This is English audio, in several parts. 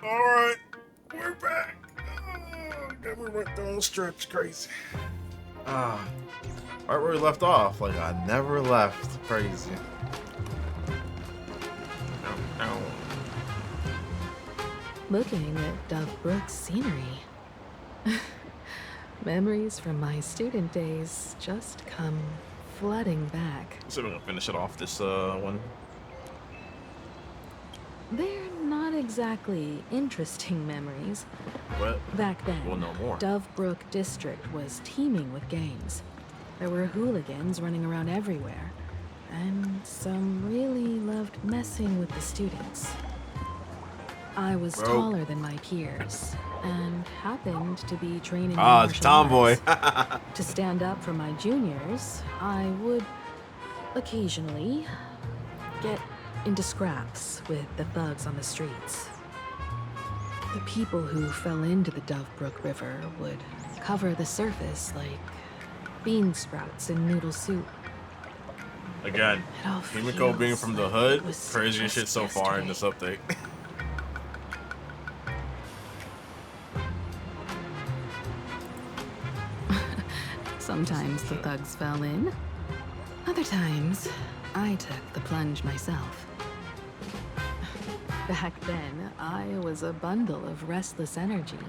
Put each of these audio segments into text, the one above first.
Alright, we're back. Oh, God, we went down the stretch crazy. Ah, right where we left off. Like, I never left. Crazy. Ow, ow. Looking at Dove Brook's scenery. Memories from my student days just come flooding back. So we're gonna finish it off this one. They're not exactly interesting memories. But Back then, we'll know more. Dove Brook District was teeming with gangs. There were hooligans running around everywhere, and some really loved messing with the students. I was taller than my peers, and happened to be training in Ah, it's martial Tomboy. arts. To stand up for my juniors, I would occasionally get into scraps with the thugs on the streets. The people who fell into the Dove Brook River would cover the surface like bean sprouts in noodle soup. Again, Himiko being from the hood, craziest shit so far in this update. Sometimes the thugs fell in. Other times, I took the plunge myself. Back then, I was a bundle of restless energy.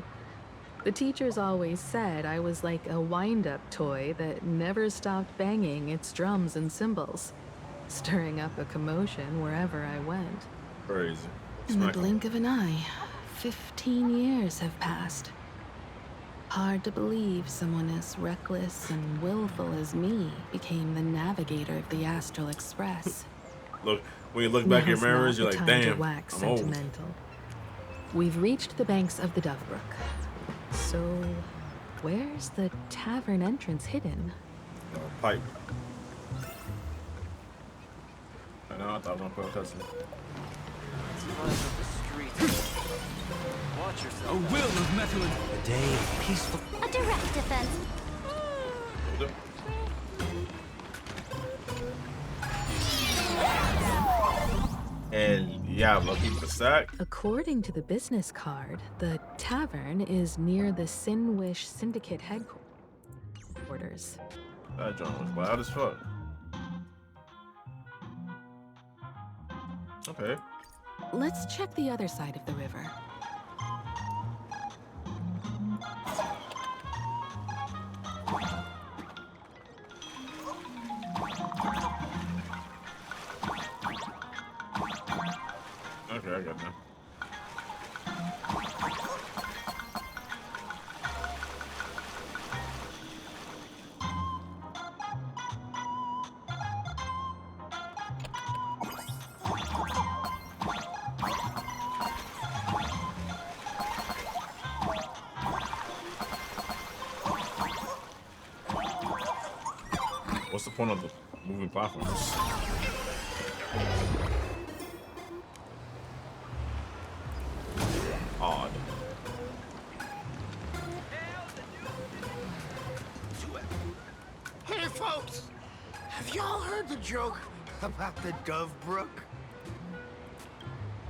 The teachers always said I was like a wind-up toy that never stopped banging its drums and cymbals, stirring up a commotion wherever I went. Crazy. In the blink of an eye, 15 years have passed. Hard to believe someone as reckless and willful as me became the navigator of the Astral Express. Look, when you look back at your memories, you're like, damn, wax I'm old. sentimental. We've reached the banks of the Dove Brook. So, where's the tavern entrance hidden? Pipe. I know, I thought I was gonna put a cutscene. Watch yourself. A will of metal. A day of peaceful. A direct defense. Hold up. And yeah, look, keep the stack. According to the business card, the tavern is near the Sinwish Syndicate headquarters. That joint was loud as fuck. Okay. Let's check the other side of the river. Okay, I got that. What's the point of the moving platforms? Odd. Hey folks, have y'all heard the joke about the Dove Brook?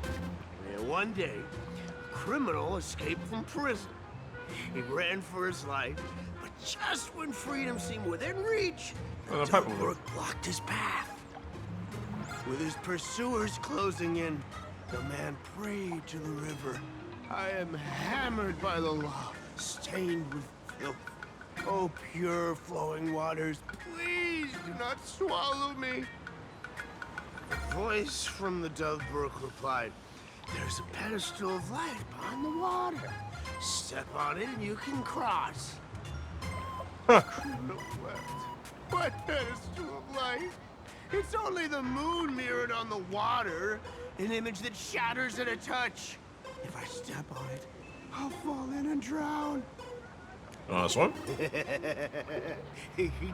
Yeah, one day, a criminal escaped from prison. He ran for his life, but just when freedom seemed within reach, the Dove Brook blocked his path. With his pursuers closing in, the man prayed to the river. I am hammered by the law, stained with filth. Oh, pure flowing waters, please do not swallow me. A voice from the Dove Brook replied, there's a pedestal of light behind the water. Step on it and you can cross. Criminal wept. What pedestal of light? It's only the moon mirrored on the water, an image that shatters at a touch. If I step on it, I'll fall in and drown. This one?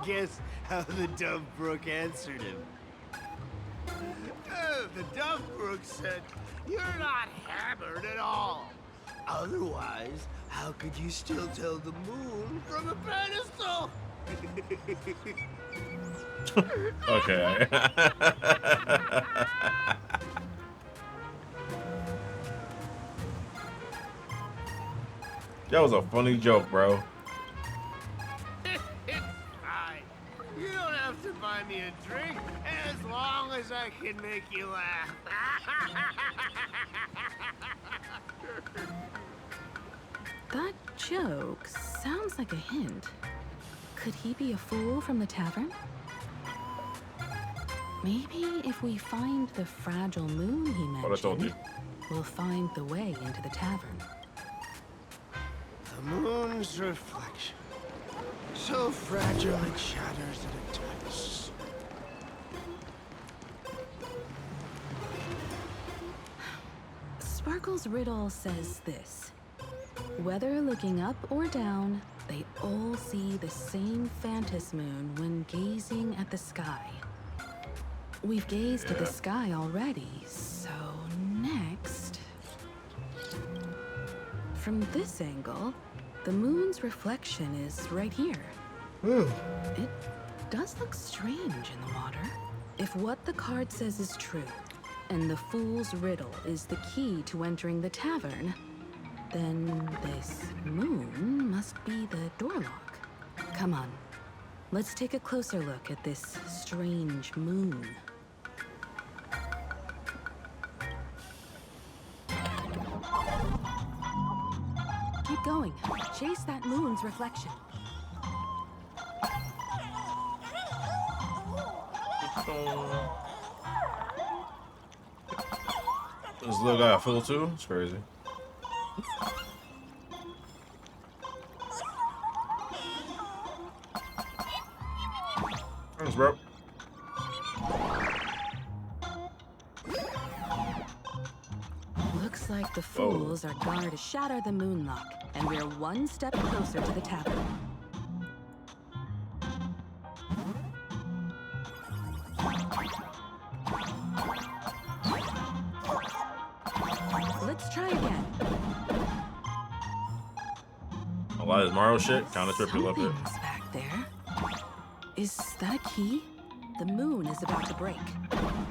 Guess how the Dove Brook answered him. The Dove Brook said, you're not hammered at all. Otherwise, how could you still tell the moon from a pedestal? Okay. That was a funny joke, bro. Fine. You don't have to buy me a drink as long as I can make you laugh. That joke sounds like a hint. Could he be a fool from the tavern? Maybe if we find the fragile moon he mentioned, What I told you. we'll find the way into the tavern. The moon's reflection. So fragile it shatters at a touch. Sparkle's riddle says this. Whether looking up or down, they all see the same phantom moon when gazing at the sky. We've gazed at the sky already, so next... From this angle, the moon's reflection is right here. It does look strange in the water. If what the card says is true, and the fool's riddle is the key to entering the tavern, then this moon must be the door lock. Come on, let's take a closer look at this strange moon. Keep going. Chase that moon's reflection. This little guy a fool too? It's crazy. Thanks, bro. Looks like the fools are going to shatter the moonlock, and we're one step closer to the tavern. Let's try again. A lot of this Mario shit kind of trippy a little bit. Something's back there. Is that a key? The moon is about to break.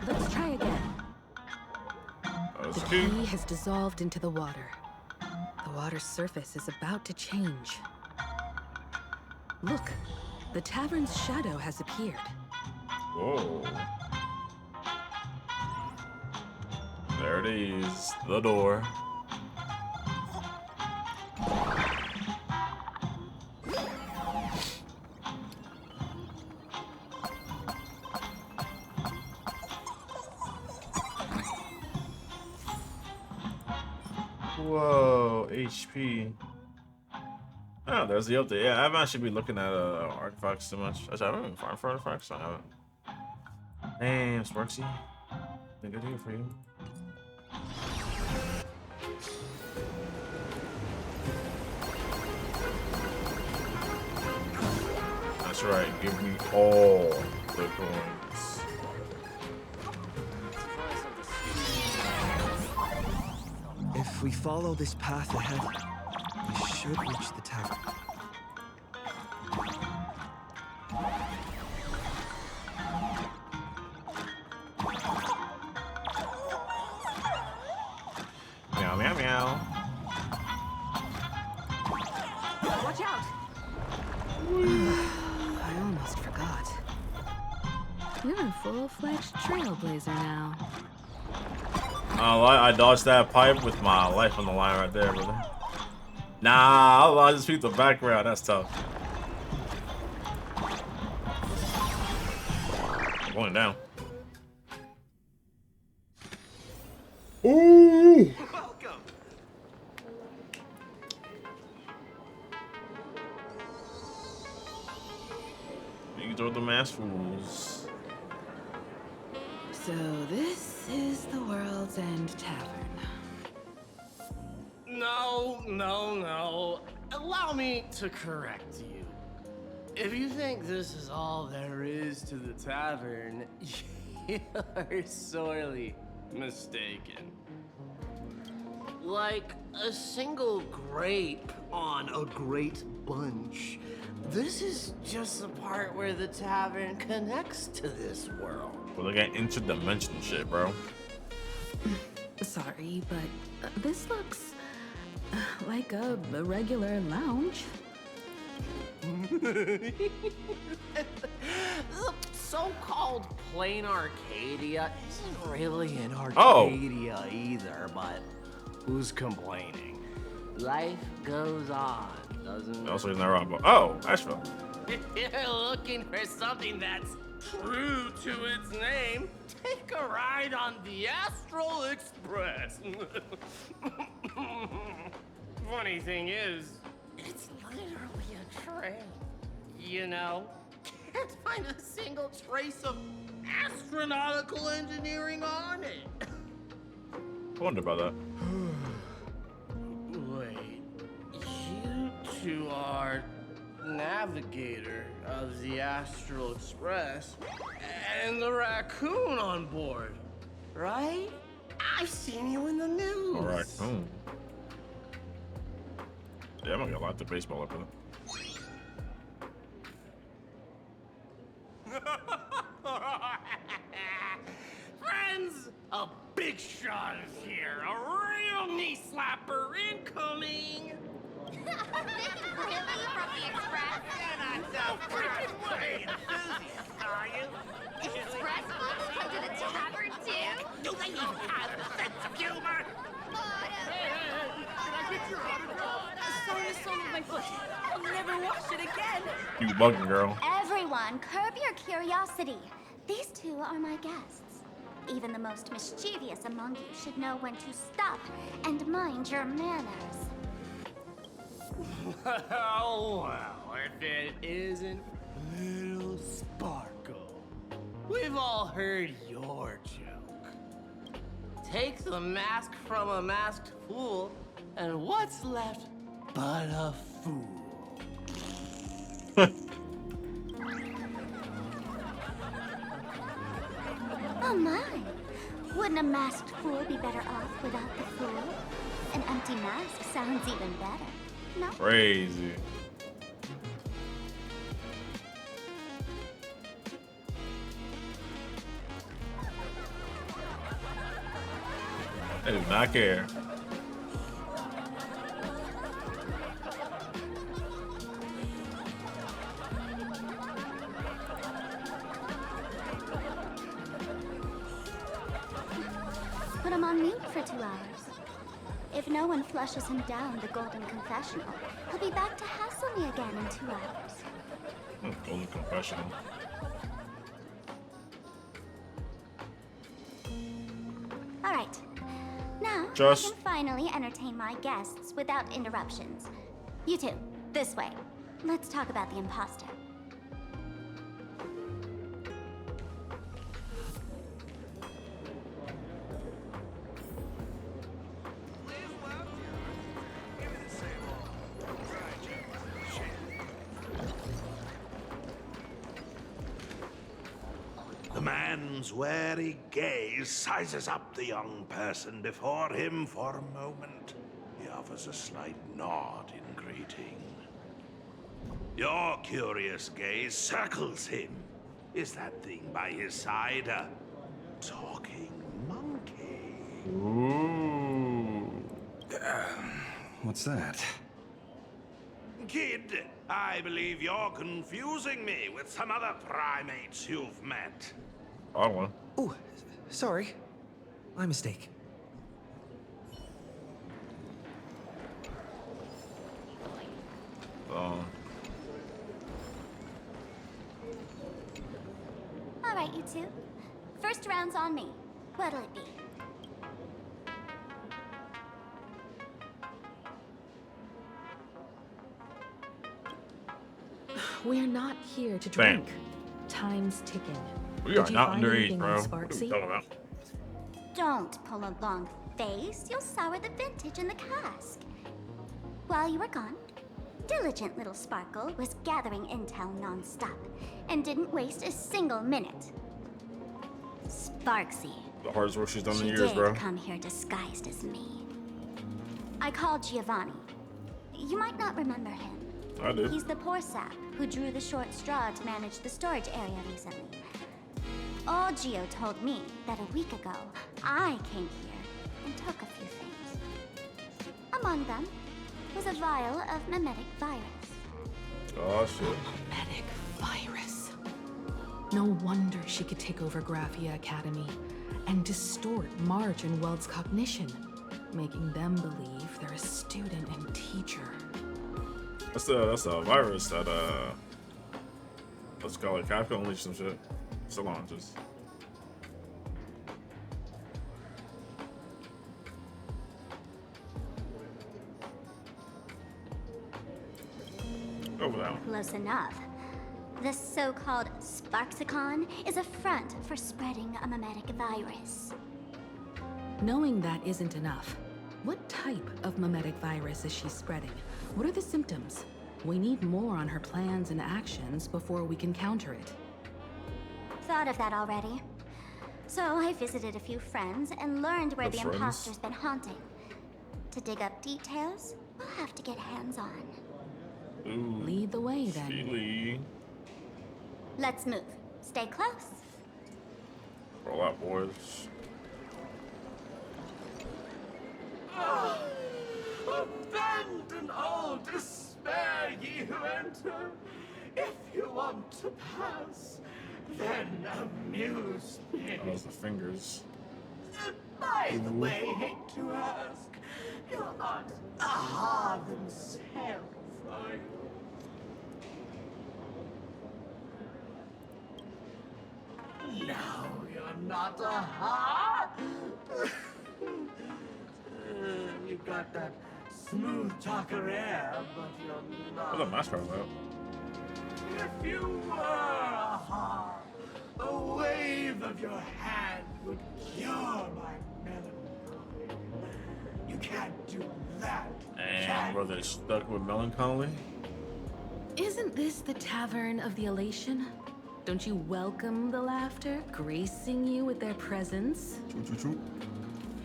Let's try again. That's The a key. key has dissolved into the water. The water's surface is about to change. Look, the tavern's shadow has appeared. Whoa. There it is. The door. Whoa, HP. Oh, there's the update. Yeah, I haven't actually been looking at artifacts too much. Actually, I haven't been farming for artifacts. I haven't. Damn, Sparksy. Think good here for you. That's right. Give me all the coins. If we follow this path ahead, we should reach the tavern. Meow, meow, meow. Watch out! I almost forgot. You're a full-fledged trailblazer now. I dodged that pipe with my life on the line right there, brother. Nah, I just beat the background. That's tough. Going down. Ooh! Welcome. These are the mass fools. So this is the World's End Tavern. No. Allow me to correct you. If you think this is all there is to the tavern, you're sorely mistaken. Like a single grape on a great bunch, this is just the part where the tavern connects to this world. Well, they got interdimensional shit, bro. Sorry, but this looks Like a regular lounge. The so-called plain Arcadia isn't really an Arcadia either, but who's complaining? Life goes on, doesn't it? Also, he's not wrong. Oh, Asheville. If you're looking for something that's true to its name, take a ride on the Astral Express. Funny thing is, it's literally a train. You know, can't find a single trace of astronautical engineering on it. I wonder about that. Wait, you two are navigator of the Astral Express and the raccoon on board, right? I've seen you in the news. All right. Yeah, I'm gonna get a lot of baseball up in it. Friends, a big shot is here. A real knee slapper incoming. Really? From the Express? You're not so freaking way enthusiast, are you? Express folks come to the tavern too? Do they even have a sense of humor? Can I get your autograph? Sorry to soil my foot. I'll never wash it again. You bugging, girl. Everyone, curb your curiosity. These two are my guests. Even the most mischievous among you should know when to stop and mind your manners. Well, if it isn't Little Sparkle. We've all heard your joke. Take the mask from a masked fool, and what's left but a fool? Oh my! Wouldn't a masked fool be better off without the fool? An empty mask sounds even better. No? Crazy. I do not care. Put him on mute for 2 hours. If no one flushes him down the golden confessional, he'll be back to hassle me again in 2 hours. Golden confessional. All right. Now, Just- I can finally entertain my guests without interruptions. You two, this way. Let's talk about the imposter. The man's wary gaze sizes up the young person before him for a moment. He offers a slight nod in greeting. Your curious gaze circles him. Is that thing by his side a talking monkey? Ooh. What's that? Kid, I believe you're confusing me with some other primates you've met. Wrong one. Oh, sorry. My mistake. Oh. All right, you two. First round's on me. What'll it be? We're not here to Bam. drink. Time's ticking. We Did are you not find underage, anything on bro. What are we Sparksy? talking about? Don't pull a long face. You'll sour the vintage in the cask. While you were gone, diligent little Sparkle was gathering intel non-stop and didn't waste a single minute. Sparksy. The hardest work she's done in She years, did bro. come here disguised as me. I called Giovanni. You might not remember him. I do. He's the poor sap who drew the short straw to manage the storage area recently. All Gio told me that a week ago, I came here and took a few things. A Among them was a vial of mimetic virus. Oh shit. Mimetic virus. No wonder she could take over Graphia Academy and distort March and Weld's cognition, making them believe they're a student and teacher. That's a virus that let's call it Capcom unleash some shit. So long, just. Over that one. Close enough. The so-called Sparksicon is a front for spreading a mimetic virus. Knowing that isn't enough, what type of mimetic virus is she spreading? What are the symptoms? We need more on her plans and actions before we can counter it. Thought of that already. So I visited a few friends and learned where the imposter's been haunting. To dig up details, we'll have to get hands-on. Ooh, Lead the way then. Feely. Let's move. Stay close. Roll out, boys. Abandon all despair, ye who enter. If you want to pass, then amuse me. Oh, those are fingers. By the way, hate to ask, you're not Aha themselves, are you? No, you're not Aha. You got that smooth talker air, but you're not. Where's the mascot out? If you were Aha, a wave of your hand would cure my melancholy. You can't do that. And were they stuck with melancholy? Isn't this the Tavern of the Elation? Don't you welcome the laughter, gracing you with their presence?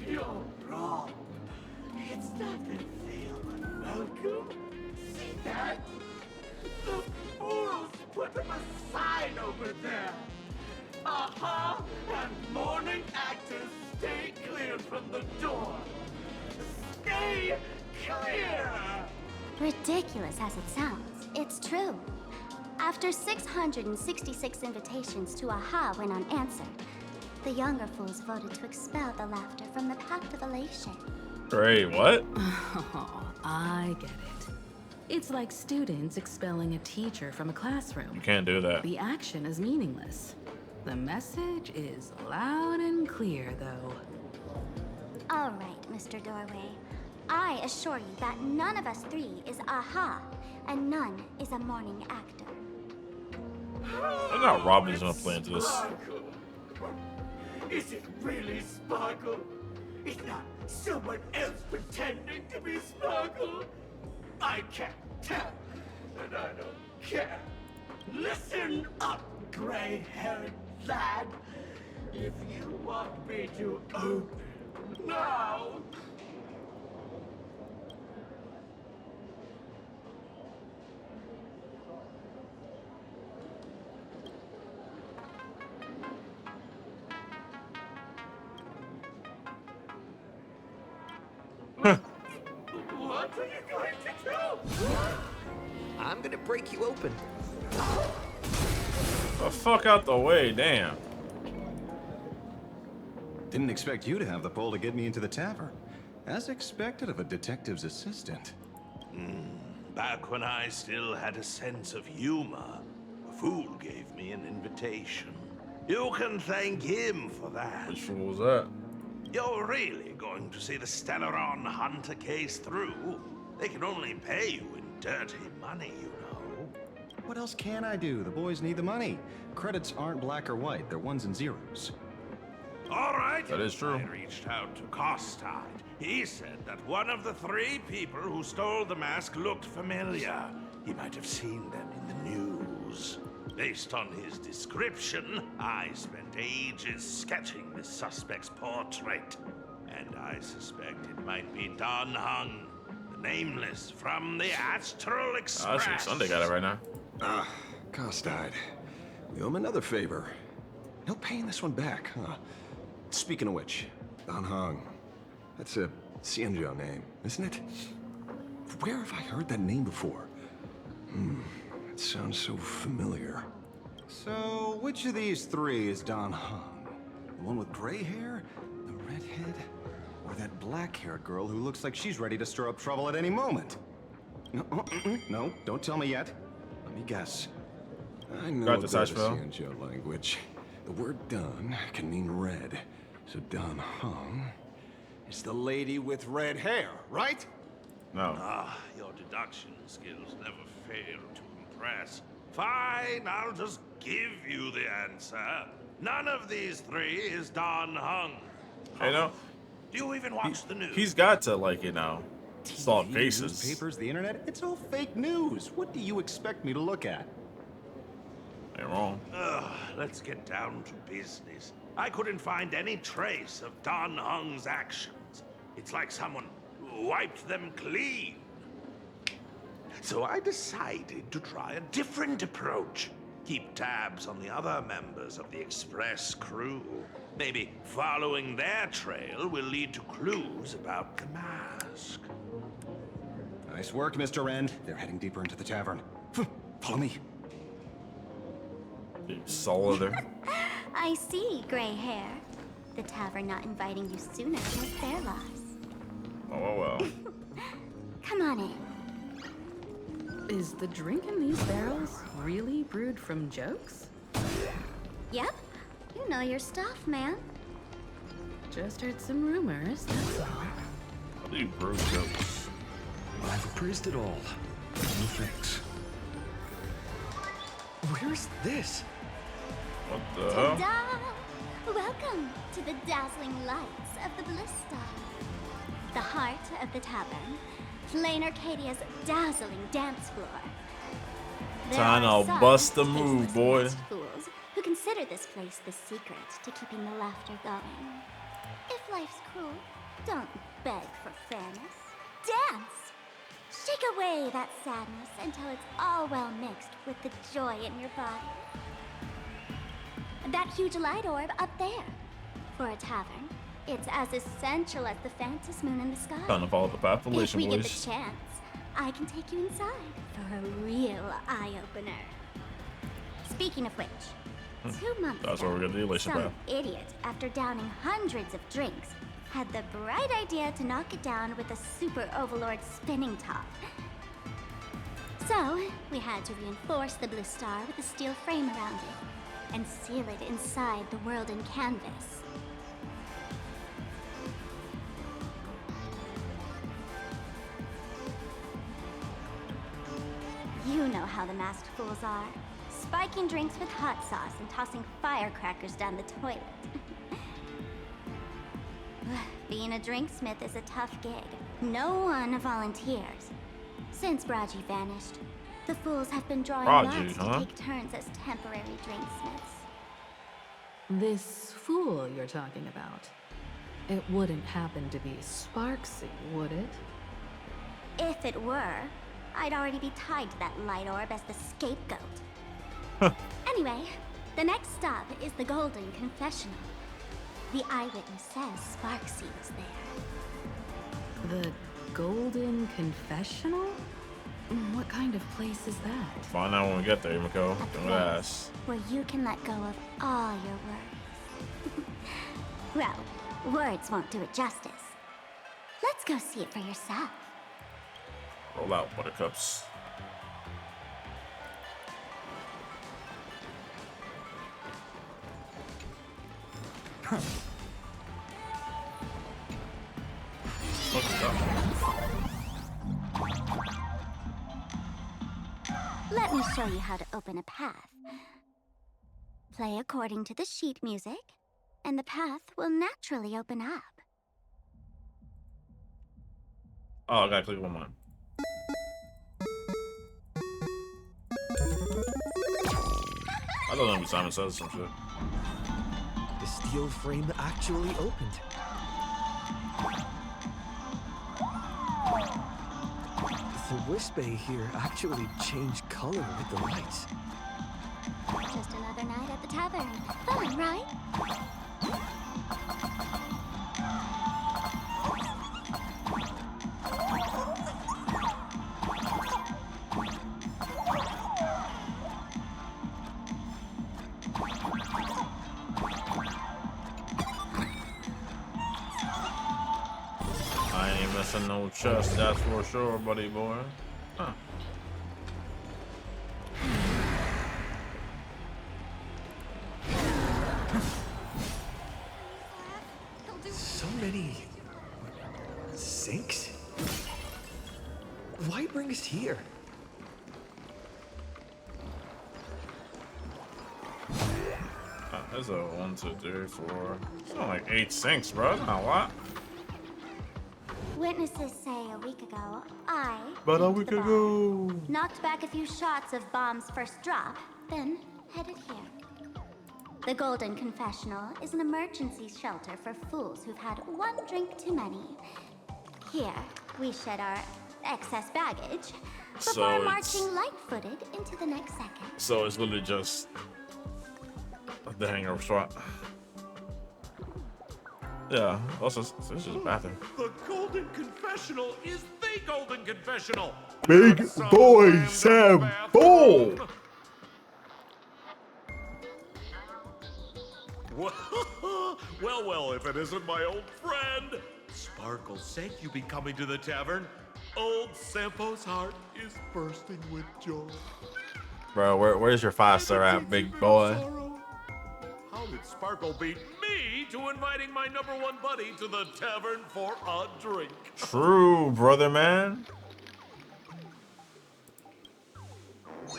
You're wrong. It's not that feel unwelcome. See that? The fools put them a sign over there. Aha! And morning actors stay clear from the door. Stay clear! Ridiculous as it sounds, it's true. After 666 invitations to Aha went unanswered, the younger fools voted to expel the laughter from the Pact of Elation. Great, what? Oh, I get it. It's like students expelling a teacher from a classroom. You can't do that. The action is meaningless. The message is loud and clear, though. All right, Mr. Doorway. I assure you that none of us three is Aha, and none is a morning actor. I know Robin's gonna play into this. Sparkle. Is it really Sparkle? It's not someone else pretending to be Sparkle. I can't tell, and I don't care. Listen up, gray-haired lad. If you want me to open now, what are you going to do? I'm gonna break you open. The fuck out the way, damn. Didn't expect you to have the pull to get me into the tavern. As expected of a detective's assistant. Back when I still had a sense of humor, a fool gave me an invitation. You can thank him for that. Which fool was that? You're really going to see the Stellaron Hunter case through? They can only pay you in dirty money, you know. What else can I do? The boys need the money. Credits aren't black or white, they're ones and zeros. All right. That is true. I reached out to Costide. He said that one of the 3 people who stole the mask looked familiar. He might have seen them in the news. Based on his description, I spent ages sketching the suspect's portrait. And I suspect it might be Don Hung, the nameless from the Astral Oh, Express. I see Sunday got it right now. Costide. We owe him another favor. No paying this one back, huh? Speaking of which, Don Hung. That's a Xianzhou name, isn't it? Where have I heard that name before? It sounds so familiar. So, which of these three is Don Hung? The one with gray hair? The redhead? Or that black-haired girl who looks like she's ready to stir up trouble at any moment? No, don't tell me yet. Let me guess. I know Got the this, Asheville. Xianzhou language. The word Don can mean red. So Don Hung is the lady with red hair, right? No. Ah, your deduction skills never fail to impress. Fine, I'll just give you the answer. None of these three is Don Hung. You know, Do you even watch the news? he's got to, like, you know, solve TV, cases. newspapers, the internet, it's all fake news. What do you expect me to look at? Ain't wrong. Ugh, let's get down to business. I couldn't find any trace of Don Hung's actions. It's like someone wiped them clean. So I decided to try a different approach. Keep tabs on the other members of the Express crew. Maybe following their trail will lead to clues about the mask. Nice work, Mr. Rand. They're heading deeper into the tavern. Follow me. Solid. I see, gray hair. The tavern not inviting you sooner was their loss. Oh, well. Come on in. Is the drink in these barrels really brewed from jokes? Yep, you know your stuff, man. Just heard some rumors, that's all. How do you brew jokes? I've appraised it all. No thanks. Where's this? What the hell? Ta-da! Welcome to the dazzling lights of the Bliss Star. The heart of the tavern, Plain Arcadia's dazzling dance floor. There Time are to some bust the faceless move, boy. masked fools who consider this place the secret to keeping the laughter going. If life's cruel, don't beg for fairness. Dance! Shake away that sadness until it's all well mixed with the joy in your body. That huge light orb up there. For a tavern, it's as essential as the faintest moon in the sky. Trying to follow the path of If relation, we get the boys. chance, I can take you inside for a real eye-opener. Speaking of which, 2 months That's ago, where we get the elation some path. idiot, after downing hundreds of drinks, had the bright idea to knock it down with a super overlord spinning top. So, we had to reinforce the Bliss Star with a steel frame around it and seal it inside the world in canvas. You know how the masked fools are. Spiking drinks with hot sauce and tossing firecrackers down the toilet. Being a drinksmith is a tough gig. No one volunteers. Since Braji vanished, the fools have been drawing Braji, lots huh? to take turns as temporary drinksmiths. This fool you're talking about, it wouldn't happen to be Sparksy, would it? If it were, I'd already be tied to that light orb as the scapegoat. Anyway, the next stop is the Golden Confessional. The eyewitness says Sparksy was there. The Golden Confessional? What kind of place is that? Find out when we get there, Yumiko. A Don't place ask. where you can let go of all your worries. Well, words won't do it justice. Let's go see it for yourself. Roll out, buttercups. What's up? Let me show you how to open a path. Play according to the sheet music, and the path will naturally open up. Oh, I gotta click one more. I don't know if Simon says some shit. The steel frame actually opened. The Wisp-A here actually changed color with the lights. Just another night at the tavern. Fun, right? I ain't missing no chest, that's for sure, buddy boy. Huh. So many sinks? Why bring us here? There's a 1, 2, 3, 4. It's not like 8 sinks, bro. That's not a lot. Witnesses say a week ago, I But a peeked week the bar, ago. knocked back a few shots of Bomb's first drop, then headed here. The Golden Confessional is an emergency shelter for fools who've had one drink too many. Here, we shed our excess baggage before So it's- marching light-footed into the next second. So it's literally just the hangover spot. Yeah, also, this is a bathroom. The Golden Confessional is the Golden Confessional. Big Not some boy random Sam bathroom. Bull. Well, if it isn't my old friend. Sparkle's sake, you be coming to the tavern. Old Sampo's heart is bursting with joy. Bro, where's your 5-star at, big boy? How did Sparkle beat me to inviting my #1 buddy to the tavern for a drink? True, brother, man.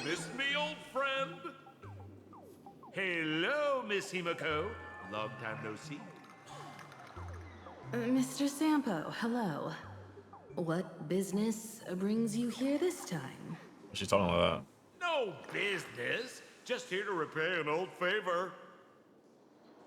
Miss me, old friend? Hello, Miss Himiko. Long time no see. Mr. Sampo, hello. What business brings you here this time? She's talking like that. No business. Just here to repay an old favor.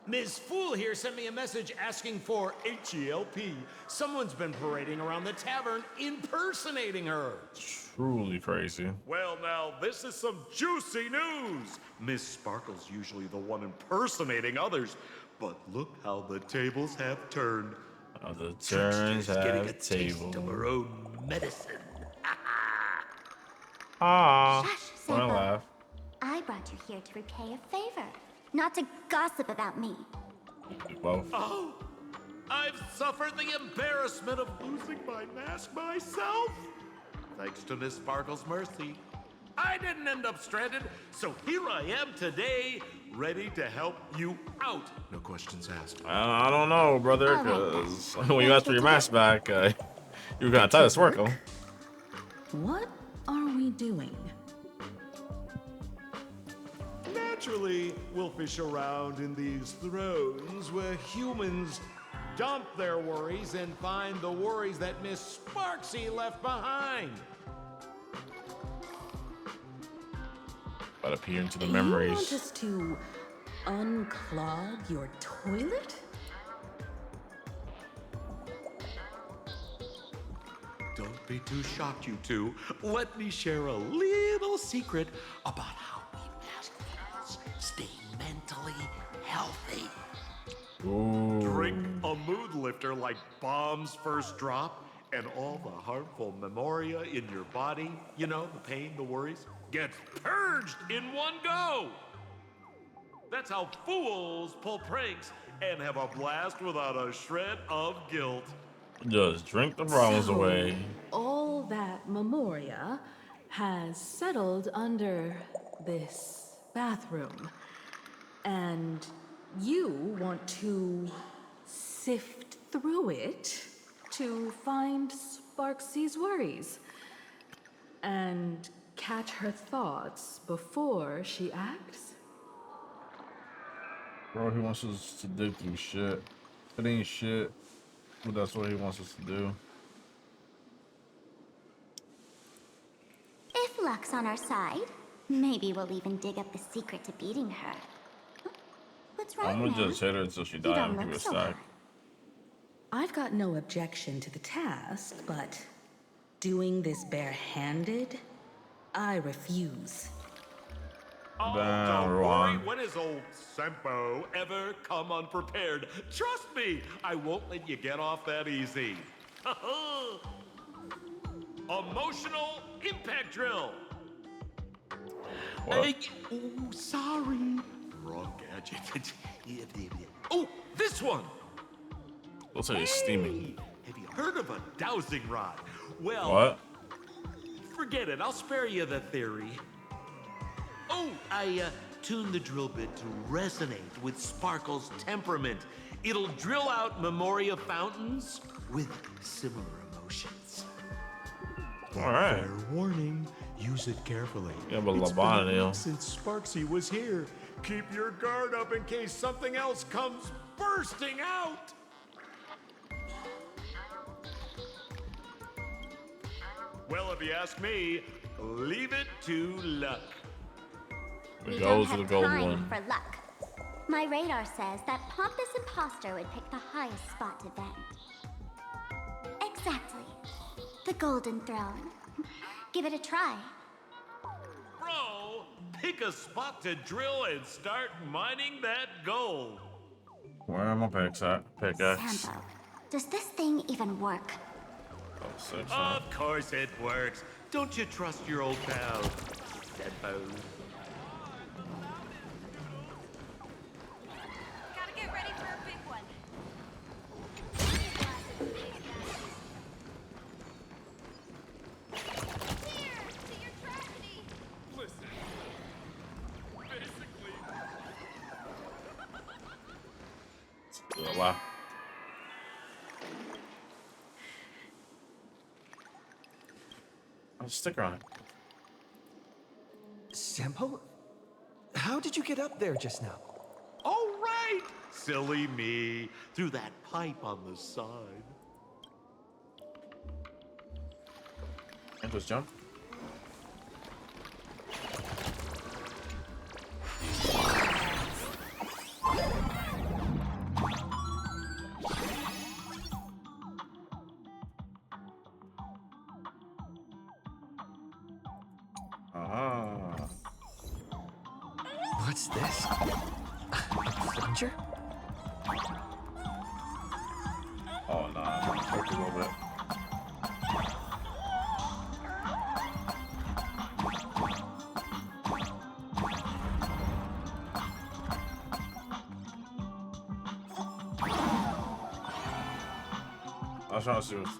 Ms. Fool here sent me a message asking for H-E-L-P. Someone's been parading around the tavern impersonating her. Truly crazy. Well, now, this is some juicy news. Miss Sparkle's usually the one impersonating others, but look how the tables have turned. The turns Getting a have taste table. of her own medicine. Ah, Shush, wanna Sampo. laugh. I brought you here to repay a favor, not to gossip about me. Both. Oh, I've suffered the embarrassment of losing my mask myself. Thanks to Miss Sparkle's mercy, I didn't end up stranded, so here I am today, ready to help you out. No questions asked. I don't know, brother, All right, then. because when you asked for your mask back, you were kind of tight as Sparkle. What are we doing? Naturally, we'll fish around in these thrones where humans dump their worries and find the worries that Miss Sparksy left behind. But appear into the You want memories. us to unclog your toilet? Don't be too shocked, you two. Let me share a little secret about how we mask fools stay mentally healthy. Ooh. Drink a mood lifter like Bomb's first drop, and all the harmful memoria in your body, you know, the pain, the worries, gets purged in one go. That's how fools pull pranks and have a blast without a shred of guilt. Just drink the problems So, away. all that memoria has settled under this bathroom. And you want to sift through it to find Sparksy's worries and catch her thoughts before she acts? Bro, he wants us to dig through shit. It ain't shit, but that's what he wants us to do. If luck's on our side, maybe we'll even dig up the secret to beating her. What's wrong, I'm gonna man? just hit her until she You dies don't and give look her a so stack. bad. I've got no objection to the task, but doing this barehanded, I refuse. Oh, Damn, don't worry. Ron. When has old Sempo ever come unprepared? Trust me, I won't let you get off that easy. Emotional impact drill. What? Oh, sorry. Wrong gadget. Oh, this one. Looks like he's steaming. Have you Heard of a dowsing rod? Well, What? forget it. I'll spare you the theory. Oh, I tuned the drill bit to resonate with Sparkle's temperament. It'll drill out Memoria fountains with similar emotions. All right. Fair warning, use it carefully. Yeah, but It's been a Labanio. week since Sparksy was here. Keep your guard up in case something else comes bursting out. Well, if you ask me, leave it to luck. We We go don't to the have gold time one. for luck. My radar says that pompous imposter would pick the highest spot to vent. Exactly. The Golden Throne. Give it a try. Bro, pick a spot to drill and start mining that gold. Where are my picks at? Pickaxe. Sampo, does this thing even work? Oh, 6, Of course it works. Don't you trust your old pal, Sampo? Gotta get ready for a big one. Here, to your tragedy. Listen. Basically, Wow. I'll sticker on it. Sampo? How did you get up there just now? All right, silly me. Through that pipe on the side. And just jump. Ah. What's this? A plunger? Oh no, I'm gonna work a little bit. I was trying to see what's.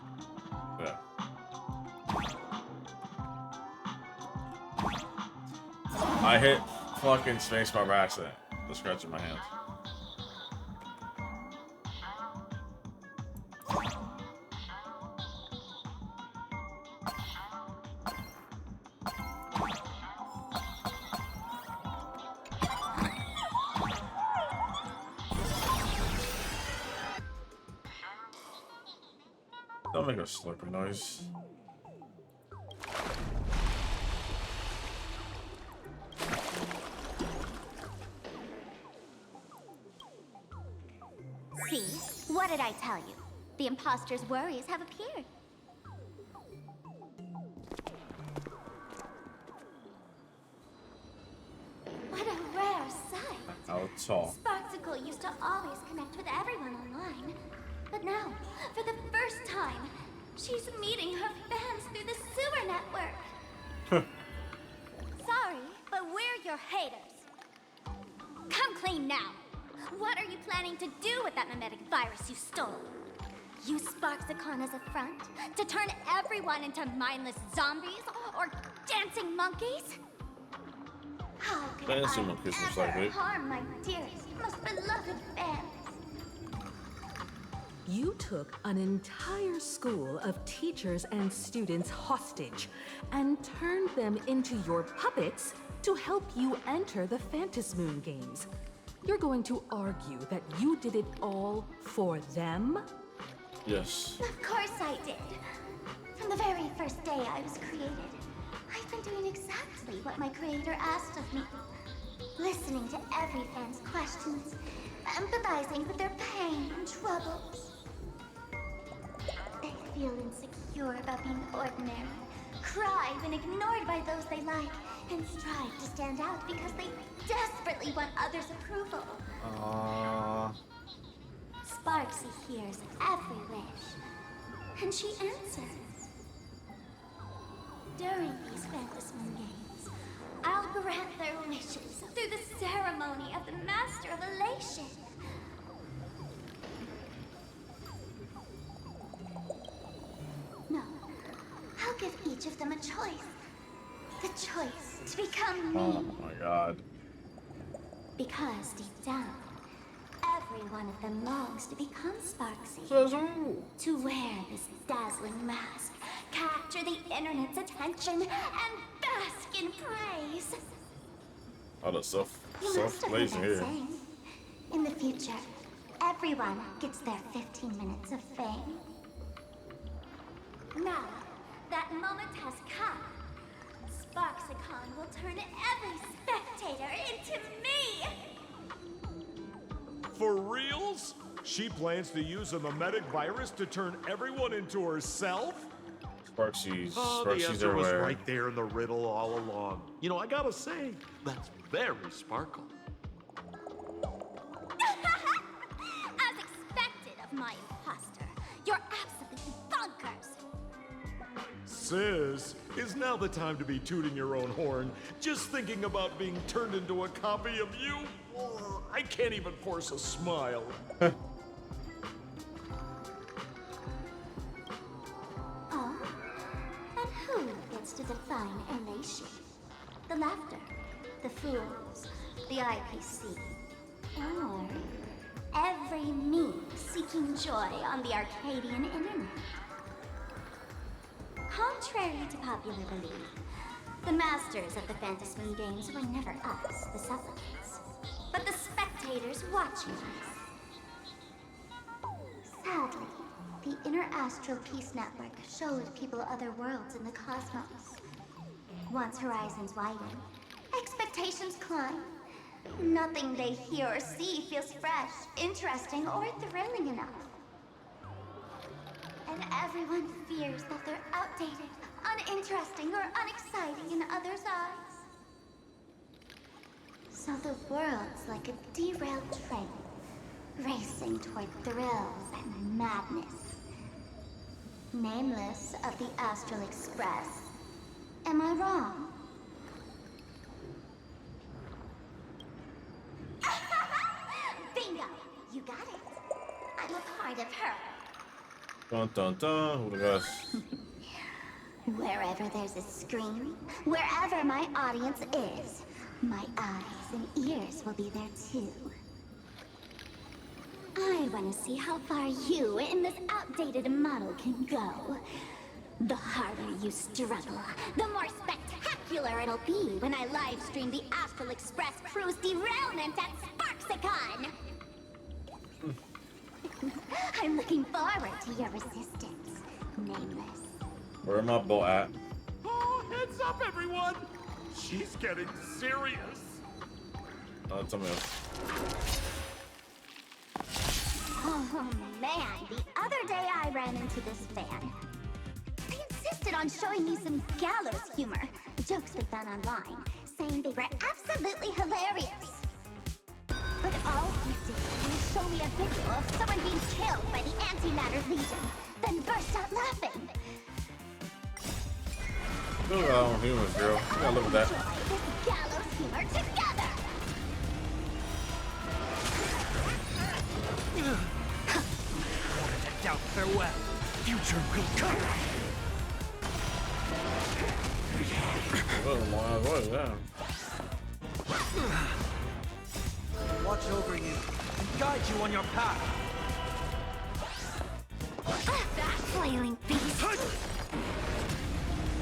Yeah. I hit fucking spacebar by accident. The scratch in my hands. Don't make a slurping noise. See? What did I tell you? The imposter's worries have appeared. What a rare sight. How tall? Sparksicle used to always connect with everyone online. But now, for the first time, she's meeting her fans through the sewer network. Sorry, but we're your haters. Come clean now. What are you planning to do with that mimetic virus you stole? Use Sparksicon as a front to turn everyone into mindless zombies or dancing monkeys? How could Dancing I monkeys, most ever likely. harm my dearest, most beloved fans? You took an entire school of teachers and students hostage and turned them into your puppets to help you enter the Phantasmoon games. You're going to argue that you did it all for them? Yes. Of course I did. From the very first day I was created, I've been doing exactly what my creator asked of me. Listening to every fan's questions, empathizing with their pain and troubles. They feel insecure about being ordinary, cry when ignored by those they like, and strive to stand out because they desperately want others' approval. Sparksy hears every wish, and she answers. During these Phantasmoon games, I'll grant their wishes through the ceremony of the Master of Elation. give each of them a choice. The choice to become me. Oh my god. Because deep down, every one of them longs to become Sparksy. To wear this dazzling mask, capture the internet's attention, and bask in praise. Oh, the You must have heard self-blazing that here. saying. In the future, everyone gets their 15 minutes of fame. Now, that moment has come. Sparksicon will turn every spectator into me! For reals? She plans to use a memetic virus to turn everyone into herself? Sparksies. Oh, the Sparksies answer was everywhere. right there in the riddle all along. You know, I gotta say, that's very Sparkle. As expected of my imposter, you're absolutely bonkers! Sis, is now the time to be tooting your own horn? Just thinking about being turned into a copy of you? Oh, I can't even force a smile. Oh? And who gets to define elation? The laughter, the fools, the IPC, or every me seeking joy on the Arcadian internet? Contrary to popular belief, the masters of the Fantasmoon games were never us, the supplicants, but the spectators watching us. Sadly, the Inter-Astral Peace Network showed people other worlds in the cosmos. Once horizons widen, expectations climb. Nothing they hear or see feels fresh, interesting, or thrilling enough. And everyone fears that they're outdated, uninteresting, or unexciting in others' eyes. So the world's like a derailed train, racing toward thrills and madness. Nameless of the Astral Express. Am I wrong? Bingo! You got it. I'm a part of her. Dun dun dun. Who the best? Wherever there's a screen, wherever my audience is, my eyes and ears will be there too. I want to see how far you in this outdated model can go. The harder you struggle, the more spectacular it'll be when I live stream the Astral Express cruise derailment at Sparksicon! I'm looking forward to your resistance, Nameless. Where my boat at? Oh, heads up, everyone! She's getting serious. Tell me else. Oh man, the other day I ran into this fan. They insisted on showing me some gallows humor, jokes we found online, saying they were absolutely hilarious. But all he did was show me a video of someone being killed by the Antimatter Legion, then burst out laughing. Look at our humans, girl. You gotta live with that. Enjoy this gallows humor together! Doubt farewell. Future will come. What is that? Watch over you and guide you on your path. That flailing beast!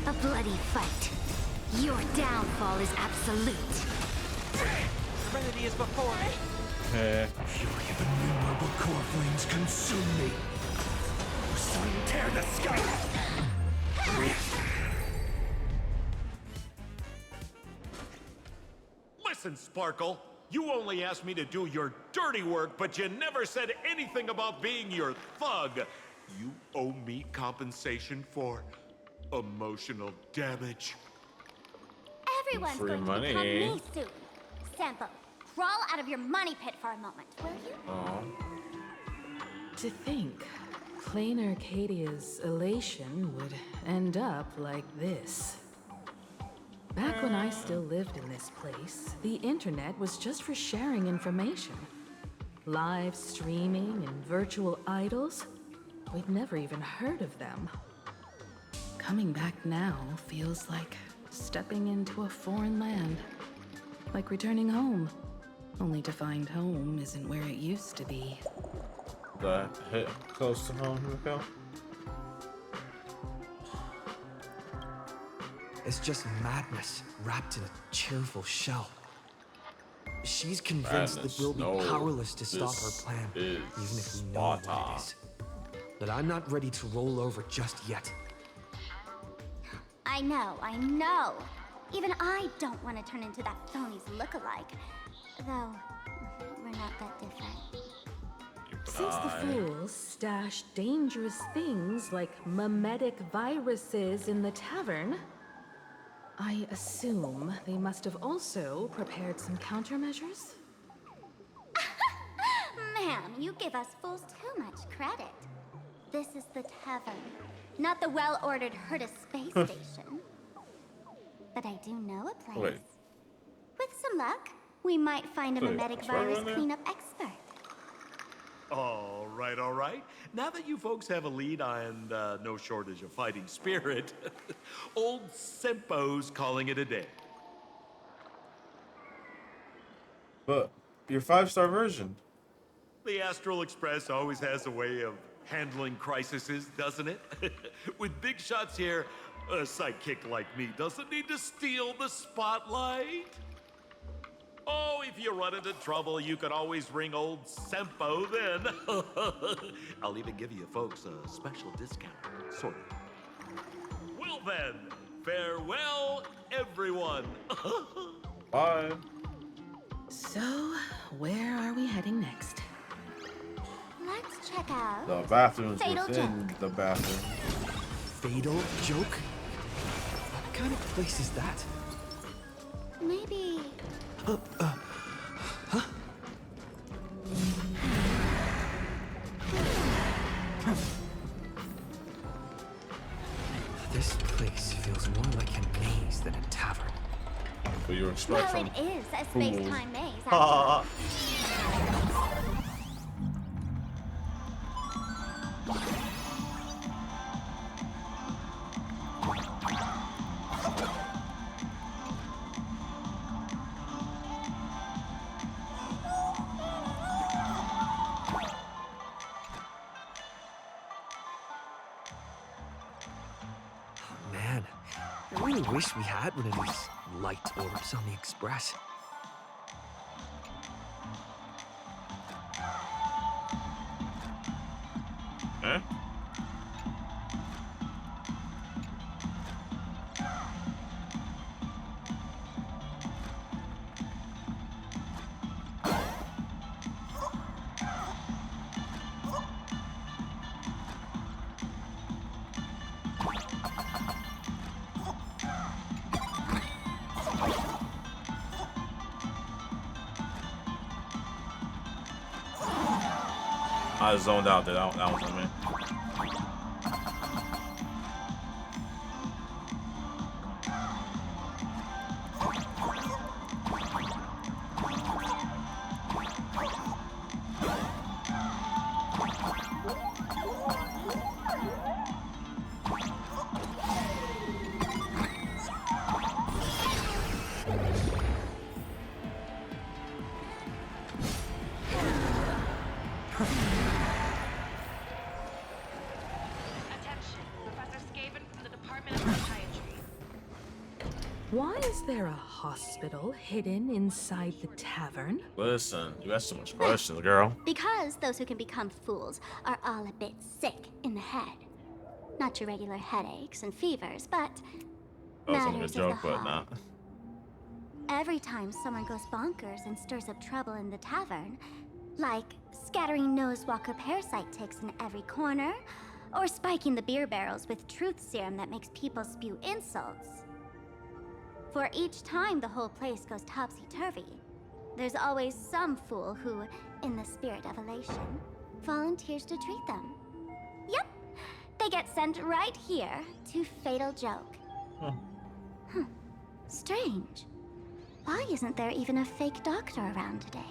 A bloody fight. Your downfall is absolute. Serenity is before me. Fury of innumerable core flames consume me. Soon tear the sky. Listen, Sparkle. You only asked me to do your dirty work, but you never said anything about being your thug. You owe me compensation for emotional damage. Everyone's Free going money. to become me soon. Sample, crawl out of your money pit for a moment, will you? Oh. To think, plain Arcadia's elation would end up like this. Back when I still lived in this place, the internet was just for sharing information. Live streaming and virtual idols, we'd never even heard of them. Coming back now feels like stepping into a foreign land. Like returning home. Only to find home isn't where it used to be. That hit close to home, Rico. It's just madness wrapped in a cheerful shell. She's convinced that we'll be powerless to stop her plan, even if we know what it is. But I'm not ready to roll over just yet. I know. Even I don't want to turn into that phony's look-alike. Though, we're not that different. Since the fools stash dangerous things like mimetic viruses in the tavern, I assume they must have also prepared some countermeasures? Ma'am, you give us fools too much credit. This is the tavern, not the well-ordered Herta space station. But I do know a place. Wait. With some luck, we might find a mimetic virus cleanup expert. All right. Now that you folks have a lead and no shortage of fighting spirit, old Sempo's calling it a day. But your 5-star version. The Astral Express always has a way of handling crises, doesn't it? With big shots here, a sidekick like me doesn't need to steal the spotlight. Oh, if you run into trouble, you can always ring old Sempo then. I'll even give you folks a special discount, sort of. Well then, farewell, everyone. Bye. So, where are we heading next? Let's check out The bathroom's Fatal within Joke. the bathroom. Fatal Joke? What kind of place is that? Maybe... This place feels more like a maze than a tavern. What you expect Well, from it is a fools. space-time maze, actually. Man, I really wish we had one of these light orbs on the Express. Eh? I zoned out there. That was on me. Attention, Professor Skaven from the Department of Psychiatry. Why is there a hospital hidden inside the tavern? Listen, you asked so much questions, girl. Because those who can become fools are all a bit sick in the head. Not your regular headaches and fevers, but That was only a matters of joke, the but heart. not. Every time someone goes bonkers and stirs up trouble in the tavern, like scattering nosewalker parasite ticks in every corner, or spiking the beer barrels with truth serum that makes people spew insults. For each time the whole place goes topsy-turvy, there's always some fool who, in the spirit of elation, volunteers to treat them. Yep, they get sent right here to Fatal Joke. Huh. Strange. Why isn't there even a fake doctor around today?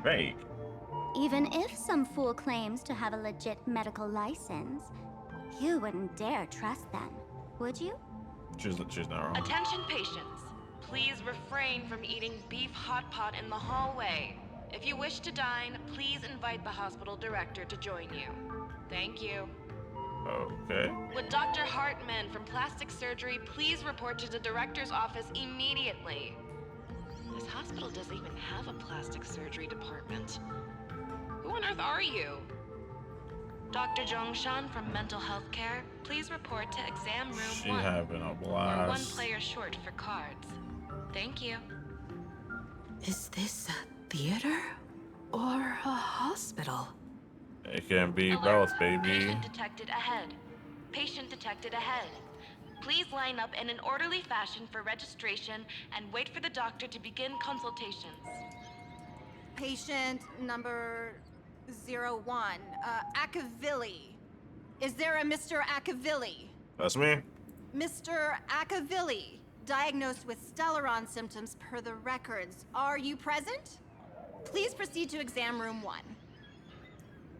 Fake. Even if some fool claims to have a legit medical license, you wouldn't dare trust them, would you? She's not wrong. Attention patients. Please refrain from eating beef hot pot in the hallway. If you wish to dine, please invite the hospital director to join you. Thank you. Okay. Would Dr. Hartman from plastic surgery please report to the director's office immediately? This hospital doesn't even have a plastic surgery department. Who on earth are you? Dr. Zhongshan from mental health care, please report to exam room 1. She having a We're blast. 1 player short for cards. Thank you. Is this a theater or a hospital? It can be Alert. both, baby. Patient detected ahead. Patient detected ahead. Please line up in an orderly fashion for registration and wait for the doctor to begin consultations. Patient number 01, Akavilli. Is there a Mr. Akavilli? That's me. Mr. Akavilli, diagnosed with Stellaron symptoms per the records. Are you present? Please proceed to exam room 1.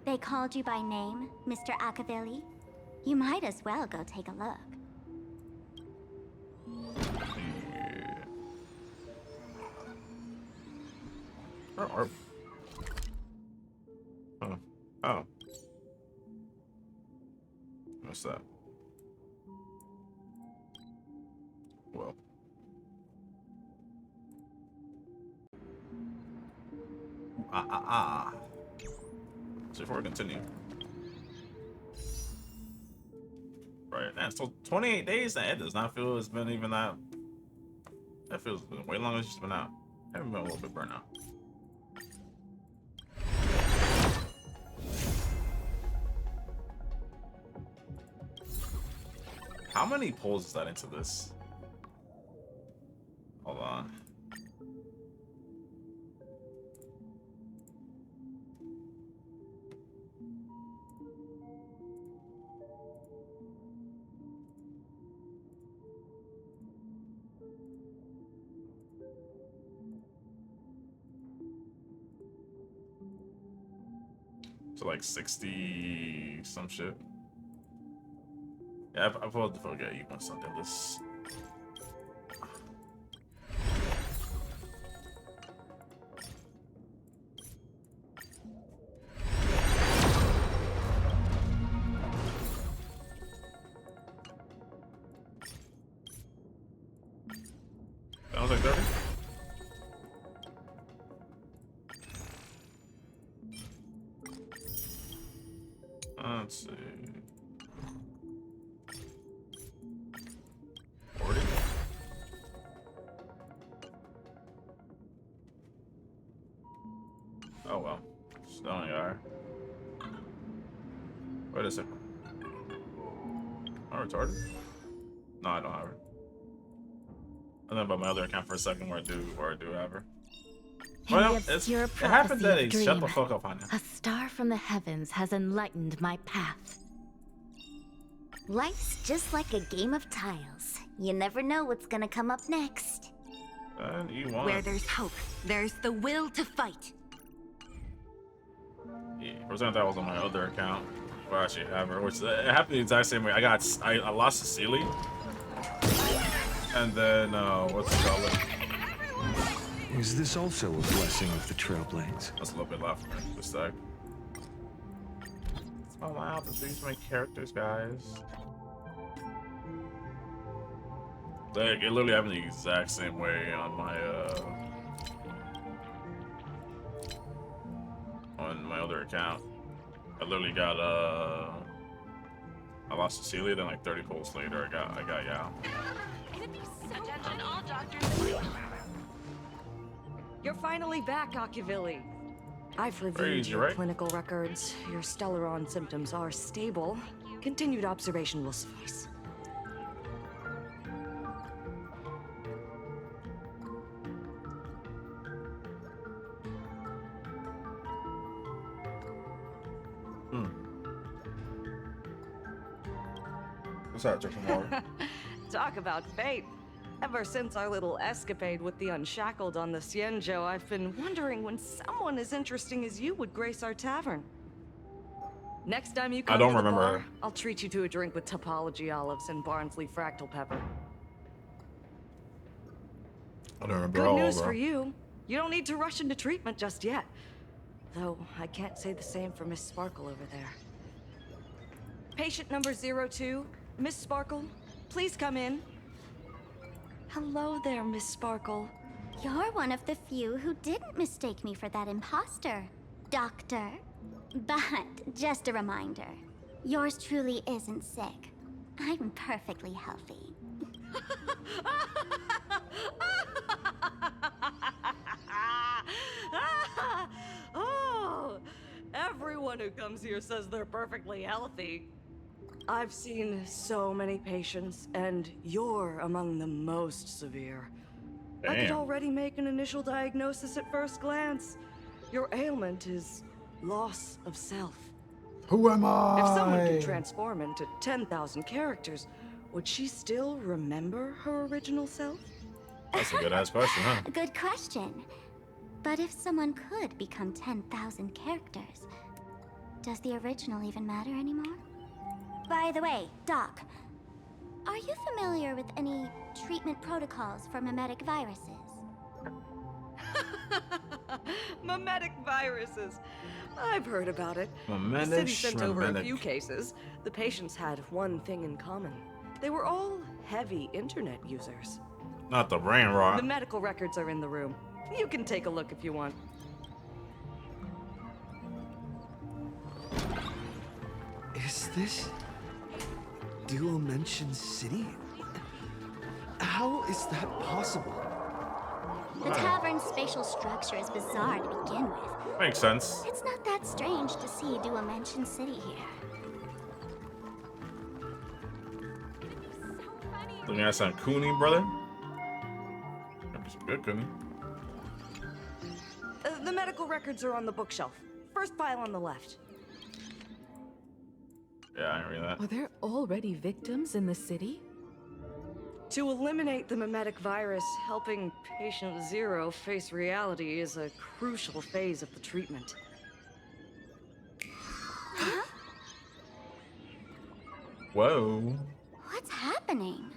They called you by name, Mr. Akavilli? You might as well go take a look. Oh. Oh. What's that? Well. So before we continue. Right, man, so 28 days, that does not feel it's been even that. That feels way longer than it's been out. I haven't been a little bit burnt out. How many pulls is that into this? Hold on. So like 60 some shit. Yeah, I probably forget you want something this. That was like 30? Let's see. 40? Oh well. Still only are. Wait a second. Am I retarded? No, I don't have her. I think about my other account for a second where I do have her. Well, it happened that he shut the fuck up on him. A star from the heavens has enlightened my path. Life's just like a game of tiles. You never know what's gonna come up next. And you want. Where there's hope, there's the will to fight. Yeah, for example, that was on my other account. Where I actually have her, which it happened the exact same way. I lost Cecilia. And then, what's it called? Is this also a blessing of the Trailblades? That's a little bit left for me, this deck. It's not allowed to these my characters, guys. Like, it literally happened the exact same way on my other account. I literally got I lost Cecilia, then like 30 pulls later I got Yao. Attention all doctors. You're finally back, Akavilli. I've reviewed Crazy, your right? clinical records. Your Stellaron symptoms are stable. Continued observation will suffice. What's that? Drink some water. Talk about fate. Ever since our little escapade with the Unshackled on the Cienjo, I've been wondering when someone as interesting as you would grace our tavern. Next time you come to the bar, I'll treat you to a drink with topology olives and Barnsley fractal pepper. I don't remember. Good news for you. You don't need to rush into treatment just yet. Though, I can't say the same for Miss Sparkle over there. Patient number 02, Miss Sparkle, please come in. Hello there, Miss Sparkle. You're one of the few who didn't mistake me for that imposter, Doctor. But, just a reminder, yours truly isn't sick. I'm perfectly healthy. Oh, everyone who comes here says they're perfectly healthy. I've seen so many patients, and you're among the most severe. Damn. I could already make an initial diagnosis at first glance. Your ailment is loss of self. Who am I? If someone could transform into 10,000 characters, would she still remember her original self? That's a good-ass question, huh? Good question. But if someone could become 10,000 characters, does the original even matter anymore? By the way, Doc, are you familiar with any treatment protocols for mimetic viruses? Mimetic viruses. I've heard about it. Mimetic, the city sent over a few cases. The patients had one thing in common. They were all heavy internet users. Not the brain rot. The medical records are in the room. You can take a look if you want. Is this Dual-Mention City? How is that possible? The tavern's spatial structure is bizarre to begin with. Makes sense. It's not that strange to see Dual-Mention City here. Looking at some Cooney, brother. That's good, Cooney. The medical records are on the bookshelf. First pile on the left. Yeah, I read that. Are there already victims in the city? To eliminate the mimetic virus, helping patient 0 face reality is a crucial phase of the treatment. Huh? Whoa. What's happening?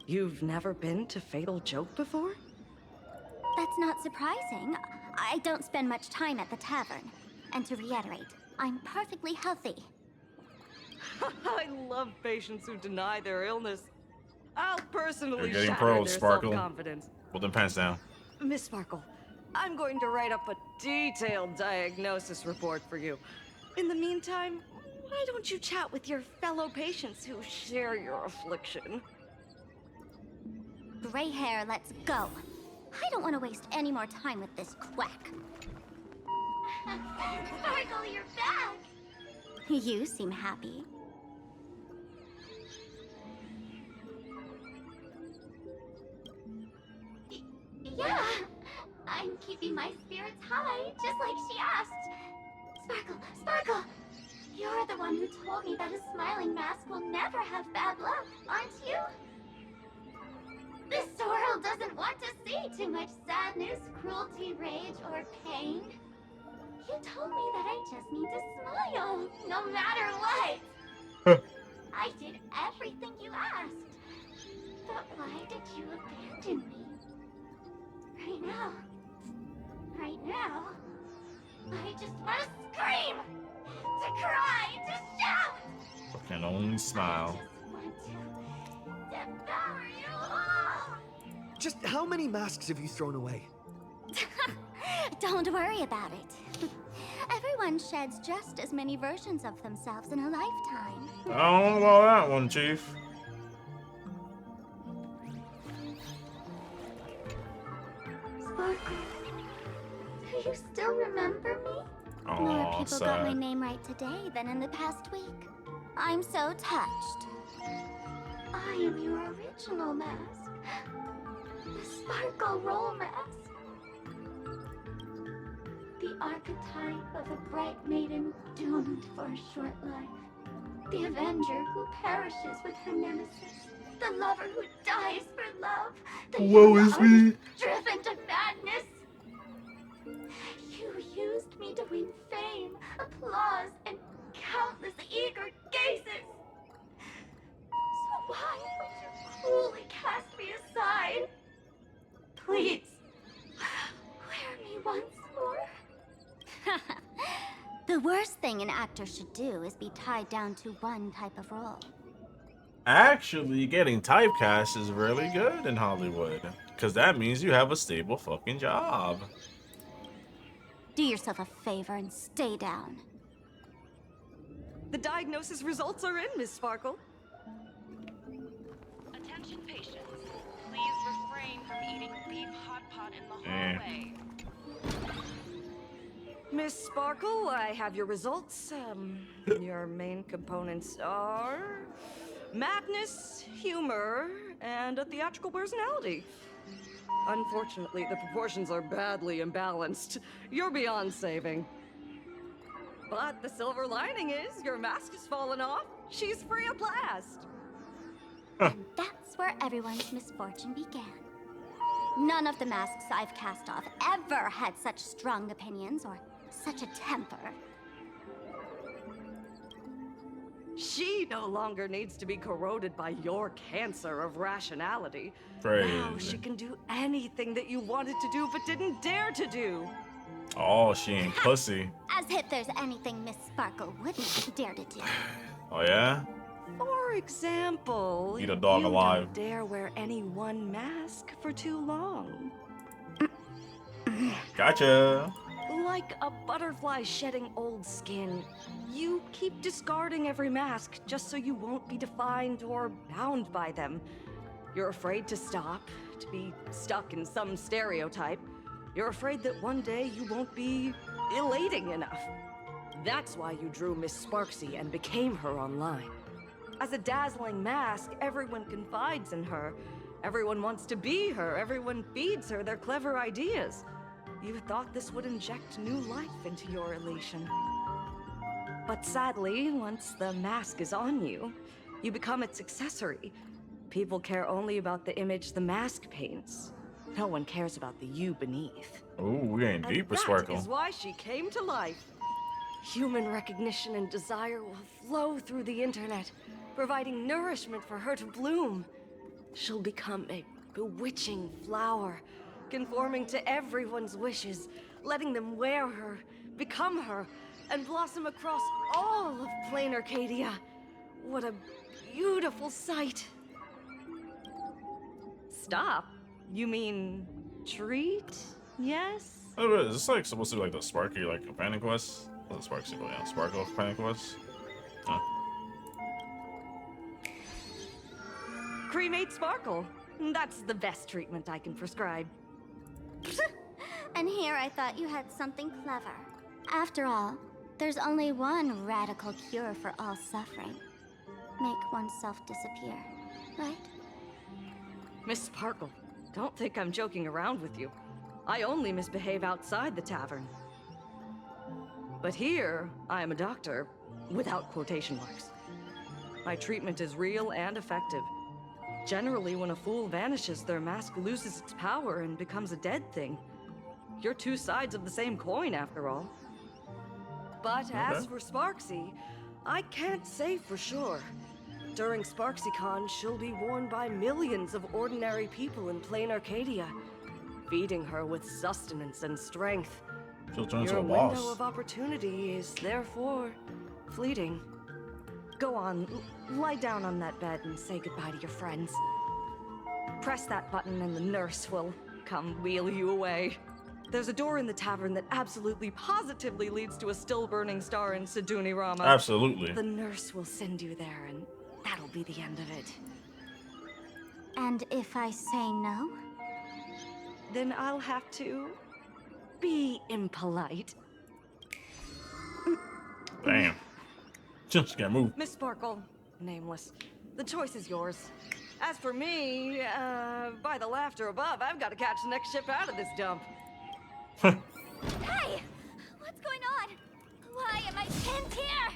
You've never been to Fatal Joke before? That's not surprising. I don't spend much time at the tavern. And to reiterate, I'm perfectly healthy. I love patients who deny their illness. I'll personally You're getting shatter pro, their Sparkle. self-confidence. Pull them pants down. Miss Sparkle, I'm going to write up a detailed diagnosis report for you. In the meantime, why don't you chat with your fellow patients who share your affliction? Gray hair, let's go. I don't want to waste any more time with this quack. Sparkle, you're back! You seem happy. Yeah, I'm keeping my spirits high, just like she asked. Sparkle, Sparkle! You're the one who told me that a smiling mask will never have bad luck, aren't you? This world doesn't want to see too much sadness, cruelty, rage, or pain. You told me that I just need to smile, no matter what. I did everything you asked. But why did you abandon me? Right now, I just want to scream, to cry, to shout. I can only smile. I just want to devour you all. Just how many masks have you thrown away? Don't worry about it. Everyone sheds just as many versions of themselves in a lifetime. I don't know about that one, Chief. Sparkle, do you still remember me? Oh, More people sad. got my name right today than in the past week. I'm so touched. I am your original mask. The Sparkle Roll mask. The archetype of a bright maiden doomed for a short life. The Avenger who perishes with her nemesis. The lover who dies for love. The Woe young is me. artist driven to madness. You used me to win fame, applause, and countless eager gazes. So why would you cruelly cast me aside? Please, wear me once more. The worst thing an actor should do is be tied down to one type of role. Actually, getting typecast is really good in Hollywood. Because that means you have a stable fucking job. Do yourself a favor and stay down. The diagnosis results are in, Miss Sparkle. Attention patients. Please refrain from eating beef hot pot in the hallway. Miss Sparkle, I have your results. Your main components are madness, humor, and a theatrical personality. Unfortunately, the proportions are badly imbalanced. You're beyond saving. But the silver lining is your mask has fallen off. She's free at last. And that's where everyone's misfortune began. None of the masks I've cast off ever had such strong opinions or such a temper. She no longer needs to be corroded by your cancer of rationality. Praise. Now she can do anything that you wanted to do but didn't dare to do. Oh, she ain't pussy. As if there's anything Miss Sparkle wouldn't dare to do. Oh, yeah? For example, Eat a dog you alive. don't dare wear any one mask for too long. Gotcha. Like a butterfly shedding old skin, you keep discarding every mask just so you won't be defined or bound by them. You're afraid to stop, to be stuck in some stereotype. You're afraid that one day you won't be elating enough. That's why you drew Miss Sparksy and became her online. As a dazzling mask, everyone confides in her. Everyone wants to be her. Everyone feeds her their clever ideas. You thought this would inject new life into your elation. But sadly, once the mask is on you, you become its accessory. People care only about the image the mask paints. No one cares about the you beneath. Ooh, we ain't deep with That Sparkle. is why she came to life. Human recognition and desire will flow through the internet, providing nourishment for her to bloom. She'll become a bewitching flower, conforming to everyone's wishes, letting them wear her, become her, and blossom across all of plain Arcadia. What a beautiful sight. Stop? You mean treat? Yes? Oh, is this like supposed to be like the Sparky like companion quest? Not Sparky, but yeah, Sparkle companion quest. Huh. Cremate Sparkle. That's the best treatment I can prescribe. And here I thought you had something clever. After all, there's only one radical cure for all suffering. Make oneself disappear, right? Miss Sparkle, don't think I'm joking around with you. I only misbehave outside the tavern. But here, I am a doctor, without quotation marks. My treatment is real and effective. Generally, when a fool vanishes, their mask loses its power and becomes a dead thing. You're two sides of the same coin, after all. But as for Sparksy, I can't say for sure. During SparksyCon, she'll be worn by millions of ordinary people in plain Arcadia, feeding her with sustenance and strength. She'll turn into Your a boss. window of opportunity is therefore fleeting. Go on, lie down on that bed and say goodbye to your friends. Press that button and the nurse will come wheel you away. There's a door in the tavern that absolutely positively leads to a still-burning star in Siduni Rama. Absolutely. The nurse will send you there and that'll be the end of it. And if I say no? Then I'll have to be impolite. Damn. Just can't move. Miss Sparkle, nameless, the choice is yours. As for me, by the laughter above, I've got to catch the next ship out of this dump. Hey! What's going on? Why am I pinned here?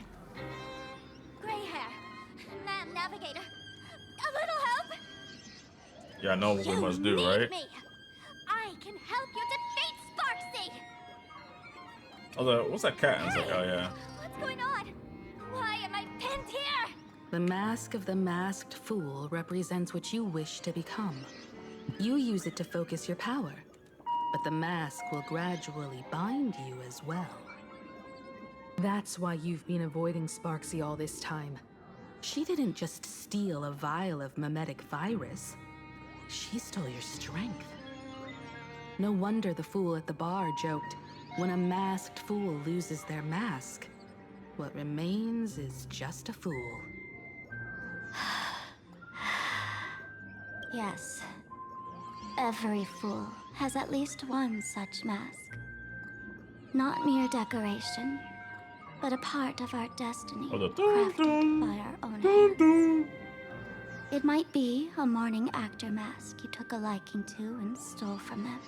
Gray hair. Navigator. A little help? Yeah, I know what we must do, right? Me. I can help you defeat Sparksy. Oh, what's that cat? It's like, oh yeah. What's going on? Why am I pinned here? The mask of the masked fool represents what you wish to become. You use it to focus your power, but the mask will gradually bind you as well. That's why you've been avoiding Sparksy all this time. She didn't just steal a vial of mimetic virus. She stole your strength. No wonder the fool at the bar joked, when a masked fool loses their mask, what remains is just a fool. Yes. Every fool has at least one such mask. Not mere decoration, but a part of our destiny, crafted by our own hands. It might be a mourning actor mask you took a liking to and stole from them.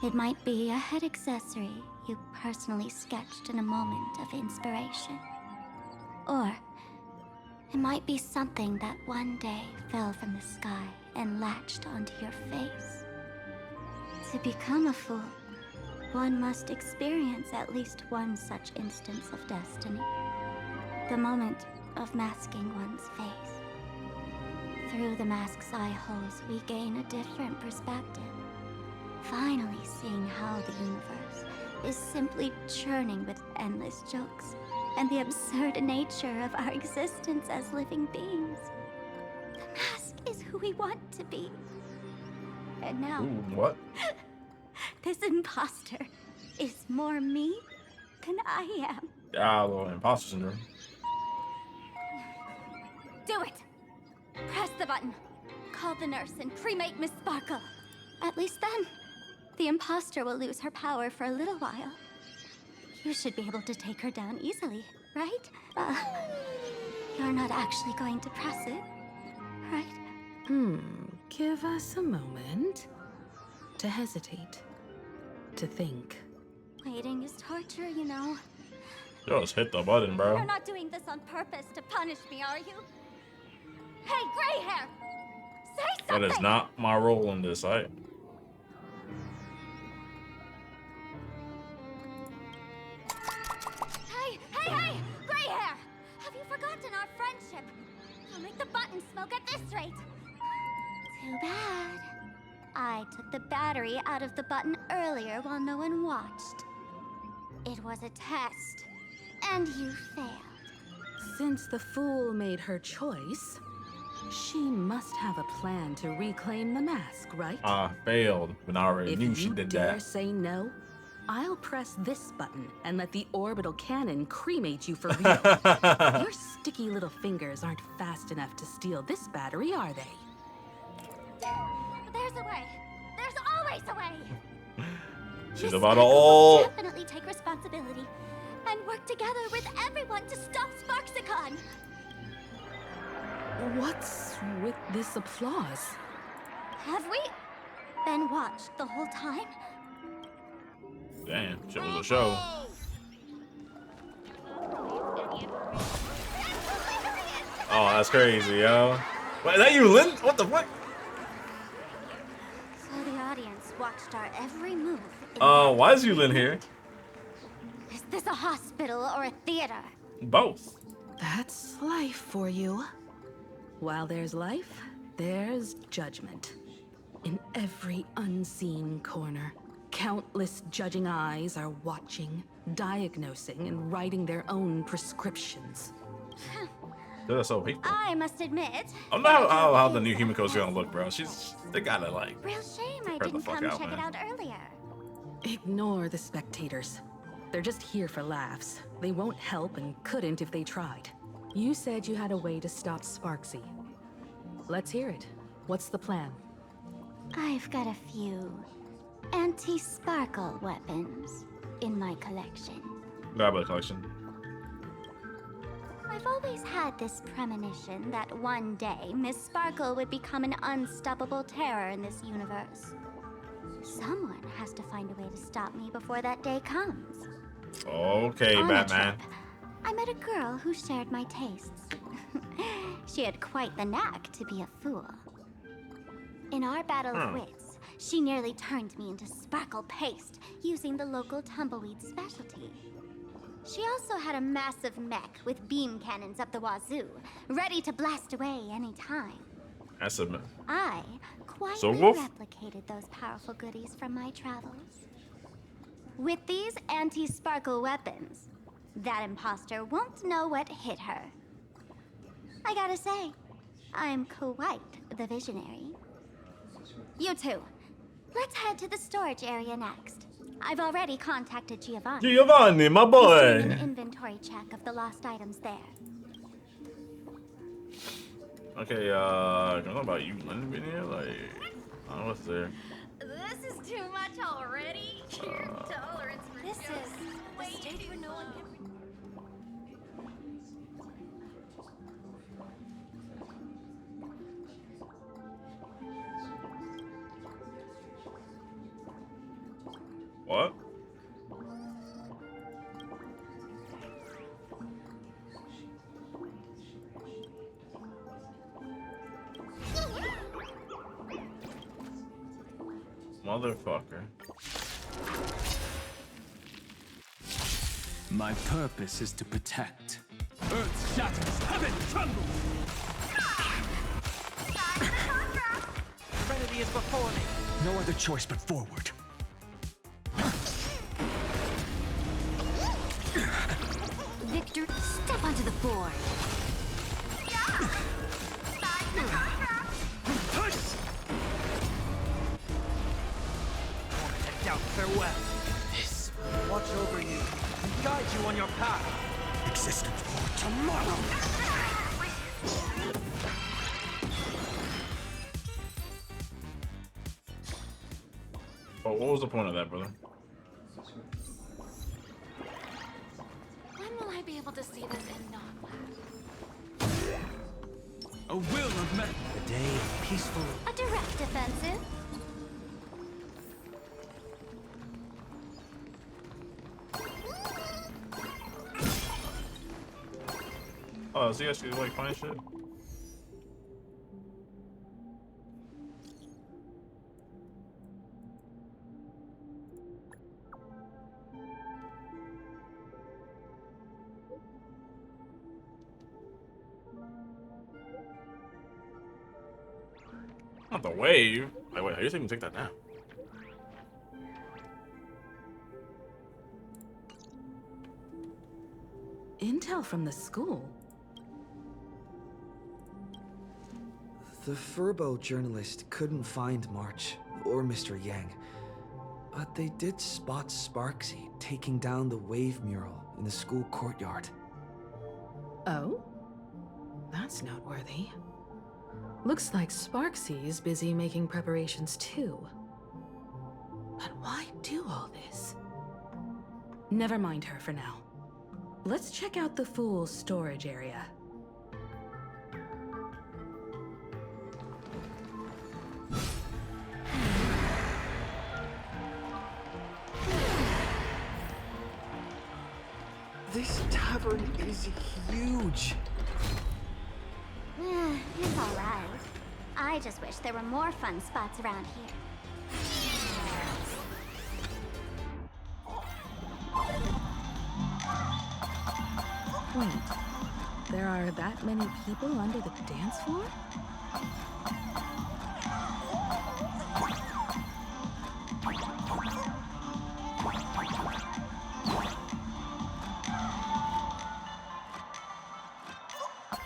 It might be a head accessory you personally sketched in a moment of inspiration. Or it might be something that one day fell from the sky and latched onto your face. To become a fool, one must experience at least one such instance of destiny. The moment of masking one's face. Through the mask's eye holes, we gain a different perspective. Finally seeing how the universe is simply churning with endless jokes and the absurd nature of our existence as living beings. The mask is who we want to be. And now... Ooh, what? This imposter is more me than I am. Yeah, a little imposter syndrome. Do it! Press the button. Call the nurse and cremate Miss Sparkle. At least then, the imposter will lose her power for a little while. You should be able to take her down easily, right? You're not actually going to press it, right? Give us a moment to hesitate, to think. Waiting is torture, you know. Just hit the button, bro. You're not doing this on purpose to punish me, are you? Hey, gray hair! Say something! That is not my role in this, right? Hey! Gray hair! Have you forgotten our friendship? You'll make the button smoke at this rate. Too bad. I took the battery out of the button earlier while no one watched. It was a test, and you failed. Since the fool made her choice, she must have a plan to reclaim the mask, right? Failed, but I already knew she did If you dare that. say no, I'll press this button and let the orbital cannon cremate you for real. Your sticky little fingers aren't fast enough to steal this battery, are they? There's a way. There's always a way. She's about to all. Definitely take responsibility and work together with everyone to stop Sparksicon. What's with this applause? Have we been watched the whole time? Damn, shit was a show. Oh, that's crazy, yo. Wait, is that you, Lynn? What the fuck? So the audience watched our every move. Why is you, Lynn, here? Is this a hospital or a theater? Both. That's life for you. While there's life, there's judgment. In every unseen corner, countless judging eyes are watching, diagnosing, and writing their own prescriptions. That's so hateful. I must admit. I don't know how the new human code's gonna look, bro. They gotta like. Real shame I her the didn't fuck come out, check man. it out earlier. Ignore the spectators. They're just here for laughs. They won't help and couldn't if they tried. You said you had a way to stop Sparksy. Let's hear it. What's the plan? I've got a few anti-sparkle weapons in my collection. Grab a collection. I've always had this premonition that one day Miss Sparkle would become an unstoppable terror in this universe. Someone has to find a way to stop me before that day comes. Okay, On a Batman. trip, I met a girl who shared my tastes. She had quite the knack to be a fool. In our battle of wits, she nearly turned me into sparkle paste using the local tumbleweed specialty. She also had a massive mech with beam cannons up the wazoo, ready to blast away any time. That's a I quietly So, Wolf? replicated those powerful goodies from my travels. With these anti-sparkle weapons, that imposter won't know what hit her. I gotta say, I'm quite the visionary. You two, let's head to the storage area next. I've already contacted Giovanni. Giovanni, my He's boy. doing an inventory check of the lost items there. Okay, I don't know about you, London, been here? Like, I don't know what's there. This is too much already. Your tolerance for this is the stage where no one can. What? Motherfucker. My purpose is to protect. Earth shatters, heaven trembles! Serenity is before me. No other choice but forward. Victor, step onto the board. Doubt farewell. This will watch over you and guide you on your path. Existence for tomorrow. Oh, what was the point of that, brother? When will I be able to see this and not A will of men. A day of peaceful. A direct offensive. Oh, is he actually like fine shit? Not the wave. Like, wait, how do you even take that now? Intel from the school? The Furbo journalist couldn't find March or Mr. Yang, but they did spot Sparksy taking down the wave mural in the school courtyard. Oh? That's noteworthy. Looks like Sparksy's busy making preparations too. But why do all this? Never mind her for now. Let's check out the Fool's storage area. This tavern is huge. It's all right. I just wish there were more fun spots around here. Wait, there are that many people under the dance floor?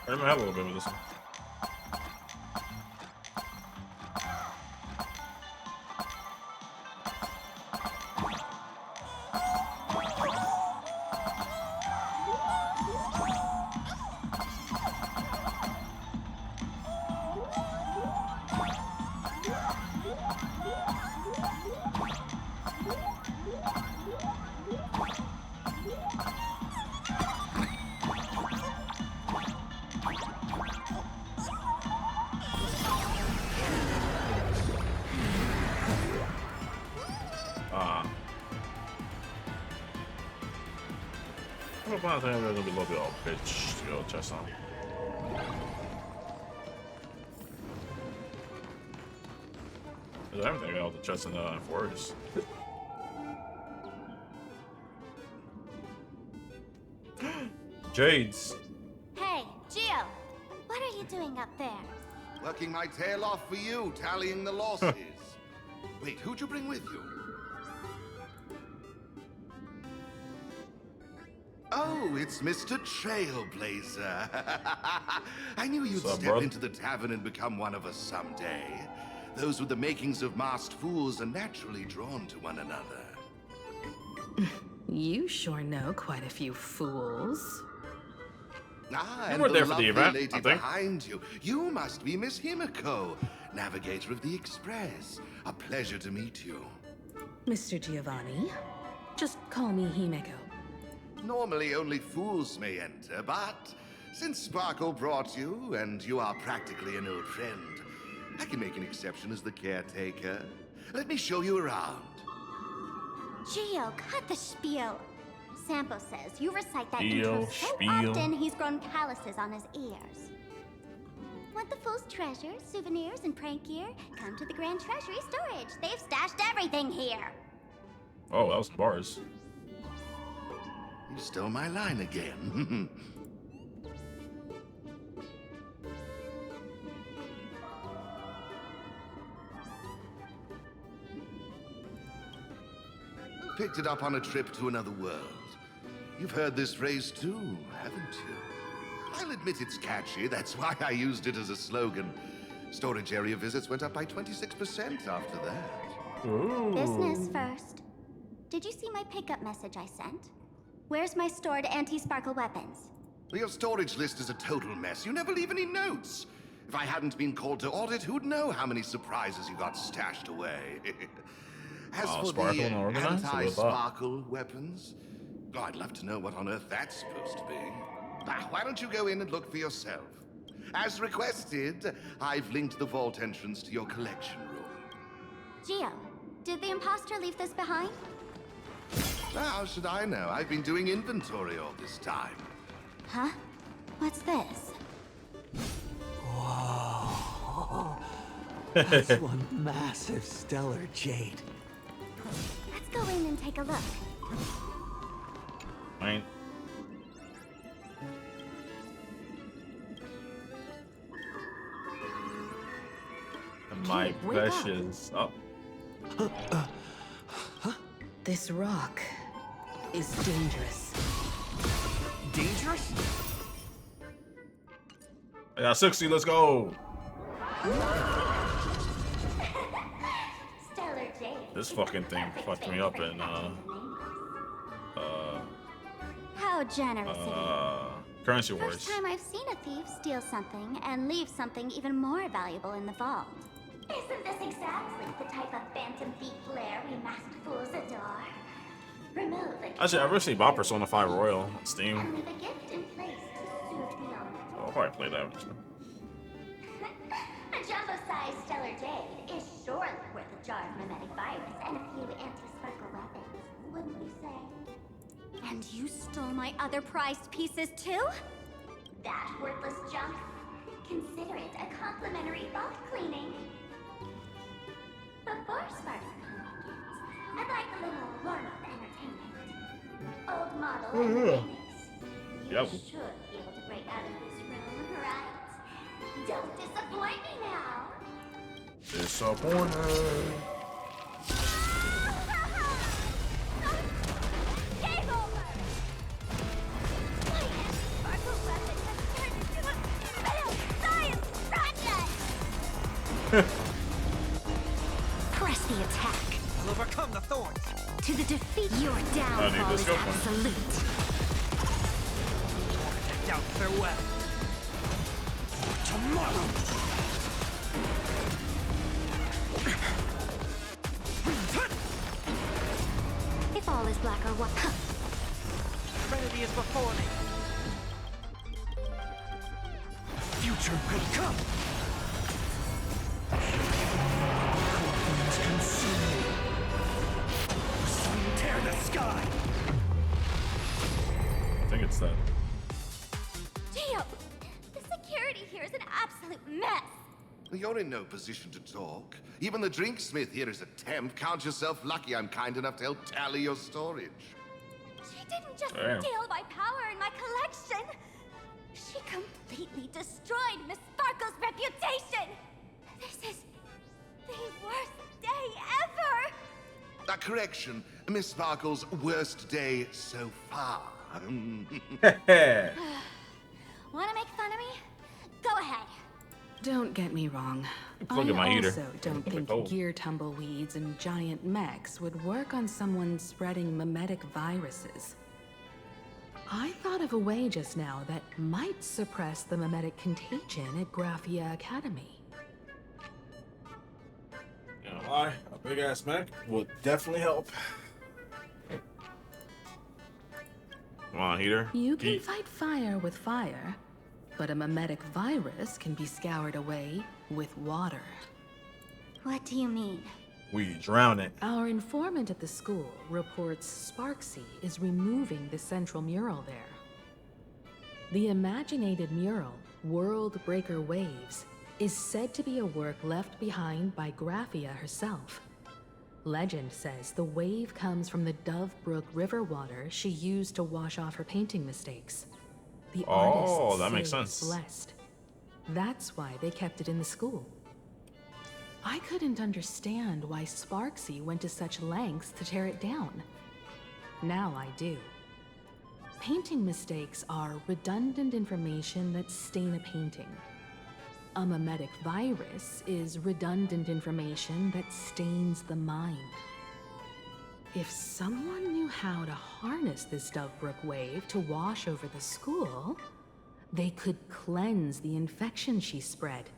I might have a little bit with this one. I think there's gonna be a little bit of bitch, yo, chest on. I haven't got all the chests in the forest. Jades. Hey, Gio, what are you doing up there? Working my tail off for you, tallying the losses. Wait, who'd you bring with you? Oh, it's Mr. Trailblazer. I knew you'd step into the tavern and become one of us someday. Those with the makings of masked fools are naturally drawn to one another. You sure know quite a few fools. Ah, You and were the there for the lovely event, lady I think. behind you. You must be Miss Himiko, navigator of the Express. A pleasure to meet you. Mr. Giovanni, just call me Himeko. Normally only fools may enter, but since Sparkle brought you, and you are practically an old friend, I can make an exception as the caretaker. Let me show you around. Gio, cut the spiel. Sampo says you recite that Spiel, intro so spiel. often he's grown calluses on his ears. Want the fool's treasures, souvenirs, and prank gear? Come to the Grand Treasury Storage. They've stashed everything here. Oh, that was bars. You stole my line again. Picked it up on a trip to another world. You've heard this phrase too, haven't you? I'll admit it's catchy, that's why I used it as a slogan. Storage area visits went up by 26% after that. Ooh. Business first. Did you see my pickup message I sent? Where's my stored anti-sparkle weapons? Well, your storage list is a total mess. You never leave any notes. If I hadn't been called to audit, who'd know how many surprises you got stashed away? As for Sparkle the and organized? So what's that? anti-sparkle weapons, oh, I'd love to know what on earth that's supposed to be. Why don't you go in and look for yourself? As requested, I've linked the vault entrance to your collection room. Gio, did the imposter leave this behind? How should I know? I've been doing inventory all this time. Huh? What's this? Whoa. That's one massive stellar jade. Let's go in and take a look. Right. My Wake up. precious. Oh. This rock is dangerous. Dangerous? I got 60, let's go. Stellar jade. This fucking thing fucked me up in How generous of you. Currency Wars. First time I've seen a thief steal something and leave something even more valuable in the vault. Isn't this exactly the type of phantom thief flair we masked fools adore? Remove the Actually, I've recently bought Persona 5 Royal on Steam. and leave a gift in place to soothe the owner. I'll probably play that. A jumbo-sized stellar jade is surely worth a jar of mimetic virus and a few anti-sparkle weapons, wouldn't you say? And you stole my other prized pieces too? That worthless junk? Consider it a complimentary vault cleaning. Before Sparkle begins, I'd like a little warm-up entertainment. Old model and remix. You Yep. should be able to break out of this room, right? Don't disappoint me now. Disappointed. Game over! My anti-sparkle weapon has turned into a failed science project! Press the attack. I'll overcome the thorns. To the defeat, your downfall is absolute. Down farewell. Tomorrow. If all is black or white. Serenity is before me. Future will come. Corpses consume. Sun tear the sky. I think it's that. Gio, the security here is an absolute mess. You're in no position to talk. Even the drinksmith here is a temp. Count yourself lucky I'm kind enough to help tally your storage. She didn't just Damn. steal my power and my collection. She completely destroyed Miss Sparkle's reputation. This is the worst day ever. A correction, Miss Sparkle's worst day so far. Want to make fun of me? Go ahead. Don't get me wrong. Look at my I heater. also don't think cold. gear tumbleweeds and giant mechs would work on someone spreading mimetic viruses. I thought of a way just now that might suppress the mimetic contagion at Graphia Academy. You know why? A big ass mech will definitely help. Come on, heater. You can fight fire with fire, but a mimetic virus can be scoured away with water. What do you mean? We drown it. Our informant at the school reports Sparksy is removing the central mural there. The imaginated mural, World Breaker Waves, is said to be a work left behind by Graphia herself. Legend says the wave comes from the Dove Brook river water she used to wash off her painting mistakes. The artist that makes is sense. blessed. That's why they kept it in the school. I couldn't understand why Sparksy went to such lengths to tear it down. Now I do. Painting mistakes are redundant information that stain a painting. A mimetic virus is redundant information that stains the mind. If someone knew how to harness this Dovebrook wave to wash over the school, they could cleanse the infection she spread.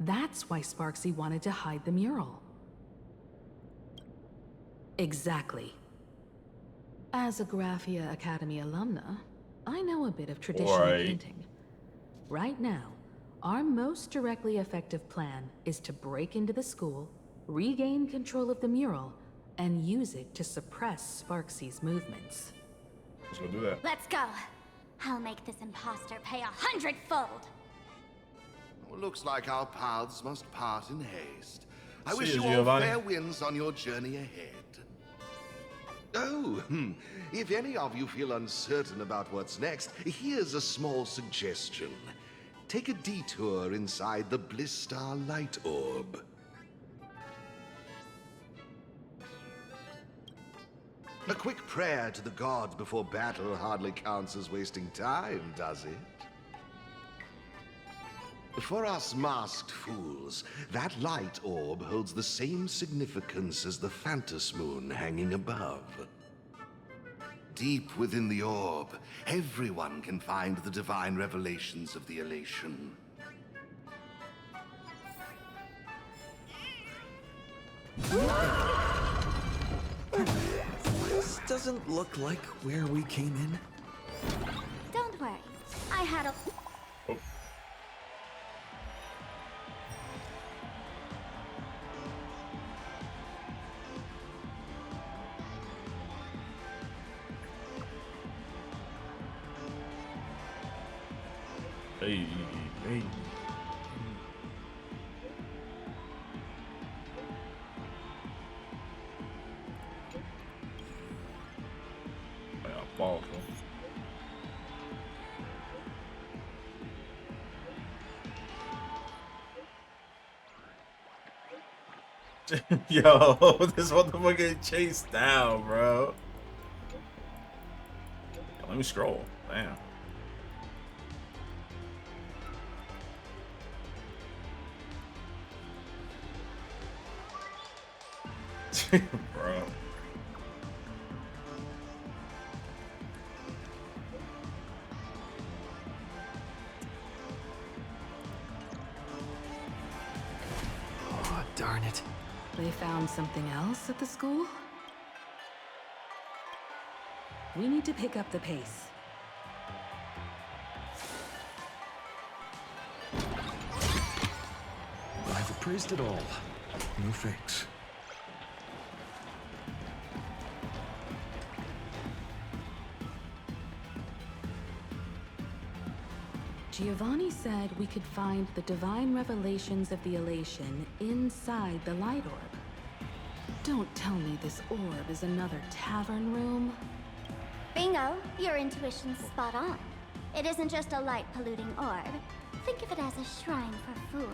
That's why Sparksy wanted to hide the mural. Exactly. As a Graphia Academy alumna, I know a bit of traditional painting. Right now, our most directly effective plan is to break into the school, regain control of the mural, and use it to suppress Sparksy's movements. Let's go do that. Let's go. I'll make this imposter pay 100-fold. Well, looks like our paths must part in haste. I See wish you, you all Giovanni. fair winds on your journey ahead. Oh, if any of you feel uncertain about what's next, here's a small suggestion. Take a detour inside the Bliss Star Light Orb. A quick prayer to the gods before battle hardly counts as wasting time, does it? For us masked fools, that light orb holds the same significance as the Phantos Moon hanging above. Deep within the orb, everyone can find the divine revelations of the elation. This doesn't look like where we came in. Don't worry. I had a... Hey, hey. Ball. Yo, this motherfucker getting chased down, bro. Let me scroll. Damn. Bro. Oh, darn it. They found something else at the school? We need to pick up the pace. I've appraised it all. No fakes. Giovanni said we could find the divine revelations of the elation inside the light orb. Don't tell me this orb is another tavern room. Bingo, your intuition's spot on. It isn't just a light-polluting orb. Think of it as a shrine for fools.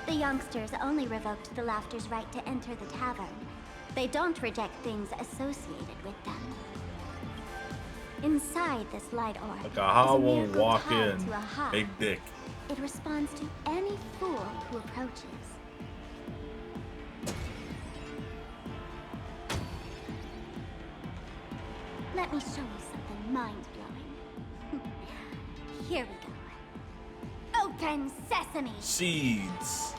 The youngsters only revoked the Laughter's right to enter the tavern. They don't reject things associated with them. Inside this light orb, Like a how is a won't miracle walk tied in. to a hub. Big dick. It responds to any fool who approaches. Let me show you something mind-blowing. Here we go. Open sesame! Seeds.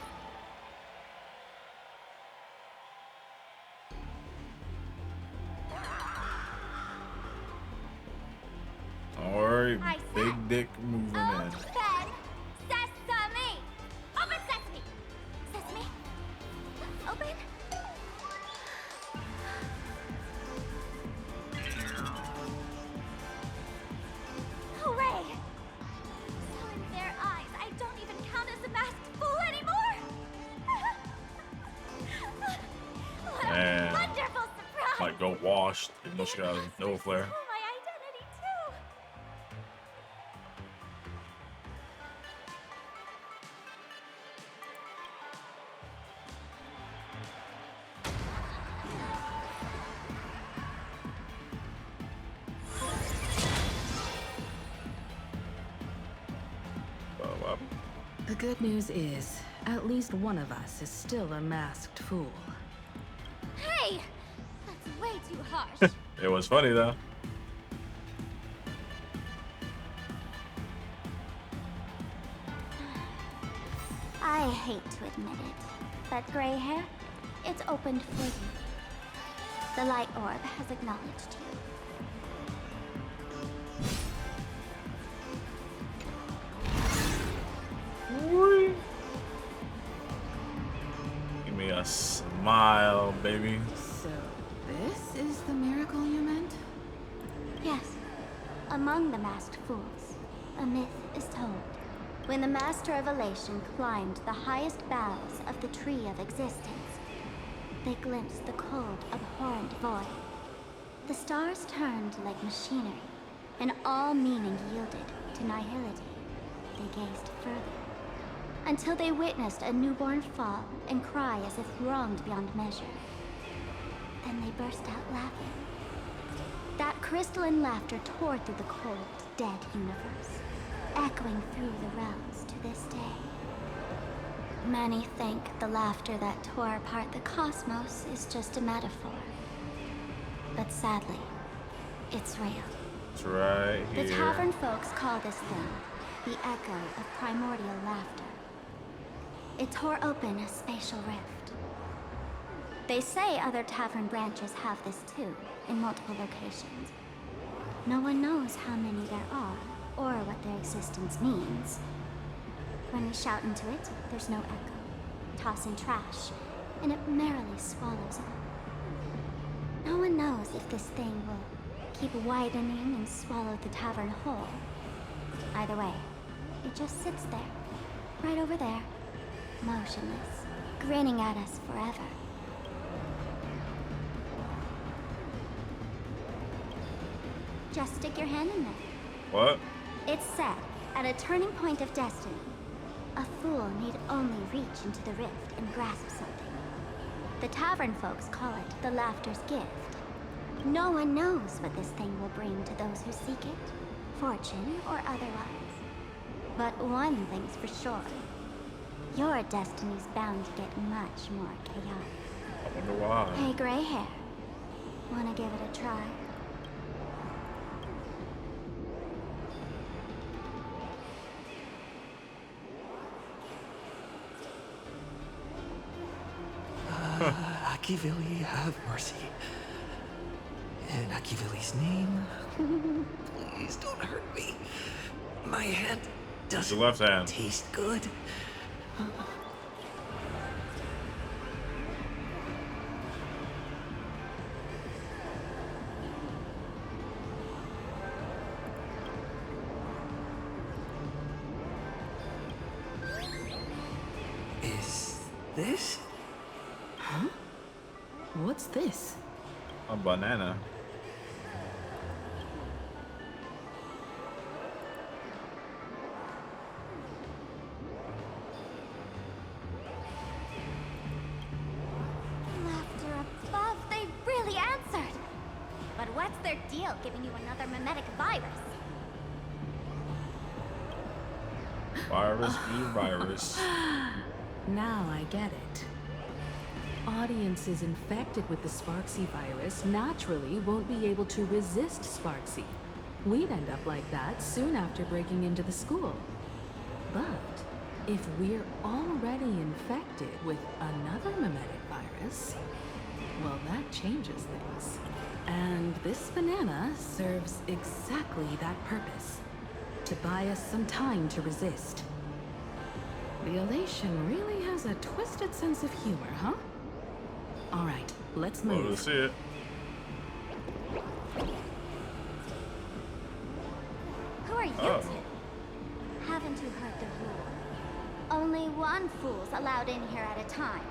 Alright, big dick moving in. Open sesame! Open sesame! Sesame? Open? Hooray! So in their eyes, I don't even count as a masked fool anymore! What a Man. wonderful surprise! Might go washed, even though she got no flare. Oh, my identity too! The good news is, at least one of us is still a masked fool. Hey! That's way too harsh. It was funny though. I hate to admit it, but gray hair, it's opened for you. The light orb has acknowledged you. Give me a smile, baby. So, this is the miracle you meant? Yes. Among the masked fools, a myth is told. When the Master of Elation climbed the highest boughs of the Tree of Existence, they glimpsed the cold, abhorrent void. The stars turned like machinery, and all meaning yielded to nihility. They gazed further, until they witnessed a newborn fall and cry as if wronged beyond measure. Then they burst out laughing. That crystalline laughter tore through the cold, dead universe, echoing through the realms to this day. Many think the laughter that tore apart the cosmos is just a metaphor. But sadly, it's real. It's right here. The tavern folks call this thing the echo of primordial laughter. It tore open a spatial rift. They say other tavern branches have this too, in multiple locations. No one knows how many there are, or what their existence means. When we shout into it, there's no echo. Toss in trash, and it merrily swallows up. No one knows if this thing will keep widening and swallow the tavern whole. Either way, it just sits there, right over there, motionless, grinning at us forever. Just stick your hand in there. What? It's said, at a turning point of destiny, a fool need only reach into the rift and grasp something. The tavern folks call it the Laughter's Gift. No one knows what this thing will bring to those who seek it, fortune or otherwise. But one thing's for sure. Your destiny's bound to get much more chaotic. I wonder why. Hey, gray hair. Wanna give it a try? Akivili, have mercy. In Akivili's name, please don't hurt me. My hand doesn't Your left hand. taste good. this? Huh? What's this? A banana. Laughter above, they really answered. But what's their deal giving you another mimetic virus? Virus, virus. Now I get it. Audiences infected with the Sparksy virus naturally won't be able to resist Sparksy. We'd end up like that soon after breaking into the school. But if we're already infected with another mimetic virus, well, that changes things. And this banana serves exactly that purpose. To buy us some time to resist. The elation really has a twisted sense of humor, huh? All right, let's move. Oh, let's see it. Who are you two? Haven't you heard the rule? Only one fool's allowed in here at a time.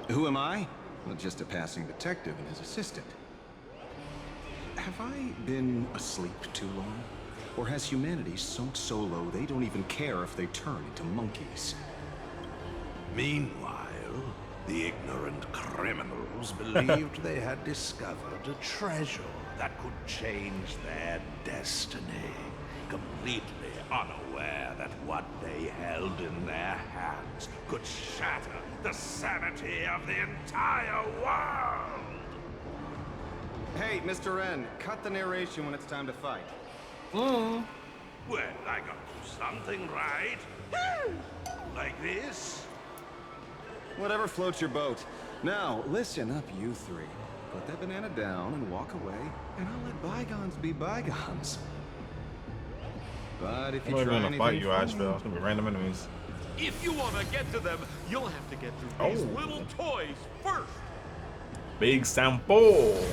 Who am I? Well, just a passing detective and his assistant. Have I been asleep too long? Or has humanity sunk so low they don't even care if they turn into monkeys? Meanwhile, the ignorant criminals believed they had discovered a treasure that could change their destiny, completely unaware that what they held in their hands could shatter the sanity of the entire world! Hey, Mr. N, cut the narration when it's time to fight. Well, I got to do something right. Like this? Whatever floats your boat. Now, listen up, you three. Put that banana down and walk away, and I'll let bygones be bygones. But if you I'm try gonna anything fight you, funny- Asheville. It's gonna be random enemies. If you want to get to them, you'll have to get through these little toys first. Big sample.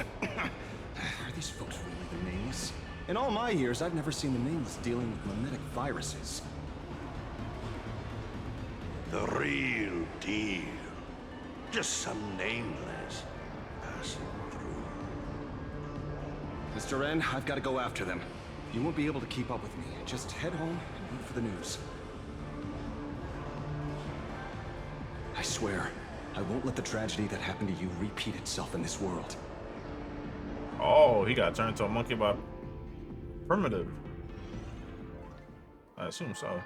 Are these folks really the nameless? In all my years, I've never seen the nameless dealing with mimetic viruses. The real deal. Just some nameless passing through. Mr. N, I've got to go after them. You won't be able to keep up with me. Just head home and wait for the news. I swear, I won't let the tragedy that happened to you repeat itself in this world. Oh, he got turned into a monkey by Primitive. I assume so.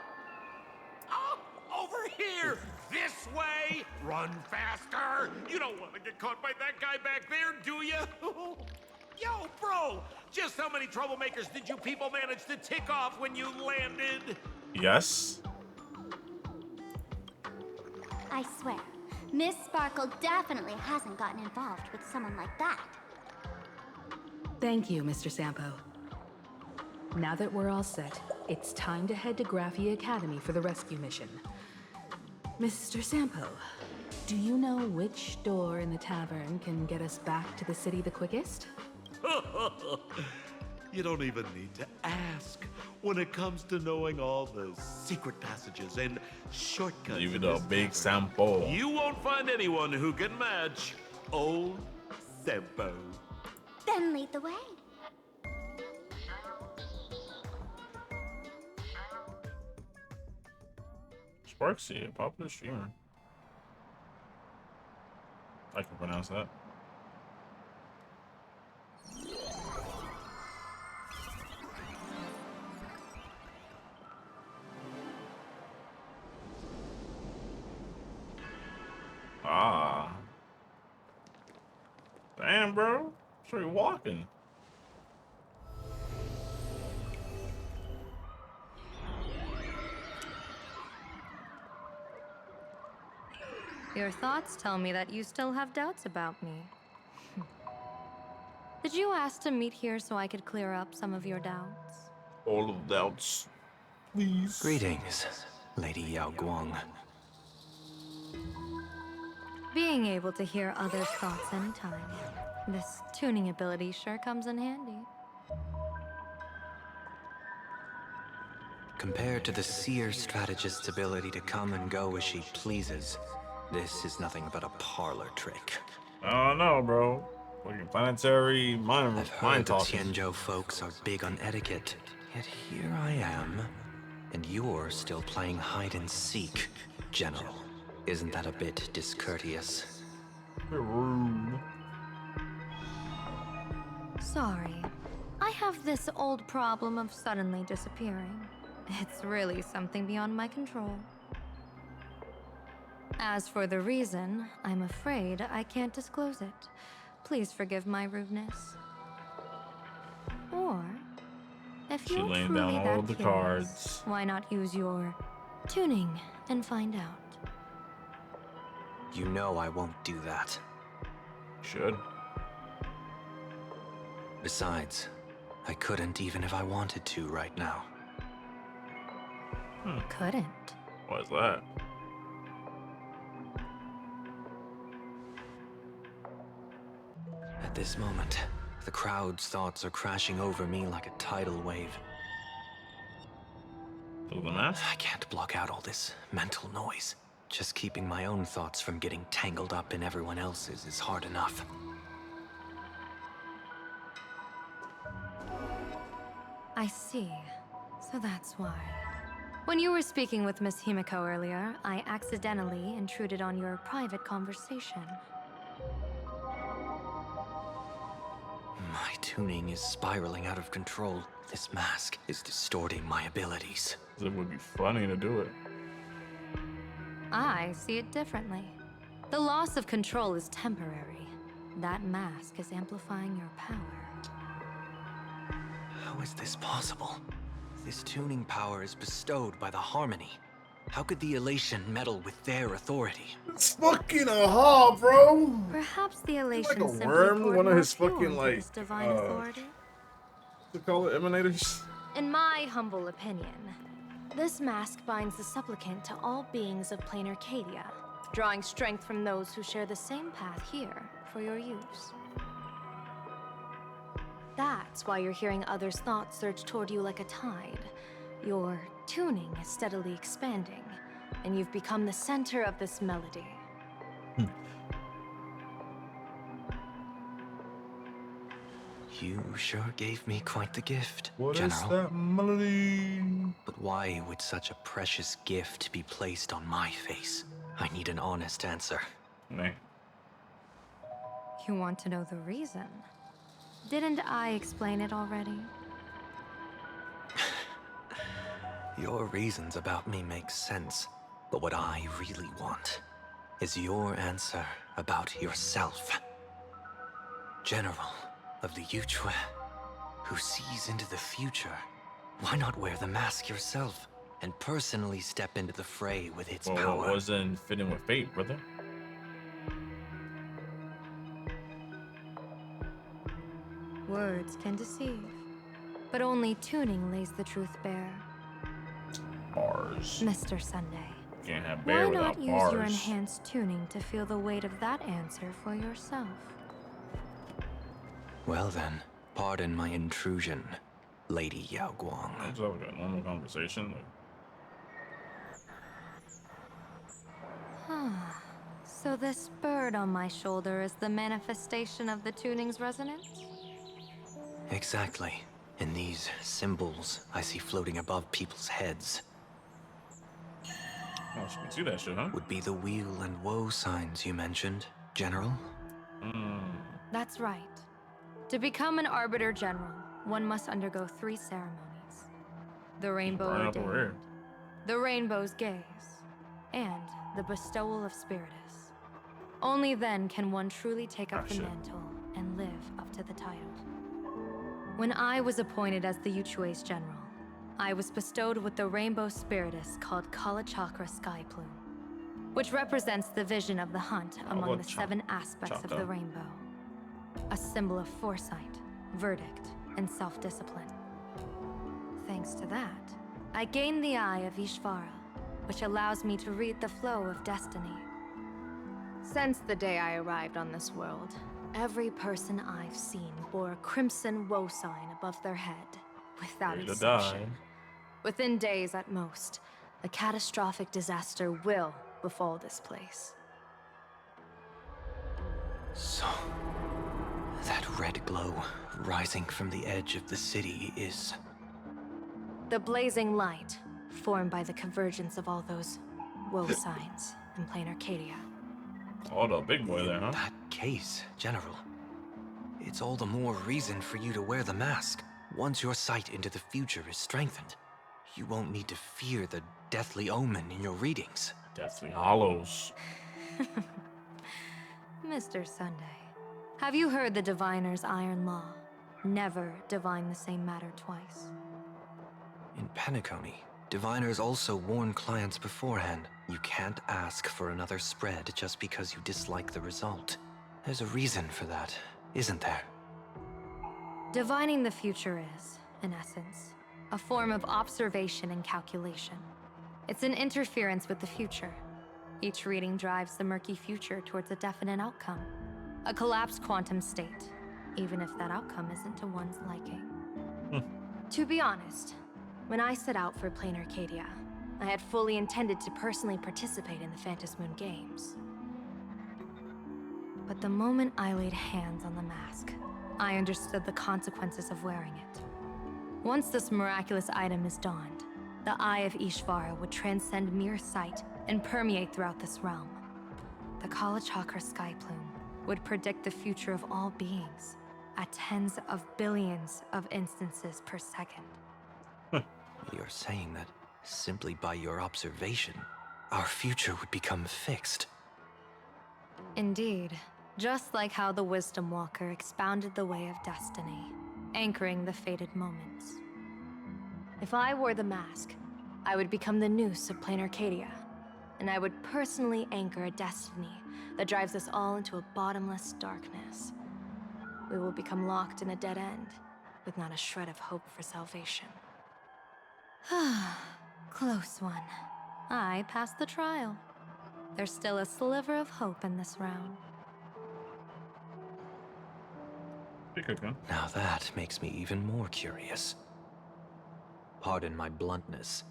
Over here! This way! Run faster! You don't want to get caught by that guy back there, do you? Yo, bro! Just how many troublemakers did you people manage to tick off when you landed? Yes. I swear, Miss Sparkle definitely hasn't gotten involved with someone like that. Thank you, Mr. Sampo. Now that we're all set, it's time to head to Graphia Academy for the rescue mission. Mr. Sampo, do you know which door in the tavern can get us back to the city the quickest? You don't even need to ask when it comes to knowing all the secret passages and shortcuts. Give it a big sample. You won't find anyone who can match old Sampo. Then lead the way. Sparksy, a popular streamer. I can pronounce that. Ah. Damn, bro. Sure you're walking. Your thoughts tell me that you still have doubts about me. Did you ask to meet here so I could clear up some of your doubts? All of doubts. Please. Greetings, Lady Yao Guang. Being able to hear others' thoughts anytime. This tuning ability sure comes in handy. Compared to the seer strategist's ability to come and go as she pleases, this is nothing but a parlor trick. Oh no, bro. Fucking planetary mind I've heard that talking. Tianzhou folks are big on etiquette, yet here I am, and you're still playing hide and seek, General. Isn't that a bit discourteous? Rude. Sorry. I have this old problem of suddenly disappearing. It's really something beyond my control. As for the reason, I'm afraid I can't disclose it. Please forgive my rudeness. Or, if you're laying truly down all that of the curious, cards. why not use your tuning and find out? You know I won't do that. Should. Besides, I couldn't even if I wanted to right now. Couldn't. What's that? At this moment, the crowd's thoughts are crashing over me like a tidal wave. I can't block out all this mental noise. Just keeping my own thoughts from getting tangled up in everyone else's is hard enough. I see. So that's why. When you were speaking with Miss Himiko earlier, I accidentally intruded on your private conversation. My tuning is spiraling out of control. This mask is distorting my abilities. It would be funny to do it. I see it differently. The loss of control is temporary. That mask is amplifying your power. How is this possible? This tuning power is bestowed by the Harmony. How could the Elation meddle with their authority? It's fucking aha, bro! Perhaps the Elation Like a simply worm, poured one of more his fuel fucking into like its divine authority. What do you call it, emanators? In my humble opinion, this mask binds the supplicant to all beings of plain Arcadia, drawing strength from those who share the same path here for your use. That's why you're hearing others' thoughts surge toward you like a tide. Your tuning is steadily expanding, and you've become the center of this melody. You sure gave me quite the gift, What General. is that melody? But why would such a precious gift be placed on my face? I need an honest answer. Nah. You want to know the reason? Didn't I explain it already? Your reasons about me make sense, but what I really want is your answer about yourself. General of the Yuchue, who sees into the future. Why not wear the mask yourself and personally step into the fray with its power? It wasn't fitting with fate, brother. Words can deceive, but only tuning lays the truth bare. Bars. Mr. Sunday, Can't have bear why not without use bars. your enhanced tuning to feel the weight of that answer for yourself? Well then, pardon my intrusion, Lady Yao Guang. That's like a normal conversation. So this bird on my shoulder is the manifestation of the tuning's resonance? Exactly. And these symbols I see floating above people's heads Oh, you can see that shit, huh? would be the wheel and woe signs you mentioned, General. That's right. To become an Arbiter General, one must undergo 3 ceremonies. The Rainbow burn up over Ordain, here. the Rainbow's Gaze, and the Bestowal of Spiritus. Only then can one truly take up the mantle and live up to the title. When I was appointed as the Yuchue's general, I was bestowed with the Rainbow Spiritus called Kalachakra Sky Plume, which represents the vision of the hunt among the 7 aspects of the rainbow. A symbol of foresight, verdict, and self-discipline. Thanks to that, I gained the Eye of Ishvara, which allows me to read the flow of destiny. Since the day I arrived on this world, every person I've seen bore a crimson woe sign above their head, without Ready to exception. die. Within days at most, a catastrophic disaster will befall this place. So, that red glow rising from the edge of the city is... The blazing light, formed by the convergence of all those woe signs in plain Arcadia. Oh, the big boy there, huh? In that case, General, it's all the more reason for you to wear the mask. Once your sight into the future is strengthened, you won't need to fear the deathly omen in your readings. Deathly Hollows. Mr. Sunday, have you heard the diviner's iron law? Never divine the same matter twice. In Penacony, diviners also warn clients beforehand. You can't ask for another spread just because you dislike the result. There's a reason for that, isn't there? Divining the future is, in essence, a form of observation and calculation. It's an interference with the future. Each reading drives the murky future towards a definite outcome. A collapsed quantum state, even if that outcome isn't to one's liking. To be honest, when I set out for Plain Arcadia, I had fully intended to personally participate in the Phantasmoon Games. But the moment I laid hands on the mask, I understood the consequences of wearing it. Once this miraculous item is donned, the Eye of Ishvara would transcend mere sight and permeate throughout this realm. The Kalachakra sky plume would predict the future of all beings at tens of billions of instances per second. You're saying that simply by your observation, our future would become fixed. Indeed, just like how the Wisdom Walker expounded the way of destiny, anchoring the fated moments. If I wore the mask, I would become the noose of Plain Arcadia, and I would personally anchor a destiny that drives us all into a bottomless darkness. We will become locked in a dead end, with not a shred of hope for salvation. Close one. I passed the trial. There's still a sliver of hope in this round. Now that makes me even more curious. Pardon my bluntness,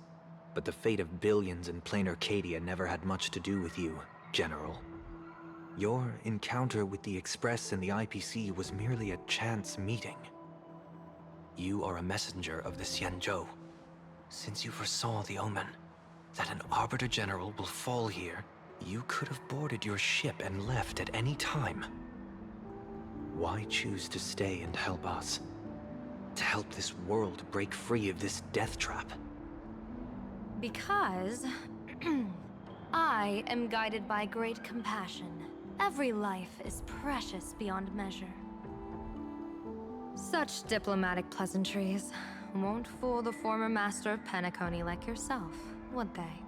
but the fate of billions in Plain Arcadia never had much to do with you, General. Your encounter with the Express and the IPC was merely a chance meeting. You are a messenger of the Xianzhou. Since you foresaw the omen, that an Arbiter General will fall here, you could have boarded your ship and left at any time. Why choose to stay and help us? To help this world break free of this death trap? Because I am guided by great compassion. Every life is precious beyond measure. Such diplomatic pleasantries won't fool the former master of Penacony like yourself, would they?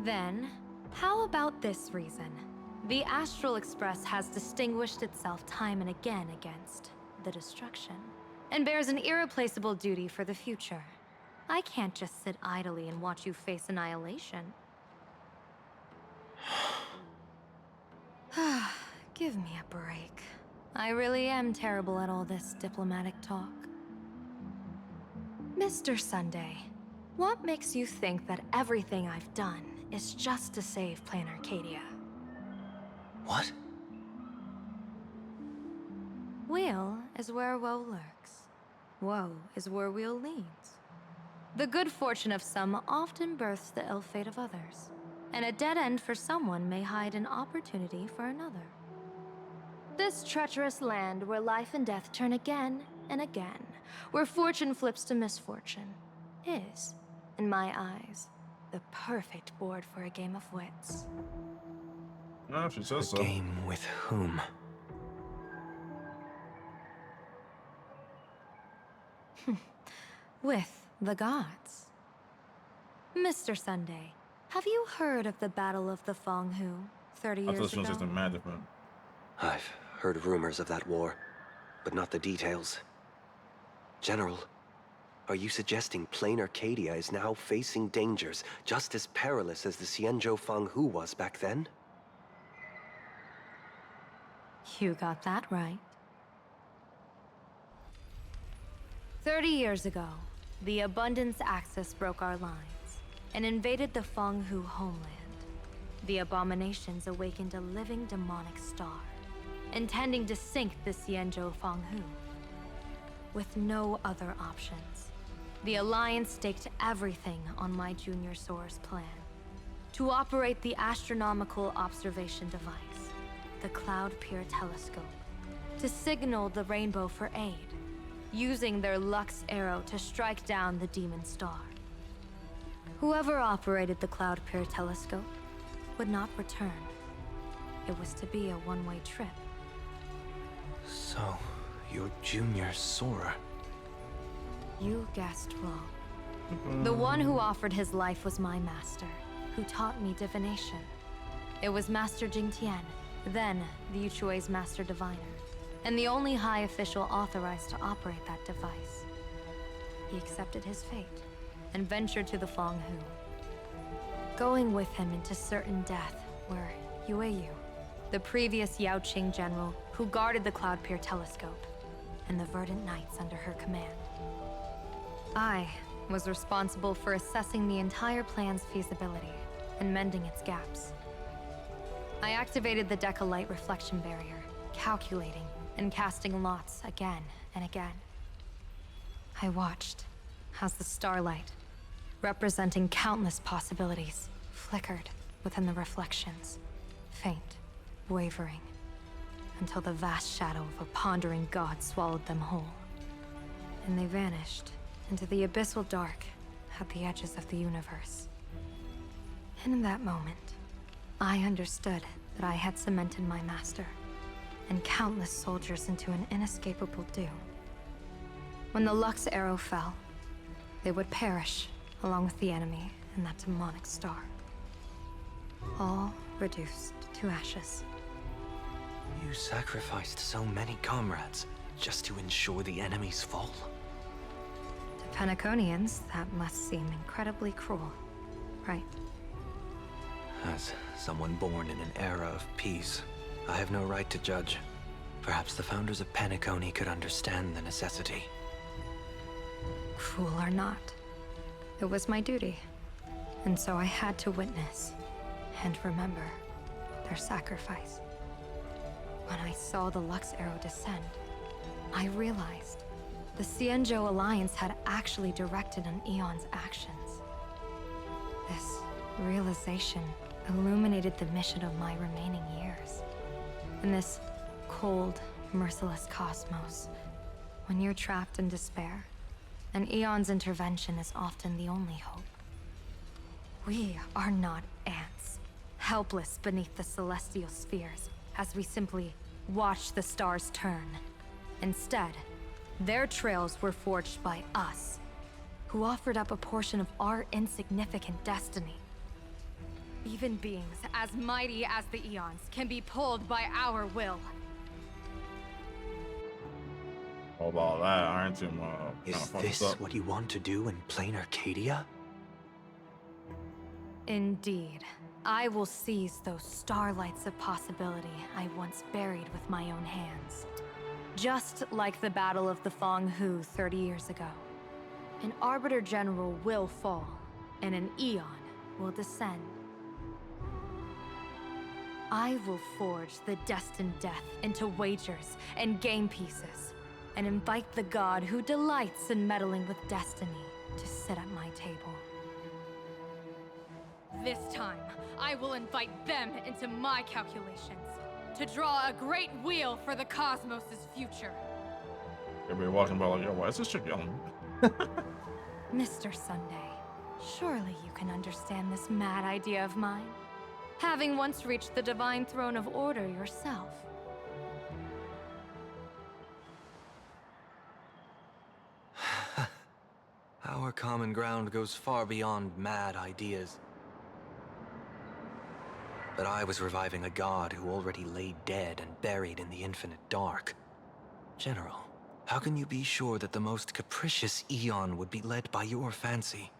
Then, how about this reason? The Astral Express has distinguished itself time and again against the destruction, and bears an irreplaceable duty for the future. I can't just sit idly and watch you face annihilation. Give me a break. I really am terrible at all this diplomatic talk. Mr. Sunday, what makes you think that everything I've done is just to save Plain Arcadia? What? Weal is where woe lurks. Woe is where weal leads. The good fortune of some often births the ill fate of others, and a dead end for someone may hide an opportunity for another. This treacherous land where life and death turn again and again, where fortune flips to misfortune, is, in my eyes, the perfect board for a game of wits. Oh, she says so. Game with whom? With the gods. Mr. Sunday, have you heard of the Battle of the Fong Hu 30 years ago? I thought this was just a mad different. I've heard rumors of that war, but not the details. General, are you suggesting Plain Arcadia is now facing dangers just as perilous as the Xianzhou Fang Hu was back then? You got that right. 30 years ago, the Abundance Axis broke our lines and invaded the Fenghu homeland. The abominations awakened a living demonic star, intending to sink the Xianzhou Fenghu. With no other options, the Alliance staked everything on my junior soar's plan to operate the astronomical observation device, the Cloud Peer Telescope, to signal the rainbow for aid, using their Lux arrow to strike down the demon star. Whoever operated the Cloud Peer Telescope would not return. It was to be a one-way trip. So, your junior Sora. You guessed wrong. The one who offered his life was my master, who taught me divination. It was Master Jingtian, then the Yuchui's master diviner, and the only high official authorized to operate that device. He accepted his fate and ventured to the Fenghu. Going with him into certain death were Yueyu, the previous Yaoqing general who guarded the Cloud Peer Telescope, and the Verdant Knights under her command. I was responsible for assessing the entire plan's feasibility and mending its gaps. I activated the Decalite reflection barrier, calculating and casting lots again and again. I watched as the starlight, representing countless possibilities, flickered within the reflections, faint, wavering, until the vast shadow of a pondering god swallowed them whole. And they vanished into the abyssal dark at the edges of the universe. And in that moment, I understood that I had cemented my master and countless soldiers into an inescapable doom. When the Lux arrow fell, they would perish along with the enemy and that demonic star. All reduced to ashes. You sacrificed so many comrades just to ensure the enemy's fall. To Penaconians, that must seem incredibly cruel, right? As someone born in an era of peace, I have no right to judge. Perhaps the founders of Penacony could understand the necessity. Cruel or not, it was my duty. And so I had to witness and remember their sacrifice. When I saw the Lux arrow descend, I realized the Xianzhou Alliance had actually directed an Eon's actions. This realization illuminated the mission of my remaining years. In this cold, merciless cosmos, when you're trapped in despair, an Eon's intervention is often the only hope. We are not ants, helpless beneath the celestial spheres as we simply watch the stars turn. Instead, their trails were forged by us, who offered up a portion of our insignificant destiny. Even beings as mighty as the Eons can be pulled by our will. All about that, Iron Tomb. Is this what you want to do in plain Arcadia? Indeed. I will seize those starlights of possibility I once buried with my own hands. Just like the Battle of the Fenghu 30 years ago. An Arbiter General will fall, and an Eon will descend. I will forge the destined death into wagers and game pieces, and invite the god who delights in meddling with destiny to sit at my table. This time, I will invite them into my calculations, to draw a great wheel for the cosmos' future. Everybody walking by like, yo, why is this chick yelling? Mr. Sunday, surely you can understand this mad idea of mine, having once reached the divine throne of order yourself. Our common ground goes far beyond mad ideas. But I was reviving a god who already lay dead and buried in the infinite dark. General, how can you be sure that the most capricious Eon would be led by your fancy?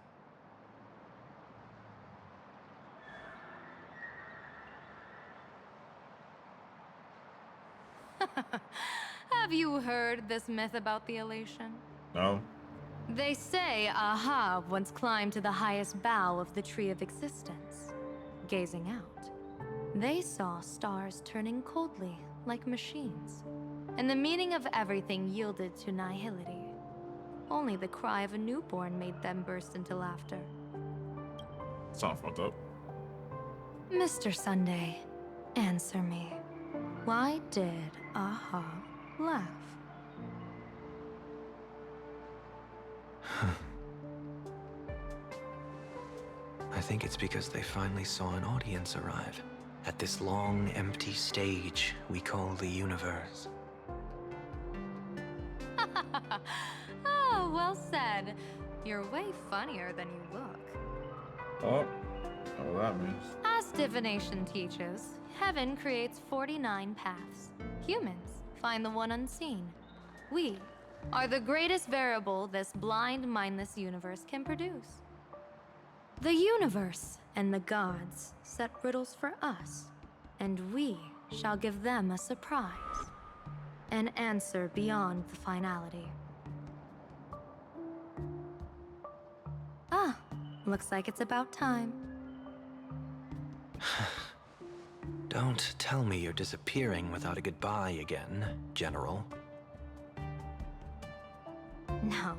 Have you heard this myth about the elation? No. They say Ahab once climbed to the highest bough of the Tree of Existence. Gazing out, they saw stars turning coldly like machines, and the meaning of everything yielded to nihility. Only the cry of a newborn made them burst into laughter. Sounds fucked up. Mr. Sunday, answer me. Why did Ahab laugh? I think it's because they finally saw an audience arrive at this long, empty stage we call the universe. Oh, well said. You're way funnier than you look. Oh, what that means. As divination teaches, heaven creates 49 paths. Humans find the one unseen. We are the greatest variable this blind, mindless universe can produce. The universe and the gods set riddles for us, and we shall give them a surprise. An answer beyond the finality. Ah, looks like it's about time. Don't tell me you're disappearing without a goodbye again, General. No.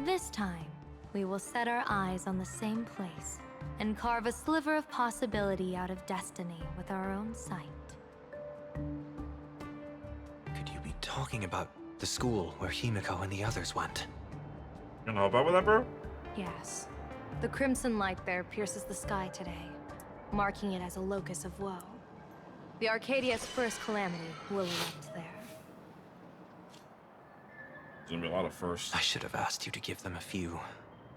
This time, we will set our eyes on the same place and carve a sliver of possibility out of destiny with our own sight. Could you be talking about the school where Himiko and the others went? You know about that, bro? Yes. The crimson light there pierces the sky today, marking it as a locus of woe. The Arcadia's first calamity will erupt there. There's gonna be a lot of firsts. I should have asked you to give them a few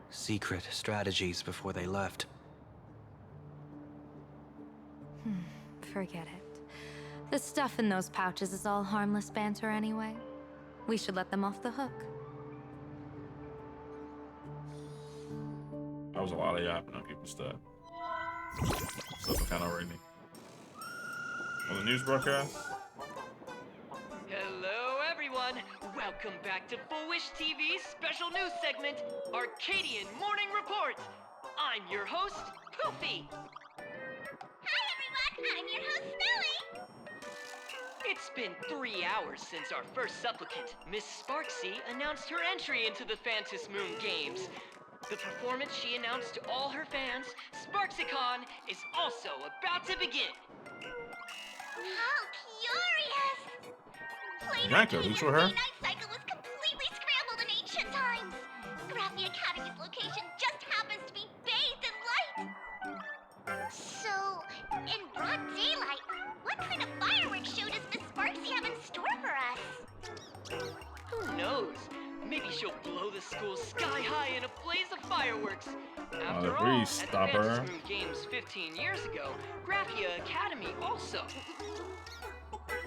secret strategies before they left. Forget it. The stuff in those pouches is all harmless banter anyway. We should let them off the hook. That was a lot of yapping on people's stuff. Stuff kind of rainy. On the news broadcast. Hello, everyone. Welcome back to Full Wish TV's special news segment, Arcadian Morning Report. I'm your host, Poofy. Hi, everyone. I'm your host, Snowy. It's been 3 hours since our first supplicant, Miss Sparksy, announced her entry into the Phantom Moon Games. The performance she announced to all her fans, SparksyCon, is also about to begin. How curious! Playing Yanko, who's with her? Night cycle was completely scrambled in ancient times. Graphia Academy's location just happens to be bathed in light. So, in broad daylight, what kind of fireworks show does Miss Sparksy have in store for us? Who knows? Maybe she'll blow the school sky high in a blaze of fireworks. After all, at the Phantom Moon Games 15 years ago, Graphia Academy also.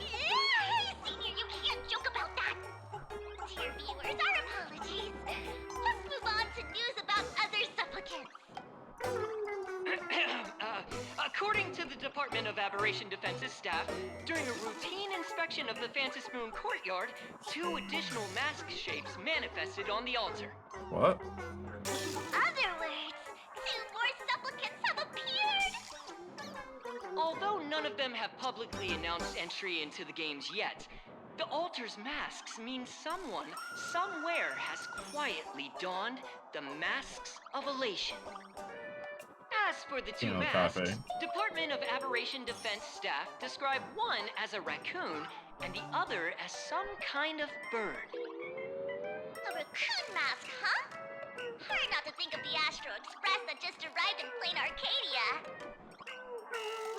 Hey, Senior, you can't joke about that. Dear viewers, our apologies. Let's move on to news about other supplicants. According to the Department of Aberration Defense's staff, during a routine inspection of the Phantom Moon courtyard, 2 additional mask shapes manifested on the altar. What? In other words, 2 more supplicants have appeared. Although none of them have publicly announced entry into the games yet, the altar's masks mean someone, somewhere has quietly donned the masks of elation. As for the 2 masks, Department of Aberration Defense staff describe one as a raccoon and the other as some kind of bird. A raccoon mask, huh? Hard not to think of the Astro Express that just arrived in plain Arcadia.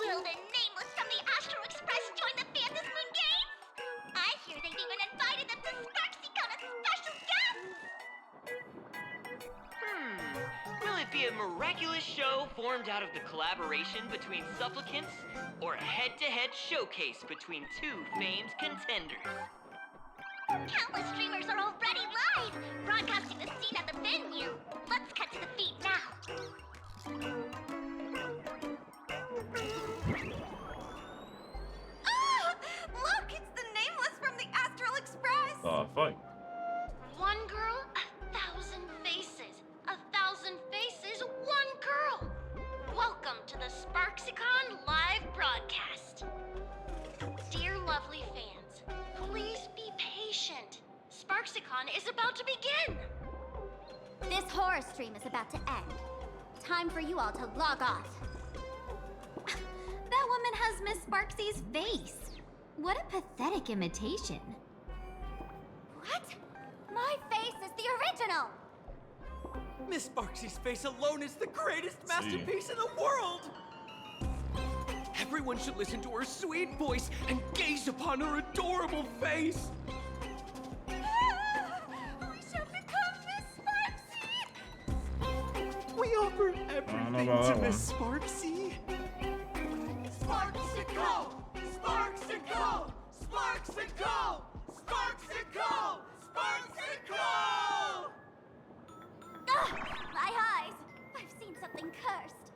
Will the nameless from the Astro Express join the Phantom Moon Games? I hear they've even invited them to SparksyCon as special guests! Will it be a miraculous show formed out of the collaboration between supplicants, or a head-to-head showcase between 2 famed contenders? Countless streamers are already live, broadcasting the scene at the venue. Let's cut to the feed now. Ah! Look, it's the nameless from the Astral Express! Fuck. One girl, 1,000 impatient. SparksyCon is about to begin. This horror stream is about to end. Time for you all to log off. That woman has Miss Sparksy's face. What a pathetic imitation. What? My face is the original! Miss Sparksy's face alone is the greatest masterpiece in the world! Everyone should listen to her sweet voice and gaze upon her adorable face! We shall become Miss Sparksy! We offer everything to Miss Sparksy. Sparksicle! Sparksicle! Sparksicle! Sparksicle! Sparksicle! My eyes! I've seen something cursed.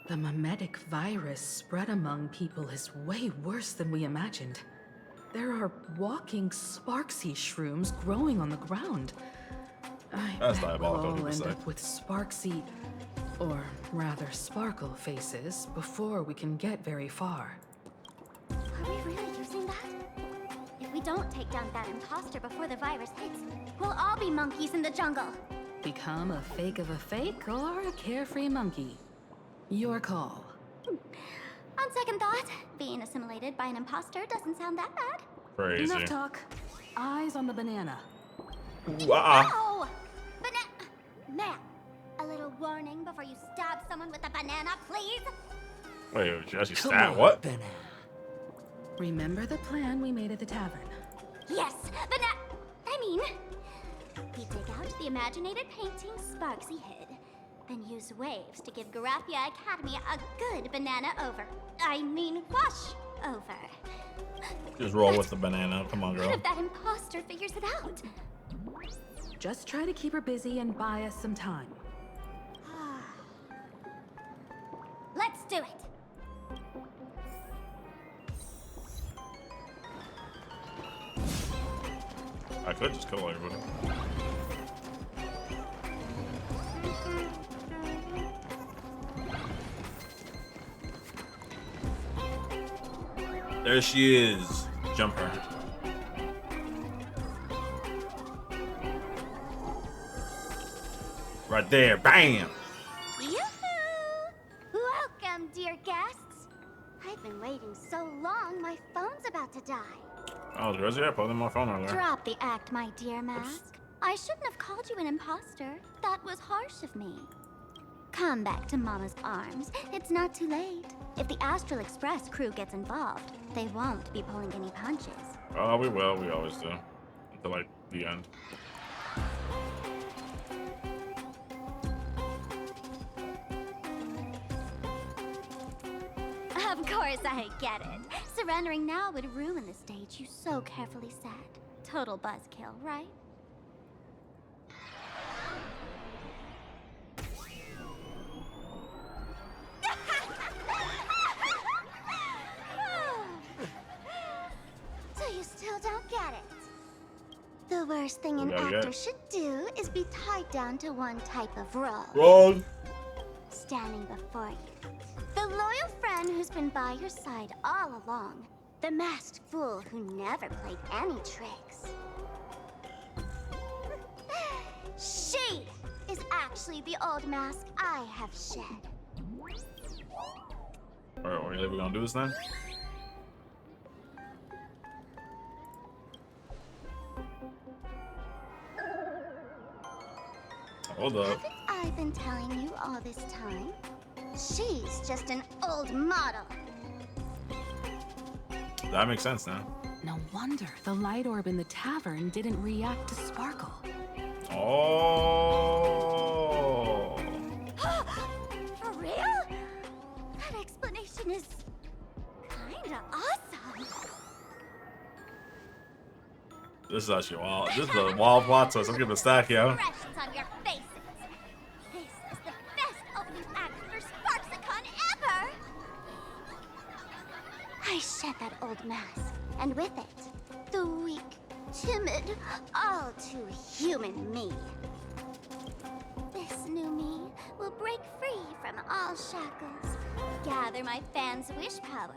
The mimetic virus spread among people is way worse than we imagined. There are walking Sparksy shrooms growing on the ground. That's I bet diabolical, we'll all people end say. up with Sparksy, or rather Sparkle faces before we can get very far. Are we really using that? If we don't take down that imposter before the virus hits, we'll all be monkeys in the jungle. Become a fake of a fake or a carefree monkey. Your call. On second thought, being assimilated by an imposter doesn't sound that bad. Crazy. Enough talk. Eyes on the banana. No! Ma'am, a little warning before you stab someone with a banana, please? Wait, you actually Come stab on, what? Remember the plan we made at the tavern? Yes, we dig out the imaginated painting Sparksy hid, then use waves to give Garathia Academy a good banana wash over. Just roll with the banana. Come on, What girl. if that imposter figures it out? Just try to keep her busy and buy us some time. Let's do it. I could just kill everybody. There she is. Jump her. Right there. Bam! Yoo-hoo! Welcome, dear guests. I've been waiting so long, my phone's about to die. Oh, there's yeah, put them on my phone earlier. Drop the act, my dear Mask. I shouldn't have called you an imposter. That was harsh of me. Come back to Mama's arms. It's not too late. If the Astral Express crew gets involved, they won't be pulling any punches. Oh, we will. We always do. Until like the end. Of course I get it. Surrendering now would ruin the stage you so carefully set. Total buzzkill, right? So you still don't get it? The worst thing an actor should do is be tied down to one type of role. Wrong. Standing before you. The loyal friend who's been by your side all along. The masked fool who never played any tricks. She is actually the old mask I have shed. Alright, are we gonna do this then? Hold up. Haven't I been telling you all this time? She's just an old model. That makes sense now. No wonder the light orb in the tavern didn't react to Sparkle. Oh. For real? That explanation is kinda awesome. This is actually wild. This is a wild plot twist. I'm giving a stack, yo. Expressions on your faces. This is the best opening act for SparksyCon ever. I shed that old mask, and with it, the weak, timid, all too human me. This new me will break free from all shackles, gather my fans' wish power,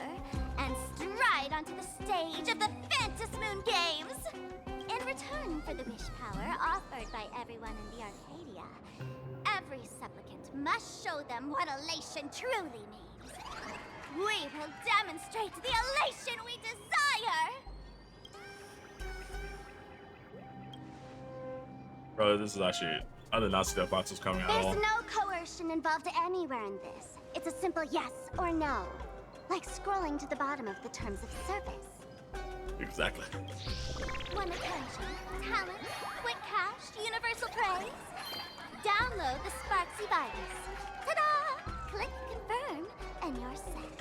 and stride onto the stage of the fantasy Lotus Moon Games! In return for the wish power offered by everyone in the Arcadia, every supplicant must show them what elation truly means. We will demonstrate the elation we desire! Bro, this is actually... I did not see that box was coming at all. There's no coercion involved anywhere in this. It's a simple yes or no. Like scrolling to the bottom of the terms of service. Exactly. One attention, talent, quick cash, universal praise. Download the Sparksy virus. Ta-da! Click confirm, and you're set.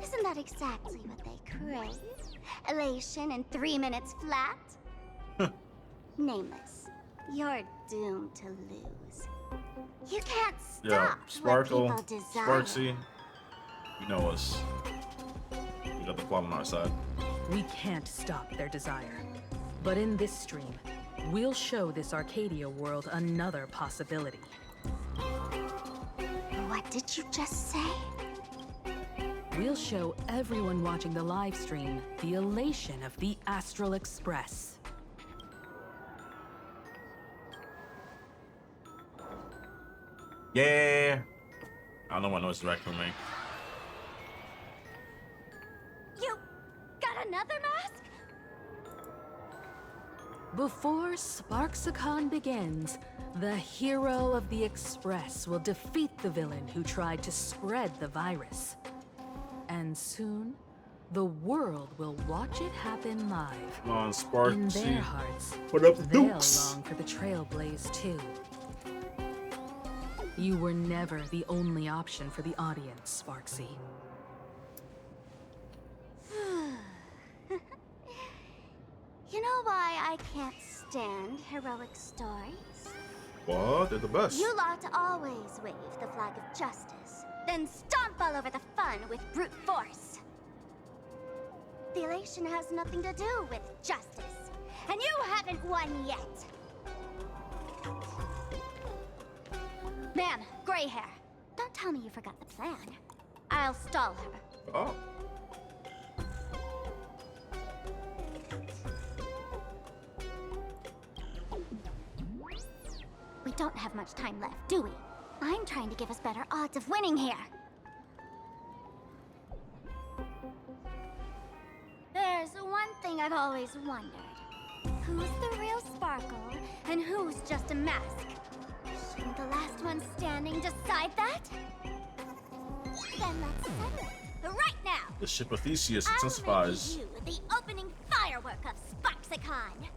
Isn't that exactly what they crave? Elation in 3 minutes flat? Nameless, you're doomed to lose. You can't stop Yeah, Sparkle, what people desire. Sparksy, you know us. We got the plot on our side. We can't stop their desire. But in this stream, we'll show this Arcadia world another possibility. What did you just say? We'll show everyone watching the live stream the elation of the Astral Express. Yeah. I don't know what noise direct from me. You got another mask? Before Sparksicon begins, the hero of the Express will defeat the villain who tried to spread the virus. And soon, the world will watch it happen live. Come on, Sparksy. In their hearts, Put up the they'll dukes. long for the Trailblaze too. You were never the only option for the audience, Sparksy. You know why I can't stand heroic stories? What? They're the best. You lot always wave the flag of justice, then stomp all over the fun with brute force. The elation has nothing to do with justice, and you haven't won yet. Ma'am, gray hair. Don't tell me you forgot the plan. I'll stall her. Oh. We don't have much time left, do we? I'm trying to give us better odds of winning here. There's one thing I've always wondered. Who's the real Sparkle, and who's just a mask? Shouldn't the last one standing decide that? Then let's settle it right now. The ship of Theseus I'll intensifies. read you the opening firework of Sparksicon.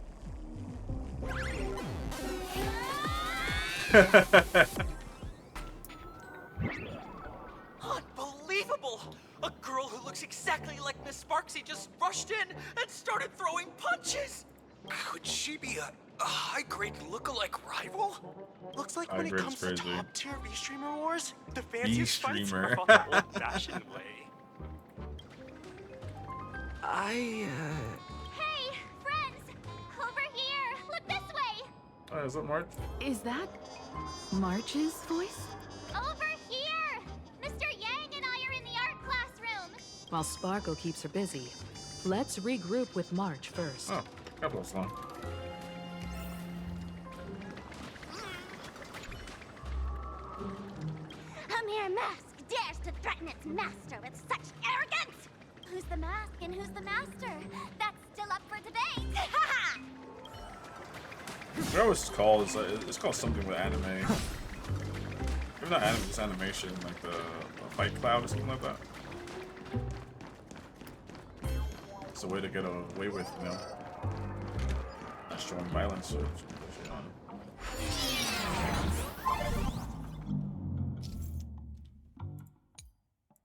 Unbelievable! A girl who looks exactly like Miss Sparksy just rushed in and started throwing punches! Could she be a high-grade lookalike rival? Looks like when it comes to top-tier V-Streamer wars, the fanciest fights are fought the old-fashioned way. Hey, friends! Over here! Look this way! Is that March? Is that March's voice? Over here! Mr. Yang and I are in the art classroom! While Sparkle keeps her busy, let's regroup with March first. Oh, couple of long. A mere mask dares to threaten its master with such arrogance! Who's the mask and who's the master? That's still up for debate! What I was called is it's called something with anime. Maybe not anime, it's animation, like the fight cloud or something like that. It's a way to get away with, you know, not showing violence or shit on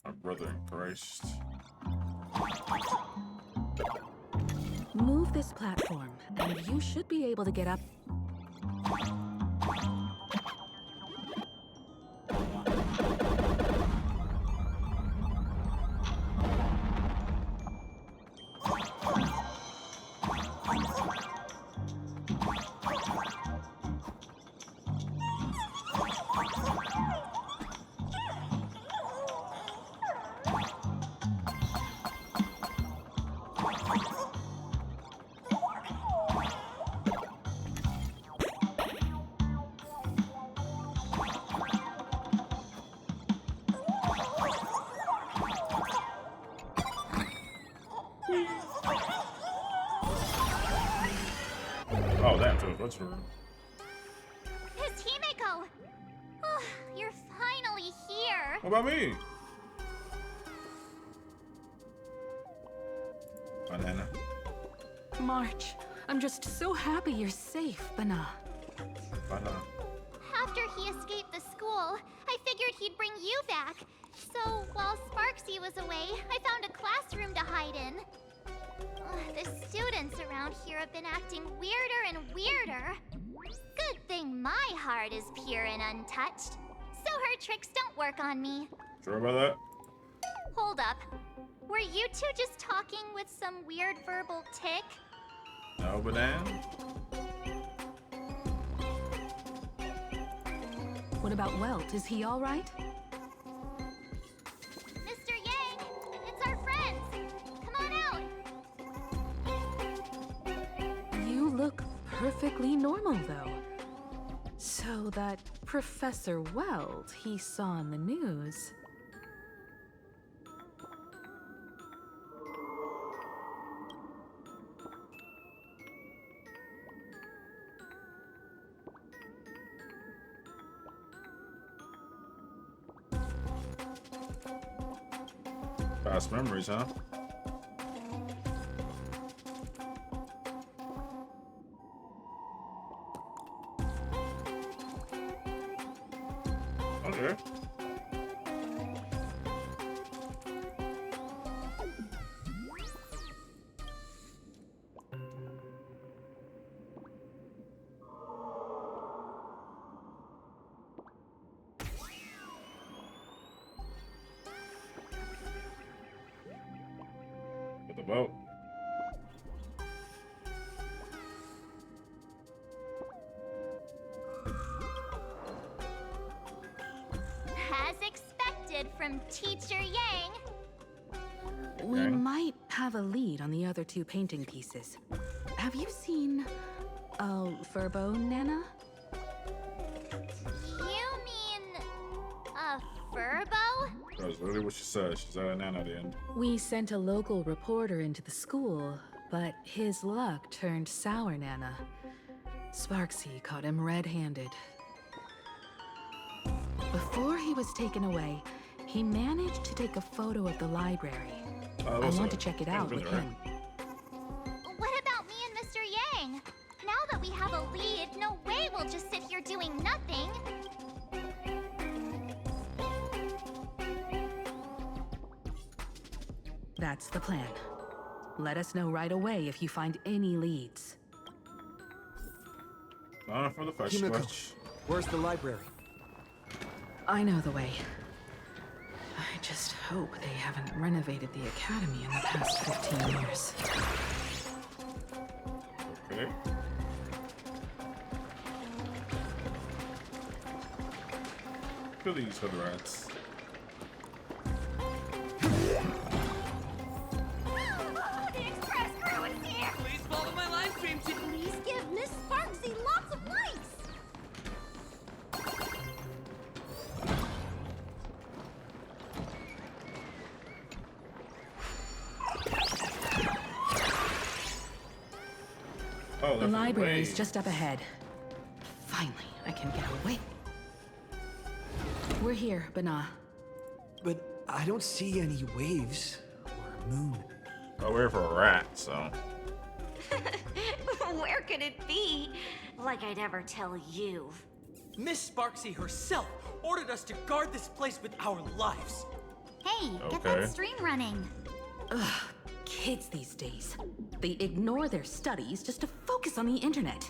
My brother in Christ. Move this platform, and you should be able to get up. Oh, damn, too. What's wrong? It's Himeko! Oh, you're finally here! What about me? Banana. March, I'm just so happy you're safe, Bana. Banana. After he escaped the school, I figured he'd bring you back. So, while Sparksy was away, I found a classroom to hide in. The students around here have been acting weirder and weirder. Good thing my heart is pure and untouched, so her tricks don't work on me. Sure about that? Hold up. Were you two just talking with some weird verbal tick? No, banana. What about Welt? Is he all right? Mr. Yang, it's our friends. Come on out. You look perfectly normal, though. So that Professor Welt he saw in the news. Past memories, huh? Okay. With the boat. As expected from Teacher Yang. We might have a lead on the other two painting pieces. Have you seen Furbo, Nana? You mean a Furbo? That was literally what she said. She said a nana at the end. We sent a local reporter into the school, but his luck turned sour, Nana. Sparksy caught him red-handed. Before he was taken away, he managed to take a photo of the library. I want to check it out with him. What about me and Mr. Yang? Now that we have a lead, no way we'll just sit here doing nothing. That's the plan. Let us know right away if you find any leads. For the first Himeko, question. where's the library? I know the way. I just hope they haven't renovated the academy in the past 15 years. Okay. Please, hood rats. The express crew is here! Please follow my live stream to... Please give Miss Sparksy lots of likes! Oh, the library's just up ahead. Finally, I can get away. We're here, Bana. But I don't see any waves or moon. Oh, we're for a rat, so. Where could it be? Like I'd ever tell you. Miss Sparksy herself ordered us to guard this place with our lives. Hey, get Okay. that stream running. Ugh, kids these days. They ignore their studies just to focus on the internet.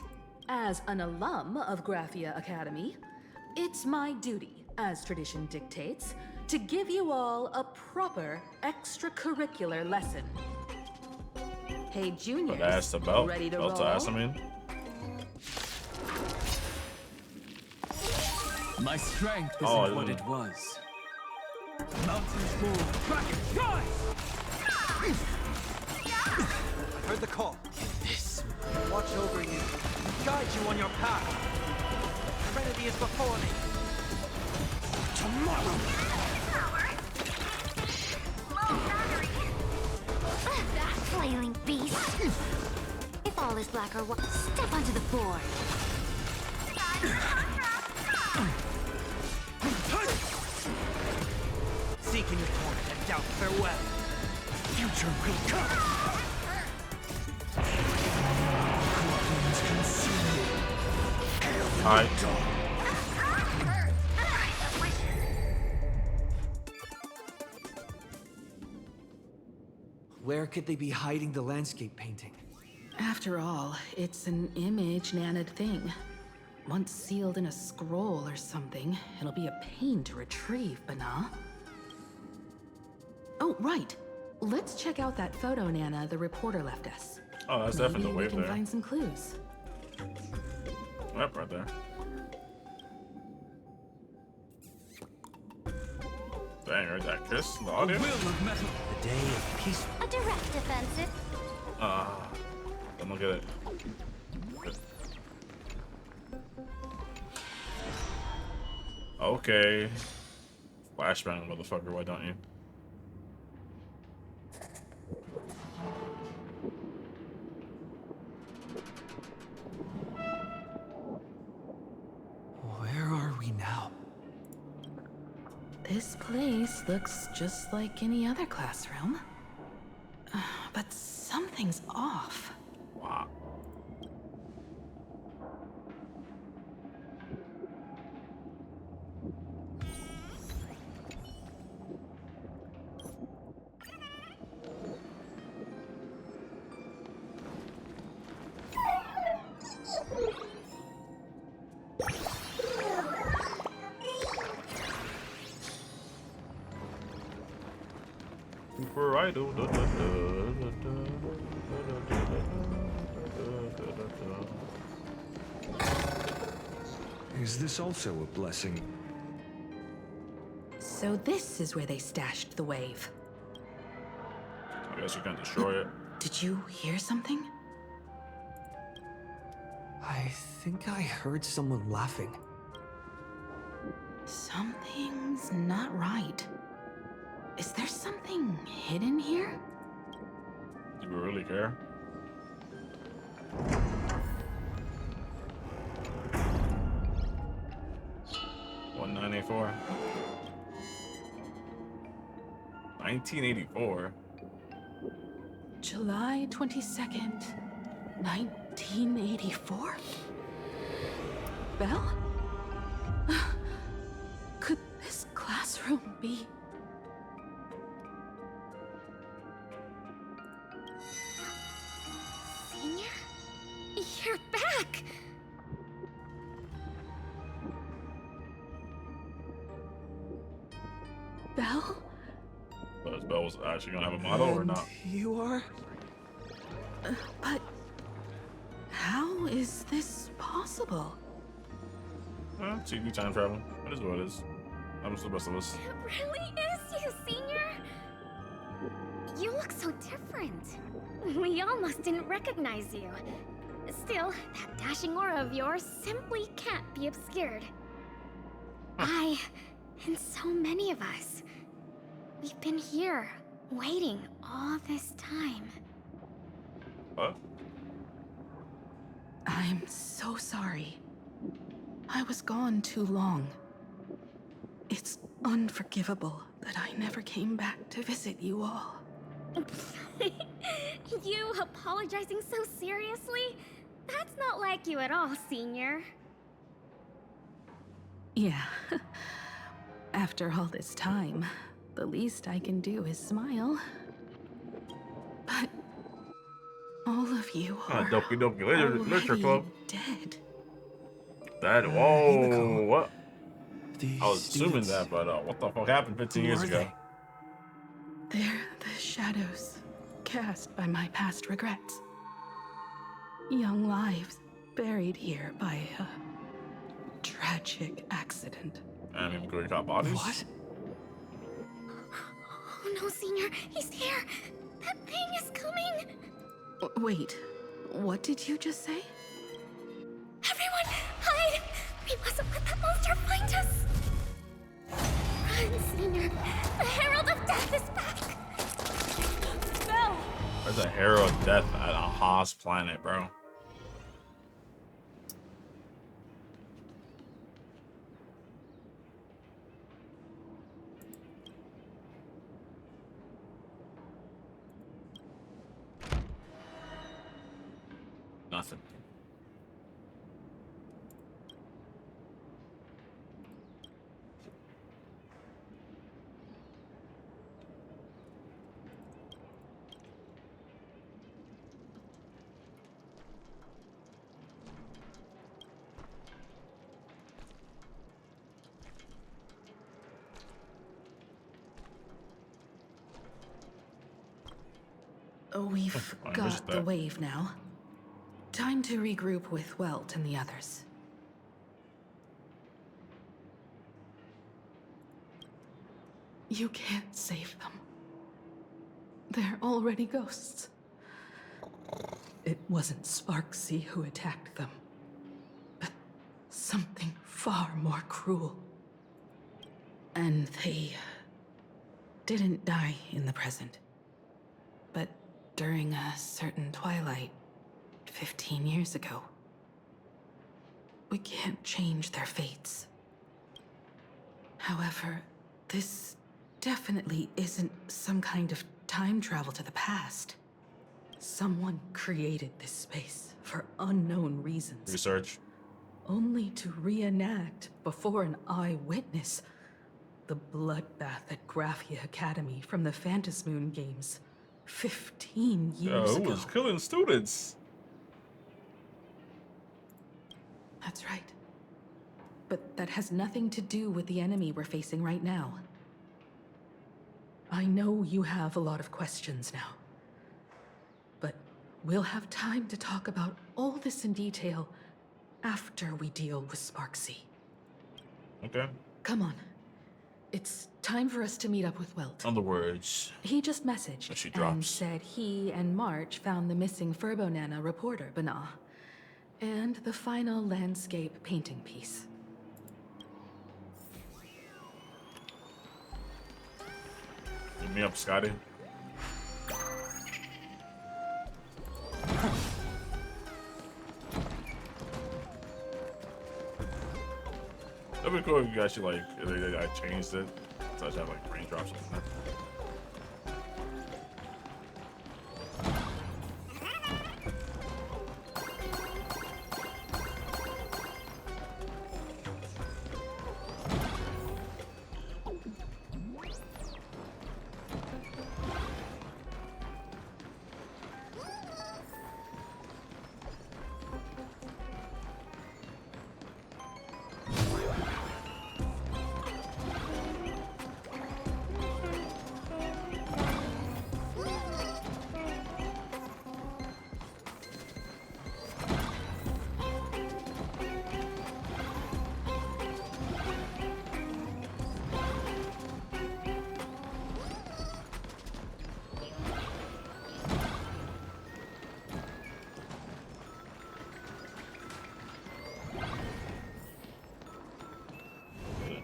As an alum of Graphia Academy, it's my duty, as tradition dictates, to give you all a proper extracurricular lesson. Hey, juniors, But that's the belt. ready to Belt's roll? ass, I mean. My strength isn't Oh, what it was. Mountains move, dragons rise! I heard the call. This Watch over you, guide you on your path. Serenity is before me. Tomorrow! That's flailing beast! If all is black or white, step onto the board. Seek in your corner and doubt farewell. Future will come. Hi. Where could they be hiding the landscape painting? After all, it's an image Nana'd thing. Once sealed in a scroll or something, it'll be a pain to retrieve, Bana. Oh, right. Let's check out that photo Nana the reporter left us. Oh, that's Maybe definitely the we wave can there. find some clues. Yep, right there. Dang, heard that kiss in the audio? The day of peace. A direct offensive. Then look at it. Okay. Flashbang, motherfucker, why don't you? Where are we now? This place looks just like any other classroom. But something's off. Wow. Is this also a blessing? So this is where they stashed the wave. I guess you can destroy it. Did you hear something? I think I heard someone laughing. Something's not right. Is there something hidden here? Do we really care? $1.94. 1984. July 22nd, 1984? Belle? Could this classroom be... Senior? You're back! Belle? But Belle was actually gonna have a model or not? You are? But... how is this possible? TV time travel. That is what it is. I'm the best of us. It really is you, Senior! You look so different. We almost didn't recognize you. Still, that dashing aura of yours simply can't be obscured. I, and so many of us, we've been here, waiting all this time. What? I'm so sorry. I was gone too long. It's unforgivable that I never came back to visit you all. You apologizing so seriously? That's not like you at all, Senior. Yeah. After all this time, the least I can do is smile. But all of you are Literature Club. dead. That, whoa, what? I was assuming that, but what the fuck happened 15 years ago? They're the shadows cast by my past regrets. Young lives buried here by a tragic accident. And even going got bodies? What? Oh no, Senior, he's here! That thing is coming! Wait, what did you just say? Everyone, hide! We mustn't let that monster find us! Run, Senior! The Herald of Death is back! Belle! There's a hero of death at a Haas planet, bro. Nothing. We've got the wave now. Time to regroup with Welt and the others. You can't save them. They're already ghosts. It wasn't Sparksy who attacked them, but something far more cruel. And they didn't die in the present, but during a certain twilight 15 years ago. We can't change their fates. However, this definitely isn't some kind of time travel to the past. Someone created this space for unknown reasons. Research. Only to reenact before an eyewitness the bloodbath at Graphia Academy from the Phantasmoon games 15 years ago. Who was killing students? That's right. But that has nothing to do with the enemy we're facing right now. I know you have a lot of questions now. But we'll have time to talk about all this in detail after we deal with Sparksy. Okay. Come on. It's time for us to meet up with Welt. Other words. He just messaged and said he and March found the missing Furbonana reporter, Bana, and the final landscape painting piece. Hit me up, Scotty. That'd be cool if you actually I changed it. So I should have like raindrops or something.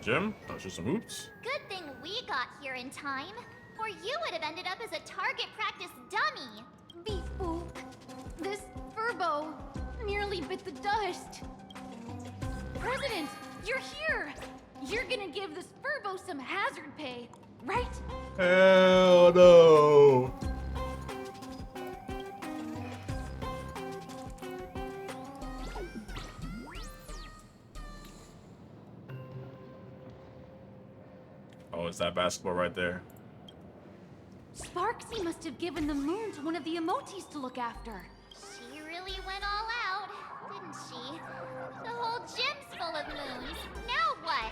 Gym? That's just some hoops. Good thing we got here in time, or you would have ended up as a target practice dummy. Beep boop. This Furbo nearly bit the dust. President, you're here. You're gonna give this Furbo some hazard pay, right? Hell no. Oh, it's that basketball right there. Sparksy must have given the moon to one of the emotes to look after. She really went all out, didn't she? The whole gym's full of moons. Now what?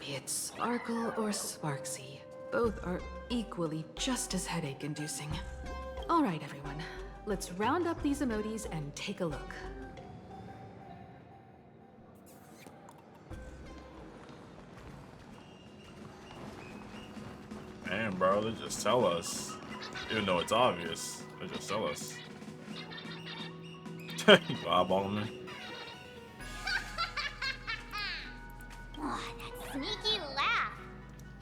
Be it Sparkle or Sparksy, both are equally just as headache-inducing. All right, everyone. Let's round up these emotes and take a look. Man, bro, they just tell us. Even though it's obvious, they just tell us. You eyeballing me? Oh, that sneaky laugh.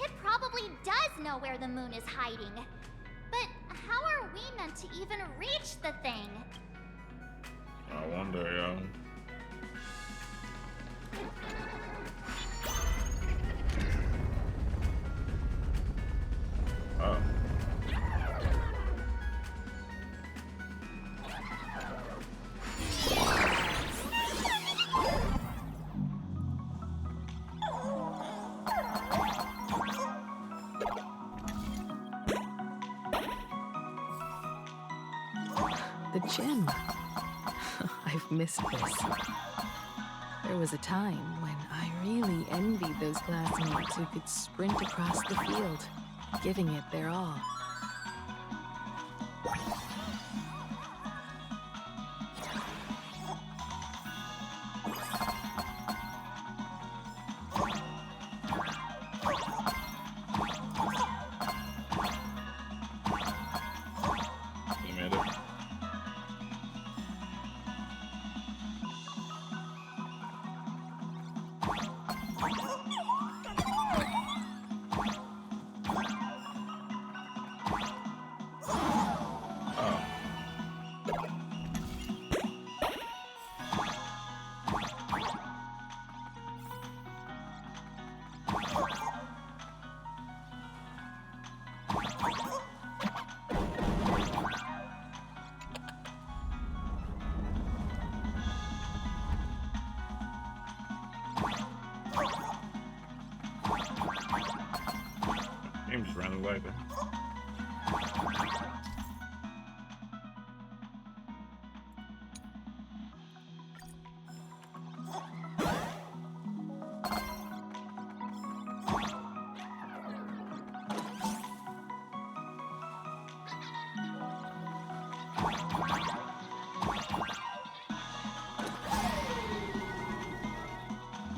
It probably does know where the moon is hiding. But how are we meant to even reach the thing. I wonder, yo. Oh. The gym. I've missed this. There was a time when I really envied those classmates who could sprint across the field, giving it their all. You made it. Game just ran away there.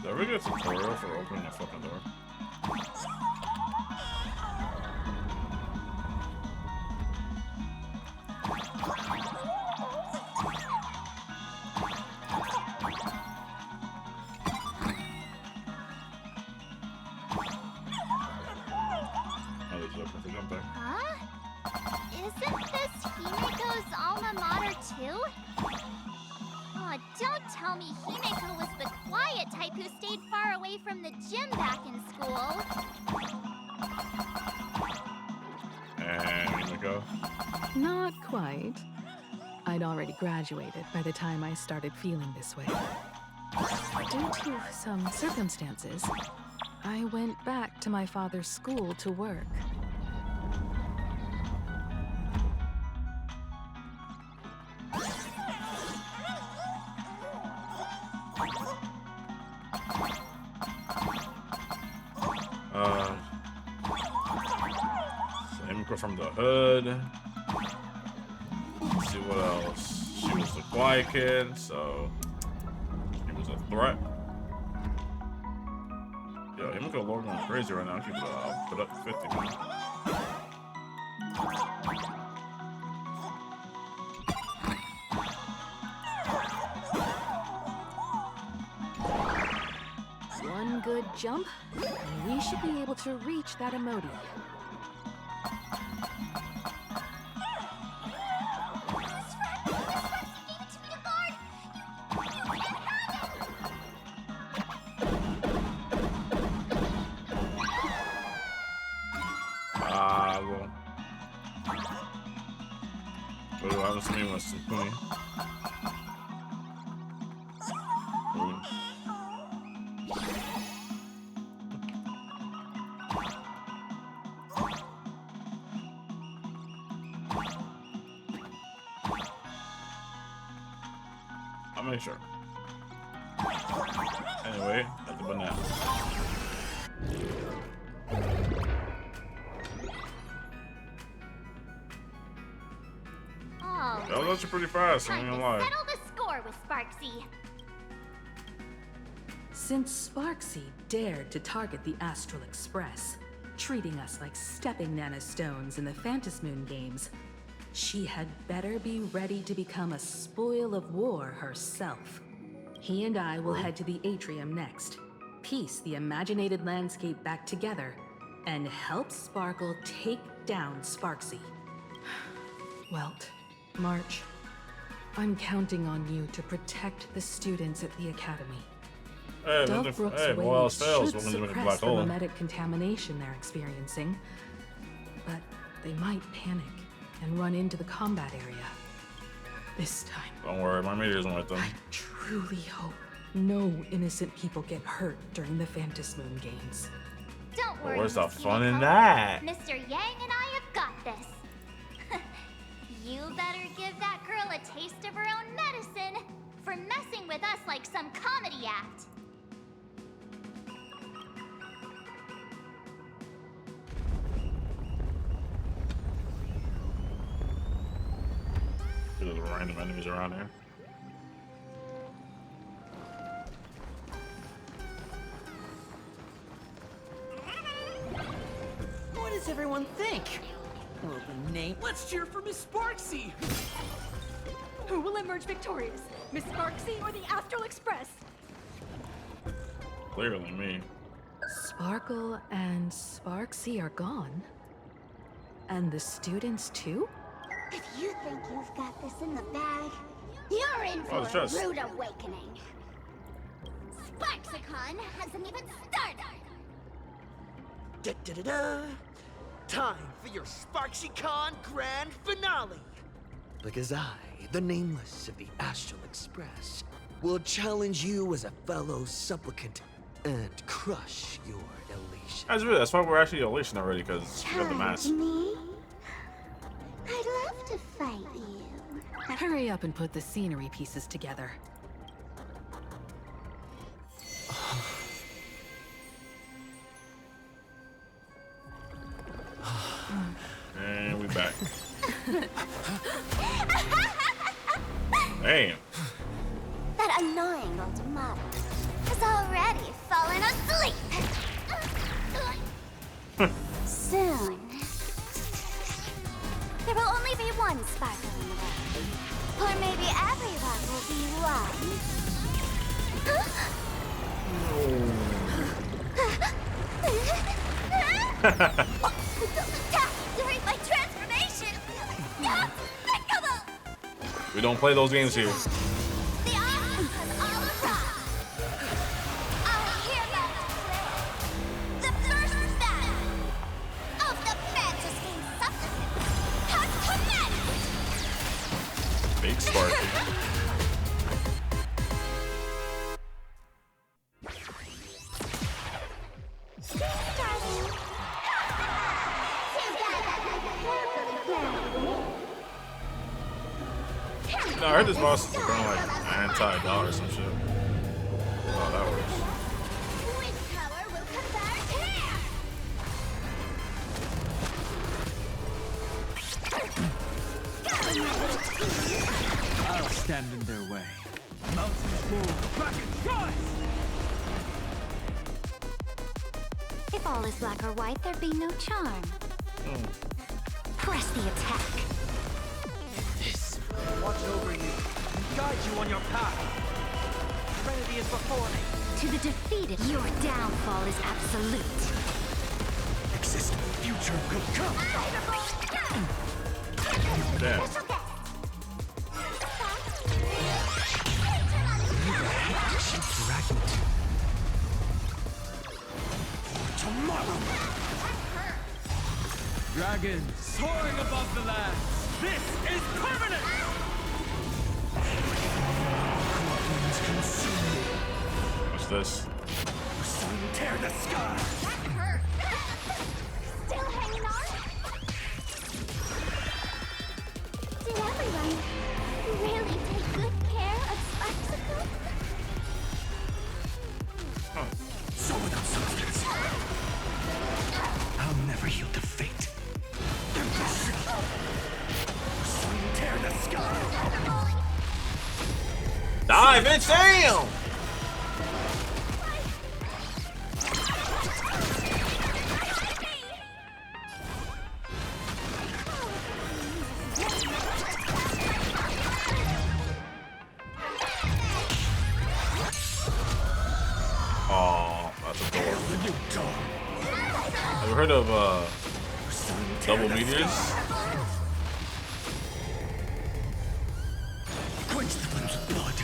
Did I ever get a tutorial for opening a fucking door? Oh, there's open for jump there. Huh? Isn't this Himeko's alma mater too? Aw, don't tell me Himeko was the quiet type who stayed far away from the gym back in school. And here we go. Not quite. I'd already graduated by the time I started feeling this way. Due to some circumstances, I went back to my father's school to work. Himiko from the hood. Let's see what else. She was the quiet kid, so she was a threat. Yo, Himiko Lord going crazy right now. Keep it put up 50, man. One good jump, and we should be able to reach that emoji. Well. What do I have to me with Sukuni? I'll make sure. Anyway, got the banana. Oh, That was actually pretty fast, I'm time not to gonna lie. settle the score with Sparksy. Since Sparksy dared to target the Astral Express, treating us like stepping nanostones in the Phantasmoon games, she had better be ready to become a spoil of war herself. He and I will head to the atrium next, piece the imaginated landscape back together, and help Sparkle take down Sparksy. Welt, March, I'm counting on you to protect the students at the academy. Hey, Dove Brook's hey, well, waves fails. should We're gonna make a suppress black the hole. memetic contamination they're experiencing, but they might panic and run into the combat area. This time, Don't worry, my meteor isn't with them. I truly hope no innocent people get hurt during the Phantom Moon games. Don't worry, Where's the Miss fun in Unicorn. that? Mr. Yang and I have got this. You better give that girl a taste of her own medicine for messing with us like some comedy act. There's random enemies around here. What does everyone think? Well, the name. Let's cheer for Miss Sparksy! Who will emerge victorious? Miss Sparksy or the Astral Express? Clearly me. Sparkle and Sparksy are gone. And the students too? If you think you've got this in the bag, you're in Oh, for a just- rude awakening. Sparksicon hasn't even started. Da-da-da-da! Time for your SparksyCon grand finale! Because I, the Nameless of the Astral Express, will challenge you as a fellow supplicant and crush your elation. That's why we're actually elation already, because we got the mask. Me? I'd love to fight you. Hurry up and put the scenery pieces together. And we back. Damn. That annoying old model has already fallen asleep. Soon, there will only be one sparkle in the world. Or maybe everyone will be one. Don't attack during my transformation! We don't play those games here. The awesome has all arrived! I hereby declare the first battle of the Fantasy Supplement has commenced! Big Sparky. No, I heard this boss is going like anti-God or some shit. Oh, that works. Which power will convert here? I'll stand in their way. Mountains move, brackets rise! If all is black or white, there'd be no charm. Press the attack. Watch over you and guide you on your path. Serenity is before me. To the defeated, your downfall is absolute. Existing future could come. Damn. She dragged me for tomorrow. Dragon soaring above the land. This is permanent! What's this? Sun tear the sky. That hurt. Still hanging on? Did everyone really take good care of Sparksicle? So without substance, I'll never yield to fate. Sun tear the sky. Die, bitch! Damn! Oh, that's a door. Have you heard of double meteors? flames of blood.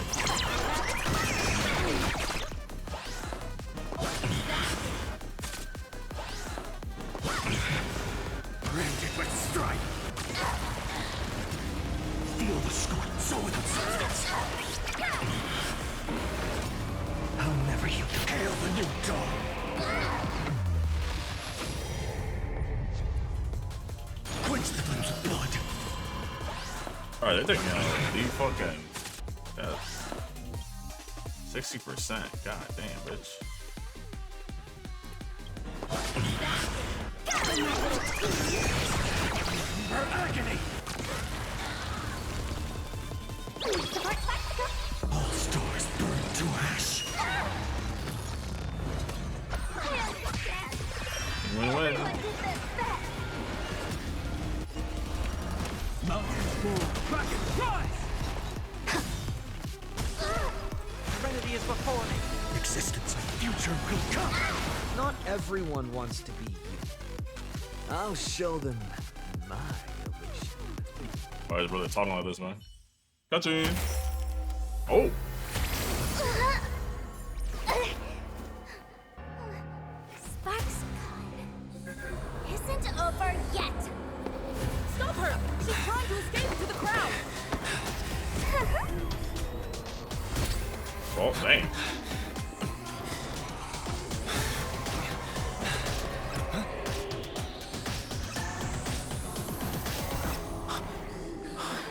Branded with stripe. Feel the scorn so without substance. I'll never heal. Hail the new dawn. Quench the flames of blood. Alright, they're taking out the fucking 60%. God damn, bitch. Her agony. All stars burn to ash. Win-win. Mountains fall, Kraken rise! Serenity is before me. Existence and future will come. Not everyone wants to be you. I'll show them my illusion. Why is brother talking like this, man? Cutscene. Oh. Sparks Con isn't over yet. Stop her! She's trying to escape into the crowd! Oh, dang.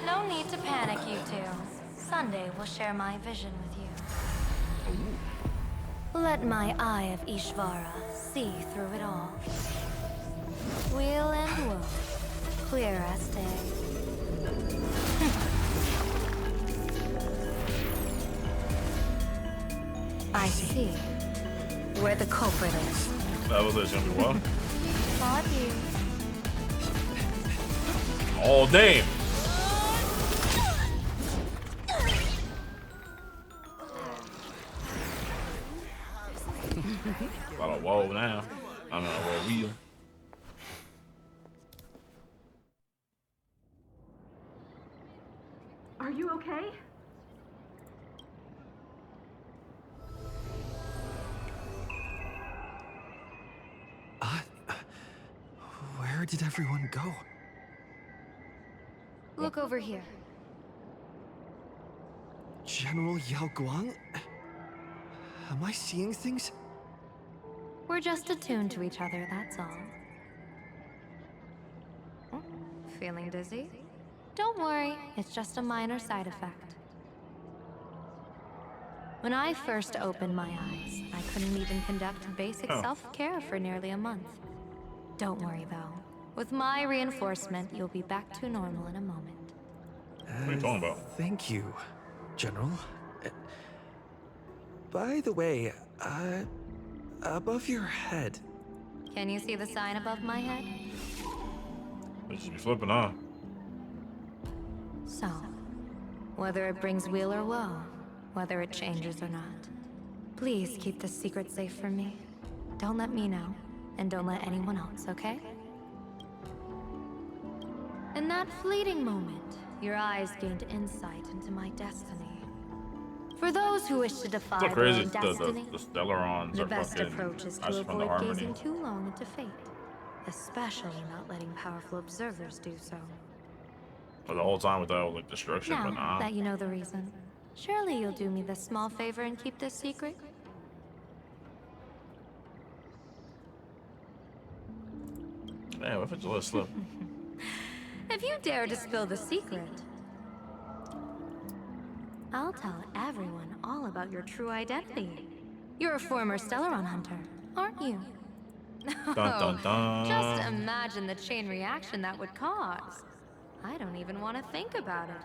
No need to panic, you two. Sunday will share my vision with you. Let my eye of Ishvara see through it all. Weal and woe, clear as day. I see where the culprit is. That was it, gonna be well. Thought you. Oh, damn. About a whoa now. I'm not a wheel. Are you okay? Where did everyone go? Look over here. General Yao Guang? Am I seeing things? We're just attuned to each other, that's all. Oh, feeling dizzy? Don't worry, it's just a minor side effect. When I first opened my eyes, I couldn't even conduct basic self-care for nearly a month. Don't worry though. With my reinforcement, you'll be back to normal in a moment. What are you talking about? Thank you, General. By the way, above your head. Can you see the sign above my head? They should be flipping on. So, whether it brings weal or woe, whether it changes or not, please keep this secret safe from me. Don't let me know, and don't let anyone else, okay? In that fleeting moment, your eyes gained insight into my destiny. For those who wish to defy So their crazy. own destiny, The Stellarons the are best fucking approach is to actually from the avoid Harmony. gazing too long into fate, especially not letting powerful observers do so. But the whole time without like destruction, but Now nah. that you know the reason, surely you'll do me this small favor and keep this secret? Damn, if it's a little slip. If you dare to spill the secret, I'll tell everyone all about your true identity. You're a former Stellaron hunter, aren't you? Dun, dun, dun. Just imagine the chain reaction that would cause. I don't even want to think about it.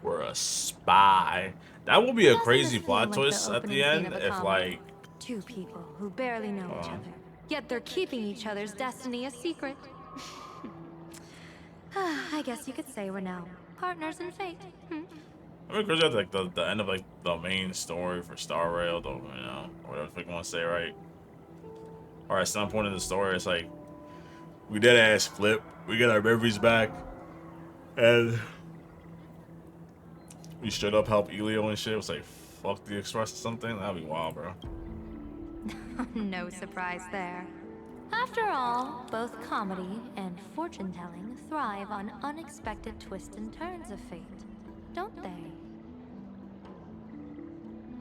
We're a spy. That would be a crazy Doesn't plot this feel like twist the at the opening end scene of a if comedy? like Two people who barely know each other, yet they're keeping each other's destiny a secret. I guess you could say we're now partners in fate. I mean, crazy at like the end of like the main story for Star Rail, though, you know, or whatever the fuck you want to say, right? Or at some point in the story, it's like we dead ass flip, we get our memories back, and We straight up help Elio and shit. It was like, fuck the Express or something. That'd be wild, bro. No surprise there. After all, both comedy and fortune-telling thrive on unexpected twists and turns of fate, don't they?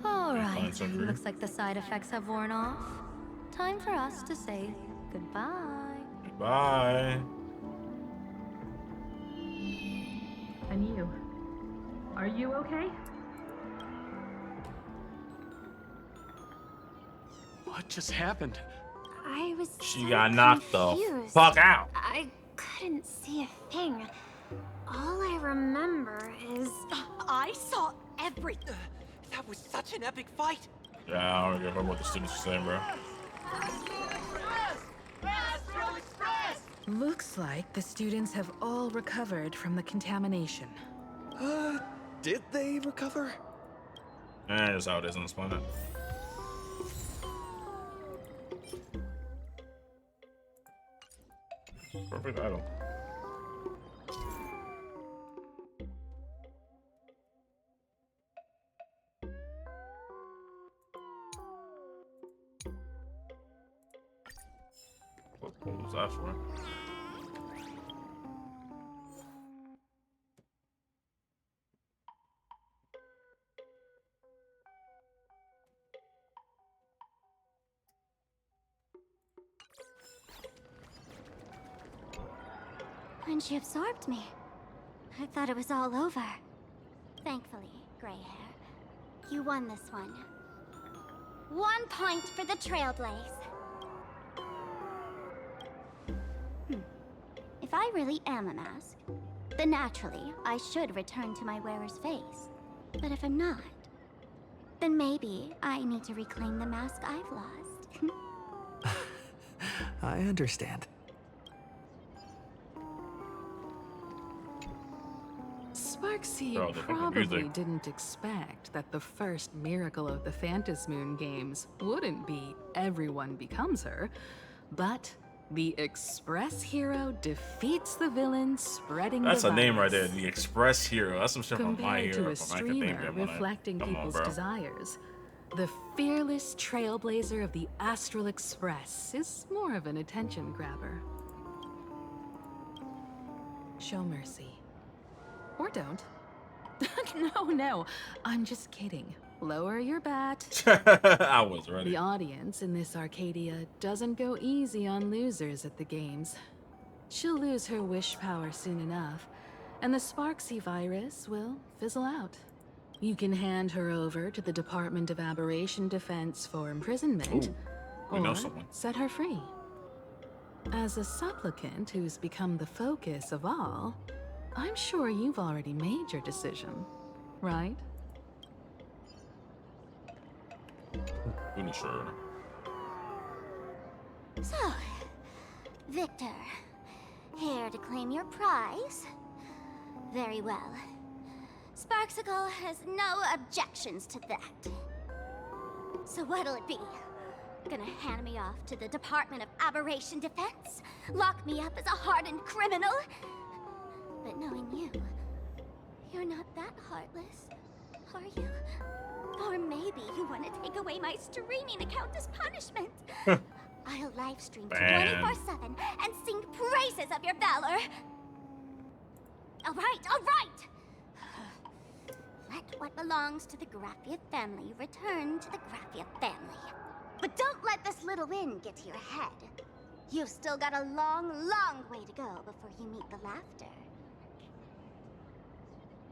Alright, looks like the side effects have worn off. Time for us to say goodbye. Goodbye. And you? Are you okay? What just happened? I was She got knocked the fuck out. I couldn't see a thing. All I remember is... I saw everything. That was such an epic fight. Yeah, I don't remember what the students were saying, bro. Looks like the students have all recovered from the contamination. Did they recover? That's how it is on this planet. Perfect item. What was that for? When she absorbed me, I thought it was all over. Thankfully, gray hair, you won this one. 1 point for the Trailblaze. If I really am a mask, then naturally, I should return to my wearer's face. But if I'm not, then maybe I need to reclaim the mask I've lost. I understand. Sparksy Bro, the fucking probably music. didn't expect that the first miracle of the Phantasmoon Moon games wouldn't be everyone becomes her, but the Express Hero defeats the villain, spreading That's the a name right virus. there, the Express Hero. That's some shit from My Compared to Hero, a from Academia. streamer man. reflecting Come on, people's bro. desires, the fearless trailblazer of the Astral Express is more of an attention grabber. Show mercy. Or don't. No, I'm just kidding. Lower your bat. I was ready. The audience in this Arcadia doesn't go easy on losers at the games. She'll lose her wish power soon enough, and the Sparksy virus will fizzle out. You can hand her over to the Department of Aberration Defense for imprisonment, we know or someone. set her free. As a supplicant who's become the focus of all, I'm sure you've already made your decision, right? Pretty sure. So, Victor, here to claim your prize? Very well. Sparksicle has no objections to that. So what'll it be? Gonna hand me off to the Department of Aberration Defense? Lock me up as a hardened criminal? But knowing you, you're not that heartless, are you? Or maybe you want to take away my streaming account as punishment. I'll live stream 24/7 and sing praises of your valor. All right. Let what belongs to the Graffia family return to the Graffia family. But don't let this little win get to your head. You've still got a long, long way to go before you meet the laughter.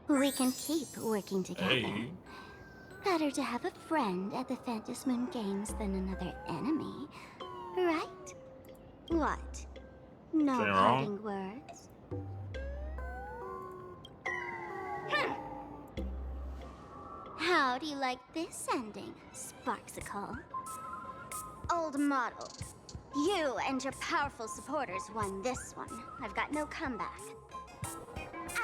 We can keep working together. Hey. Better to have a friend at the Phantasmoon Games than another enemy, right? What? No Saying parting wrong? words? How do you like this ending, Sparksicle? Old model. You and your powerful supporters won this one. I've got no comeback.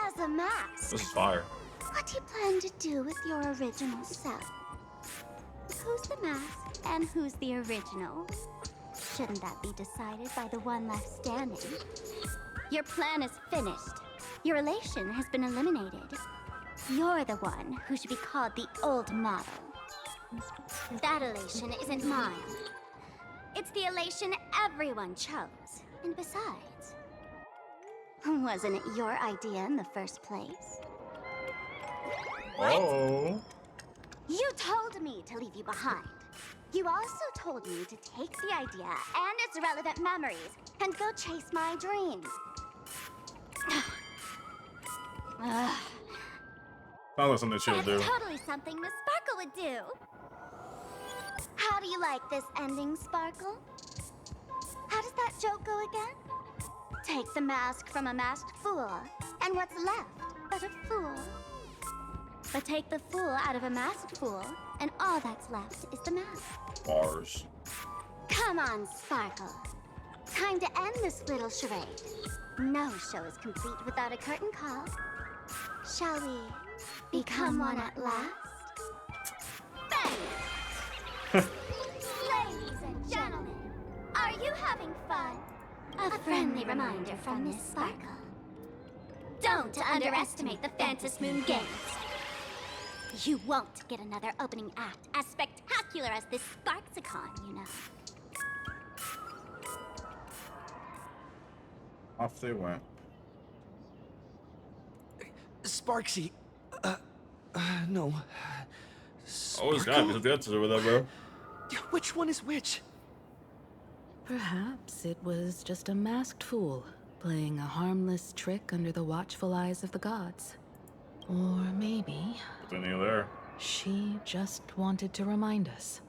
As a mask, This is fire. what do you plan to do with your original self? Who's the mask and who's the original? Shouldn't that be decided by the one left standing? Your plan is finished. Your relation has been eliminated. you're the one who should be called the old model. That elation isn't mine. It's the elation everyone chose. And besides, wasn't it your idea in the first place? Oh. You told me to leave you behind. You also told me to take the idea and its relevant memories and go chase my dreams. Sounds like something she'll do. That's totally something Miss Sparkle would do. How do you like this ending, Sparkle? How does that joke go again? Take the mask from a masked fool, and what's left but a fool? But take the fool out of a masked fool, and all that's left is the mask. Bars. Come on, Sparkle. Time to end this little charade. No show is complete without a curtain call. Shall we become one at last? Bang! Ladies and gentlemen, are you having fun? A friendly reminder from Miss Sparkle. Don't underestimate the Phantas Moon Games. You won't get another opening act as spectacular as this Sparksicon, you know. Off they went. Sparksy. No. Oh, it's gotta be something else over there, bro. Which one is which? Perhaps it was just a masked fool playing a harmless trick under the watchful eyes of the gods. Or maybe she just wanted to remind us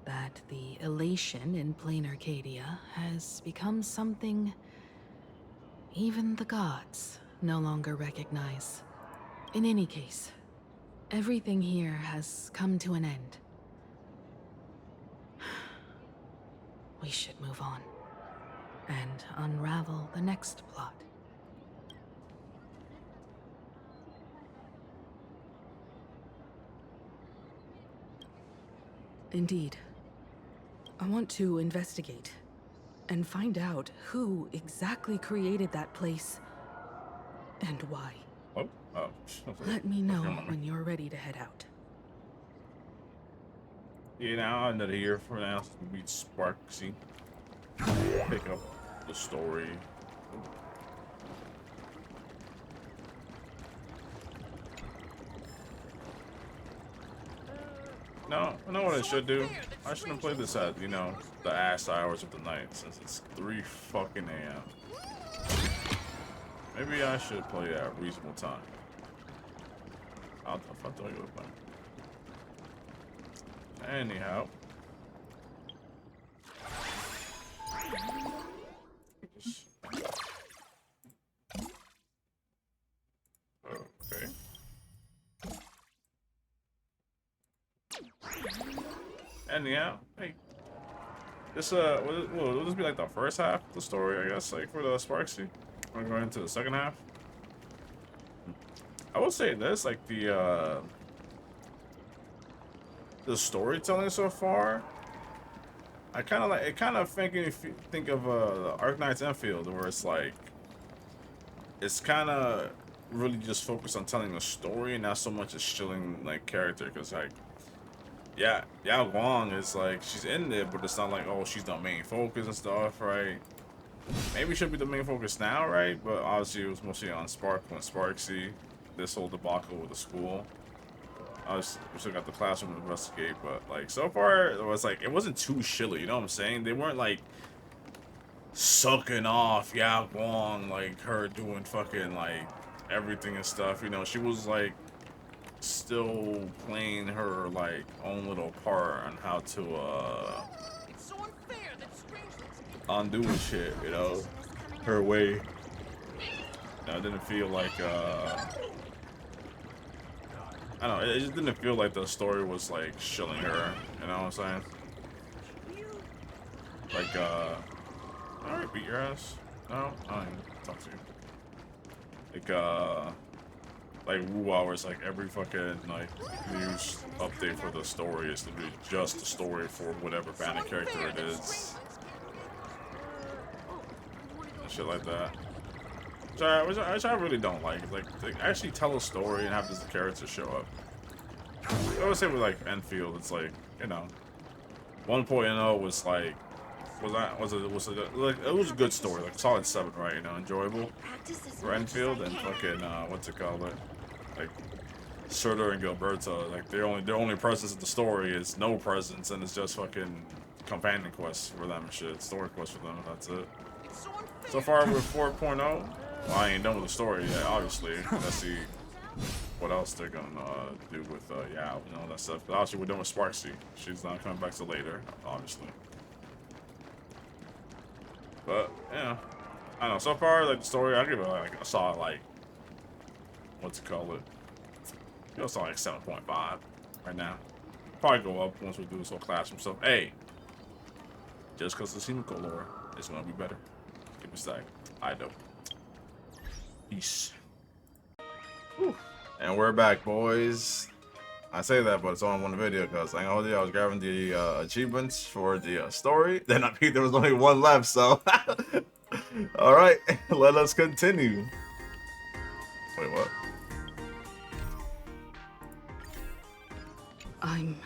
that the elation in plain Arcadia has become something even the gods no longer recognize. In any case, everything here has come to an end. We should move on and unravel the next plot. Indeed. I want to investigate and find out who exactly created that place and why. Let me know when you're ready to head out. Yeah, now another year from now, we meet Sparksy. Pick up the story. No, I know what I should do. I shouldn't play this at, you know, the ass hours of the night since it's 3 fucking a.m. Maybe I should play at a reasonable time. I'll tell you what. Anyhow. Okay. Anyhow, hey. This will this be like the first half of the story, I guess, like for the Sparksy? We're going into the second half. I will say this, like the storytelling so far, I kind of like it. Kind of making me think of the Arknights Enfield, where it's like it's kind of really just focused on telling a story and not so much as shilling like character. Because like, yeah, Yao Guang is like she's in there, but it's not like oh she's the main focus and stuff, right? Maybe she'll be the main focus now, right? But obviously it was mostly on Sparkle and Sparksy. This whole debacle with the school. We still got the classroom to investigate, but like so far it was like it wasn't too shilly, you know what I'm saying? They weren't like sucking off Yao Guang, like her doing fucking like everything and stuff, you know. She was like still playing her like own little part on how to undo and shit, you know, her way. You know, it didn't feel like I don't know, it just didn't feel like the story was like shilling her, you know what I'm saying? Like, alright, beat your ass. No, I don't even talk to you. Like Wu Hours, like every fucking like news update for the story is literally just the story for whatever banner character it is. And shit like that. which I really don't like. Like, they actually tell a story and have this character show up. I always say with like Enfield, it's like, you know, 1.0 was like, it was a good story, like solid 7, right? You know, enjoyable for Enfield, and fucking what's it called? Like Surtur and Gilberto, like their only presence in the story is no presence, and it's just fucking companion quests for them and shit, story quests for them. That's it. So far with 4.0, well, I ain't done with the story yet, obviously. Let's see what else they're gonna do with Yao and all that stuff. But obviously we're done with Sparksy. She's not coming back till later, obviously. But yeah, I don't know. So far, like the story, I give it like a solid like, what's it called it? You know, it's like 7.5 right now. Probably go up once we do this whole classroom stuff. Hey, just because the Seamico lore is gonna be better. Give me a sec. I know. Peace. Whew. And we're back, boys. I say that, but it's on one video because I know I was grabbing the achievements for the story. Then I peeped there was only one left, so all right, let us continue. Wait, what? I'm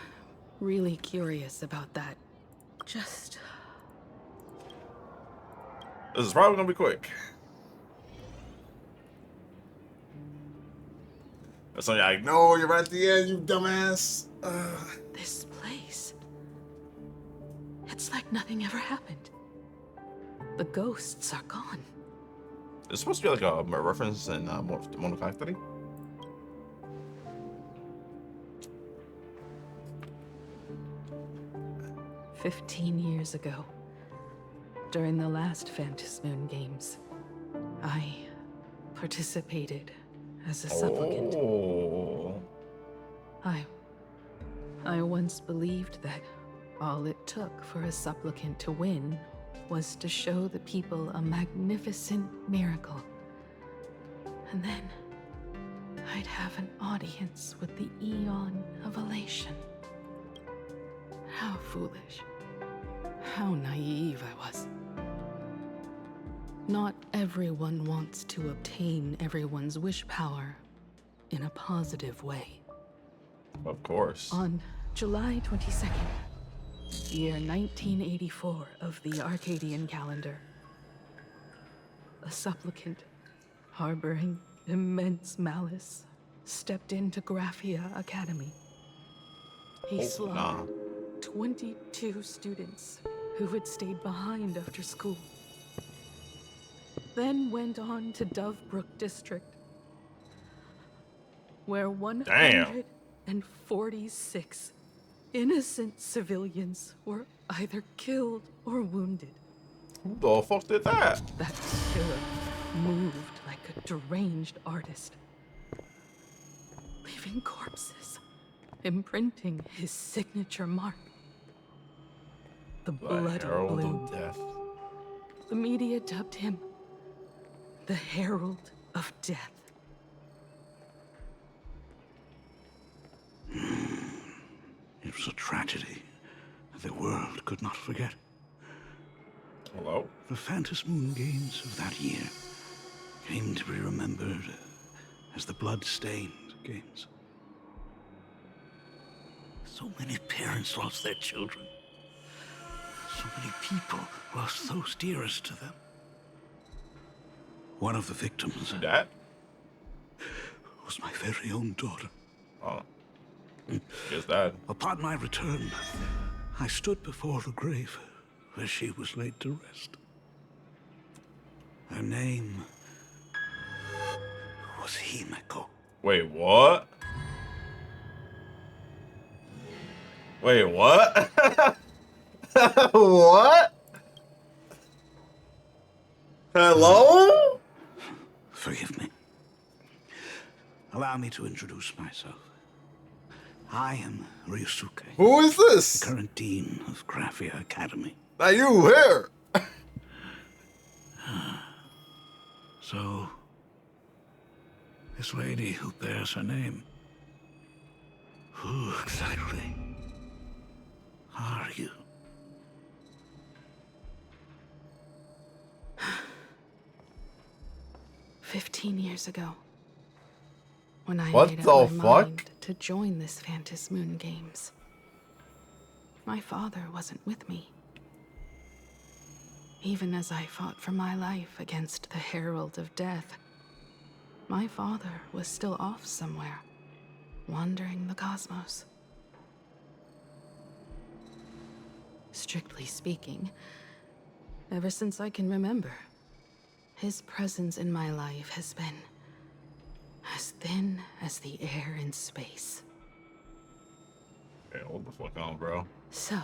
really curious about that. Just... This is probably gonna be quick. So you're like, no, you're right at the end, you dumbass. This place... It's like nothing ever happened. The ghosts are gone. It's supposed to be like a reference in Honkai 3. "15 years ago, during the last Phantasmoon Games, I participated as a supplicant. Oh. I once believed that all it took for a supplicant to win was to show the people a magnificent miracle. And then I'd have an audience with the Eon of Elation. How foolish. How naive I was. Not everyone wants to obtain everyone's wish power in a positive way. Of course. On July 22nd, year 1984 of the Arcadian calendar, a supplicant harboring immense malice stepped into Graphia Academy. He slaughtered 22 students who had stayed behind after school. Then went on to Dovebrook District, where 146 innocent civilians were either killed or wounded. Who the fuck did that? That killer moved like a deranged artist, leaving corpses, imprinting his signature mark. The blood Herald bloom. of Death. The media dubbed him the Herald of Death. It was a tragedy the world could not forget. Hello? The Phantasmoon Games of that year came to be remembered as the Blood-Stained Games. So many parents lost their children. So many people lost those dearest to them. One of the victims... Dad? ...was my very own daughter. Oh. Guess that. Upon my return, I stood before the grave where she was laid to rest. Her name was Himeko. Wait, what? Wait, what? What? Hello? Forgive me. Allow me to introduce myself. I am Ryusuke. Who is this? The current dean of Graphia Academy. Now you here? So, this lady who bears her name, who exactly are you? 15 years ago, when I What made the up my fuck? mind to join this Phantom Moon Games. My father wasn't with me. Even as I fought for my life against the Herald of Death, my father was still off somewhere, wandering the cosmos. Strictly speaking, ever since I can remember, his presence in my life has been as thin as the air in space. Okay, hold the fuck on, bro. So,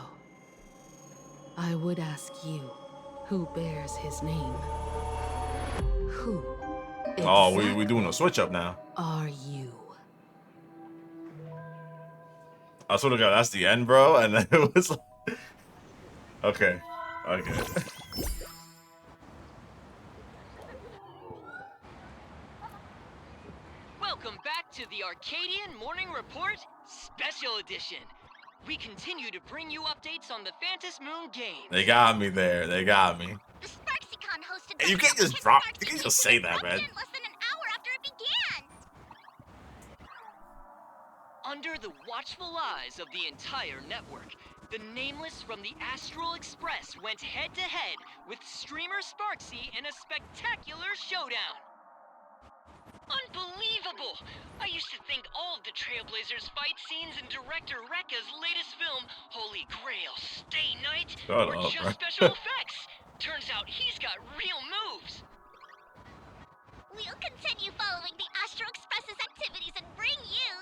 I would ask you, who bears his name? Who Oh, we doing a switch up now. are you? I sort of got that's the end, bro, and then it was like, okay. Welcome back to the Arcadian Morning Report Special Edition. We continue to bring you updates on the Phantom Moon game. They got me there. They got me. Hey, you can't just drop. You can't just say that, man. Less than an hour after it began. Under the watchful eyes of the entire network, the Nameless from the Astral Express went head-to-head with streamer Sparksy in a spectacular showdown. Unbelievable! I used to think all of the Trailblazers fight scenes in director Rekka's latest film, Holy Grail Stay Night, were just special effects. Turns out he's got real moves. We'll continue following the Astro Express's activities and bring you...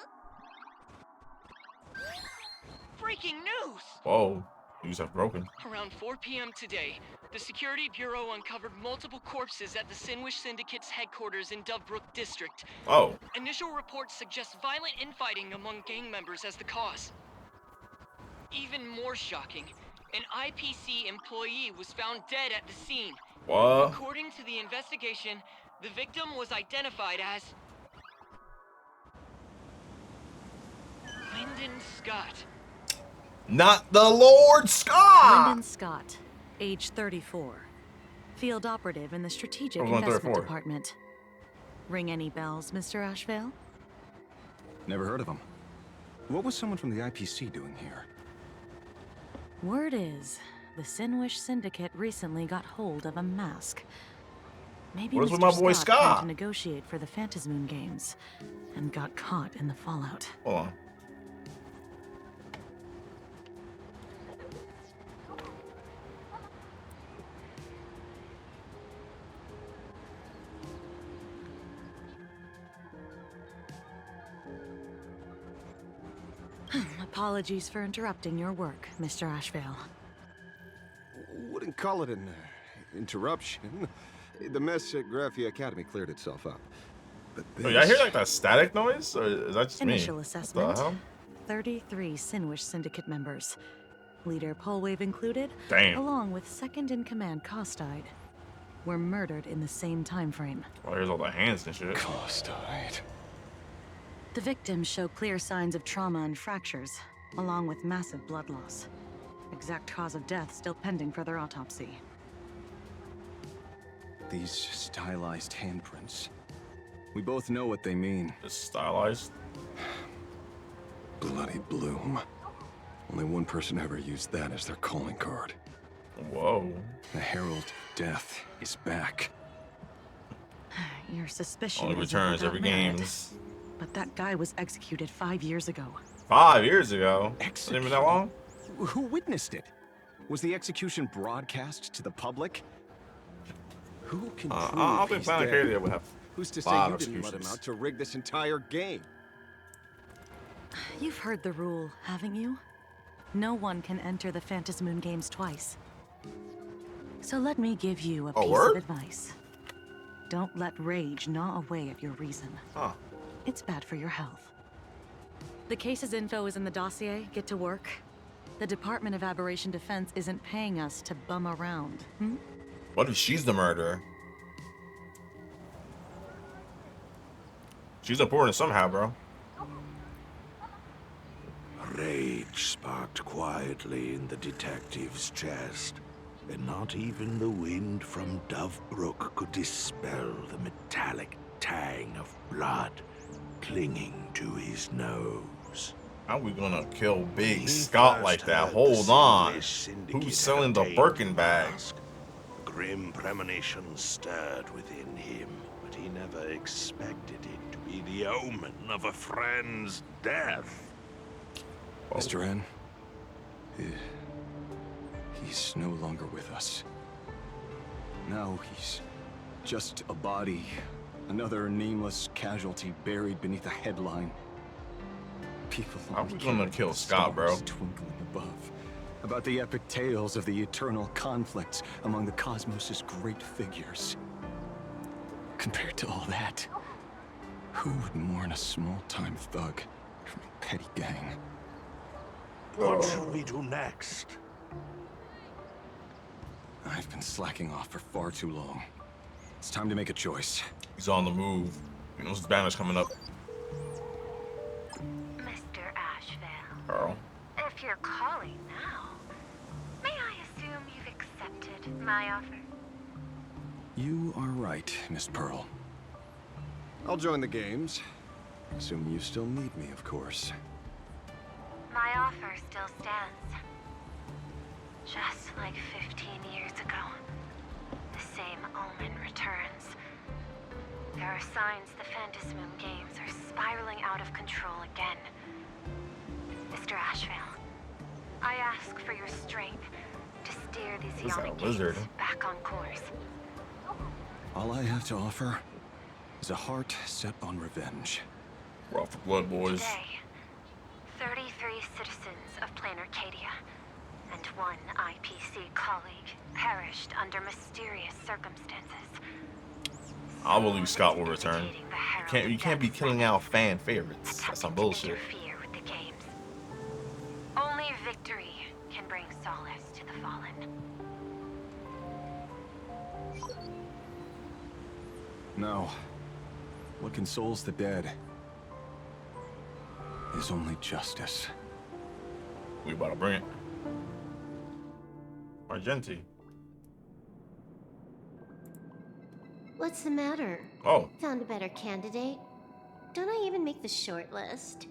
Breaking news! Whoa, news have broken. Around 4 p.m. today, the Security Bureau uncovered multiple corpses at the Sinwish Syndicate's headquarters in Dovebrook District. Oh. Initial reports suggest violent infighting among gang members as the cause. Even more shocking, an IPC employee was found dead at the scene. What? According to the investigation, the victim was identified as Lyndon Scott. Not the Lord Scott! Lyndon Scott, age 34. Field operative in the Strategic Investment Investment Department. Ring any bells, Mr. Ashvale? Never heard of him. What was someone from the IPC doing here? Word is, the Sinwish Syndicate recently got hold of a mask. Maybe What is Mr. with my boy Scott Scott? tried to negotiate for the Phantom Moon Games and got caught in the fallout. Hold on. Apologies for interrupting your work, Mr. Ashvale. Wouldn't call it an interruption. The mess at Graphia Academy cleared itself up. But this... Wait, I hear like that static noise? Or is that just Initial me? assessment. What the hell? 33 Sinwish Syndicate members. Leader Polwave included, Damn. along with second-in-command Costide, were murdered in the same time frame. Oh, here's all the hands and shit. Costide. The victims show clear signs of trauma and fractures, along with massive blood loss. Exact cause of death still pending further autopsy. These stylized handprints. We both know what they mean. Just stylized? Bloody Bloom. Only one person ever used that as their calling card. Whoa. The Herald of Death is back. Your suspicion Only is returns without every merit. games. But that guy was executed 5 years ago. 5 years ago? Wasn't even that long? Who witnessed it? Was the execution broadcast to the public? Who can prove I don't think he's Planet dead? Arcadia would have Who's to say 5 you didn't let him executions. out to rig this entire game? You've heard the rule, haven't you? No one can enter the Phantom Moon Games twice. So let me give you a piece word? of advice. Don't let rage gnaw away at your reason. Huh. It's bad for your health. The case's info is in the dossier. Get to work. The Department of Aberration Defense isn't paying us to bum around. What if she's the murderer? She's important somehow, bro. Rage sparked quietly in the detective's chest. and not even the wind from Dovebrook could dispel the metallic tang of blood clinging to his nose. How are we gonna kill Big Scott like that? Hold on. Who's selling the Birkin bag? Grim premonitions stirred within him, but he never expected it to be the omen of a friend's death. Mr. N, he's no longer with us. Now he's just a body, another nameless casualty buried beneath a headline. People are we gonna kill Scott, bro? Twinkling above, about the epic tales of the eternal conflicts among the cosmos's great figures. Compared to all that, who would mourn a small-time thug from a petty gang? What should we do next? I've been slacking off for far too long. It's time to make a choice. He's on the move. He knows his banner's coming up. Mr. Ashvale. Carl. If you're calling now, may I assume you've accepted my offer? You are right, Miss Pearl. I'll join the games. Assuming you still need me, of course. My offer still stands. Just like 15 years ago, the same omen returns. There are signs the Phantasmoon games are spiraling out of control again. Mr. Ashvale, I ask for your strength to steer these yawning games back on course. All I have to offer is a heart set on revenge. We're off for blood, boys. Today, 33 citizens of Plain Arcadia and one IPC colleague perished under mysterious circumstances. I believe Scott will return. You can't be killing out fan favorites. That's some bullshit. Interfere with the games. Only victory can bring solace to the fallen. No. What consoles the dead is only justice. We about to bring it. Argenti. What's the matter? Oh. Found a better candidate? Don't I even make the short list?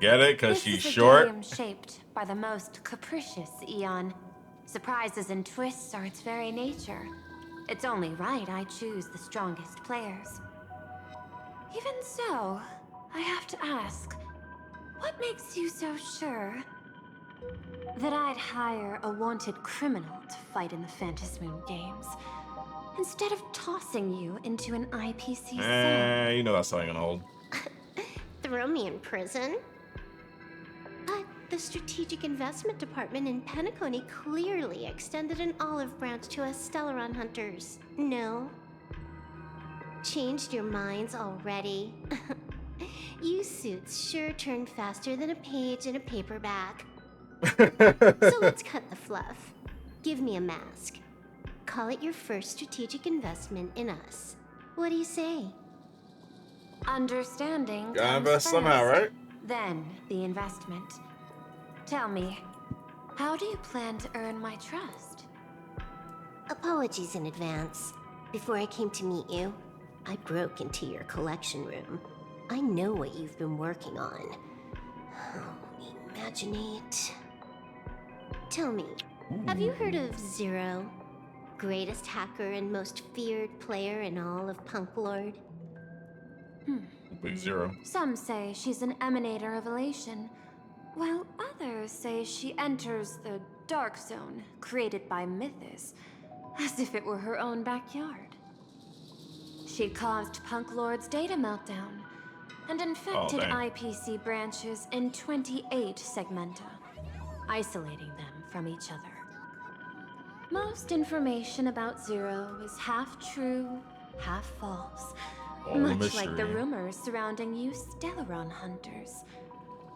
Get it? Because she's This is a short? game shaped by the most capricious Eon. Surprises and twists are its very nature. It's only right I choose the strongest players. Even so, I have to ask, what makes you so sure that I'd hire a wanted criminal to fight in the Phantasmoon games, instead of tossing you into an IPC cell? You know that's not gonna hold. Throw me in prison? But the Strategic Investment Department in Penacony clearly extended an olive branch to us Stellaron hunters. No? Changed your minds already? You suits sure turn faster than a page in a paperback. So let's cut the fluff. Give me a mask. Call it your first strategic investment in us. What do you say? Understanding. Gotta comes invest somehow, first, right? Then the investment. Tell me, how do you plan to earn my trust? Apologies in advance. Before I came to meet you, I broke into your collection room. I know what you've been working on. Imaginate. Tell me, have you heard of Zero? Greatest hacker and most feared player in all of Punk Lord? Big Zero. Some say she's an emanator of elation, while others say she enters the dark zone created by Mythos, as if it were her own backyard. She caused Punk Lord's data meltdown and infected IPC branches in 28 segmenta, isolating them from each other. Most information about Zero is half true, half false, much like the rumors surrounding you Stellaron hunters.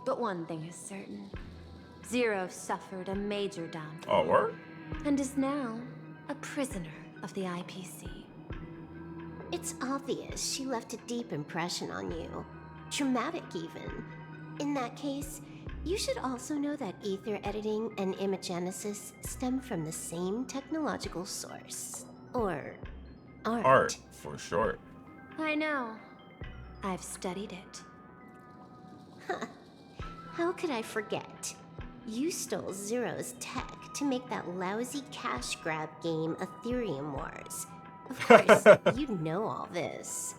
But one thing is certain. Zero suffered a major downfall. Oh, word? And is now a prisoner of the IPC. It's obvious she left a deep impression on you. Traumatic, even. In that case, You should also know that ether editing and imagenesis stem from the same technological source. Or art. Art, for short. I know. I've studied it. Huh. How could I forget? You stole Zero's tech to make that lousy cash grab game Ethereum Wars. Of course, you know all this.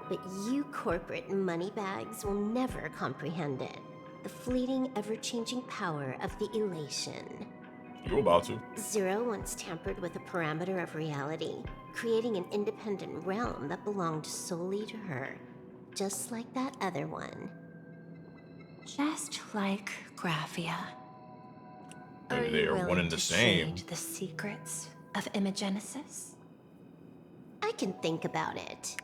But you corporate moneybags will never comprehend it. The fleeting, ever-changing power of the elation. You're about to. Zero once tampered with a parameter of reality, creating an independent realm that belonged solely to her. Just like that other one. Just like Graphia. Maybe they are one and the same. Shade the secrets of imagenesis? I can think about it.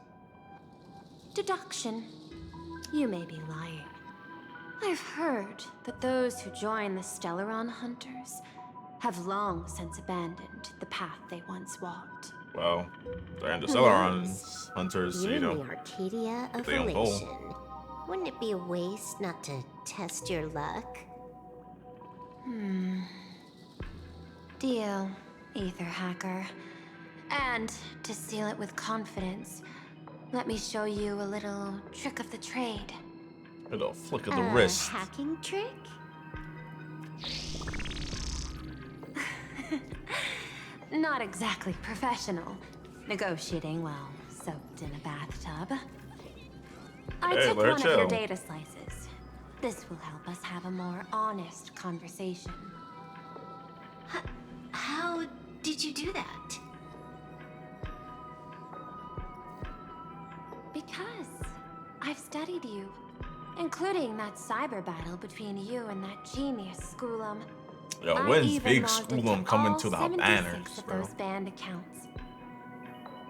Deduction. You may be lying. I've heard that those who join the Stellaron Hunters have long since abandoned the path they once walked. Well, they're in the Stellaron Hunters, You're you know. in the Arcadia of they on Elation. Wouldn't it be a waste not to test your luck? Deal, Ether Hacker. And to seal it with confidence, let me show you a little trick of the trade. A little flick of the wrist. Hacking trick? Not exactly professional. Negotiating while soaked in a bathtub. I Hey, took Larry, one of your chill. data slices. This will help us have a more honest conversation. How did you do that? Because I've studied you, including that cyber battle between you and that genius Schoolum. Yo, I when's even Big logged Schoolum into coming all to the 76 banners, of bro? those banned accounts.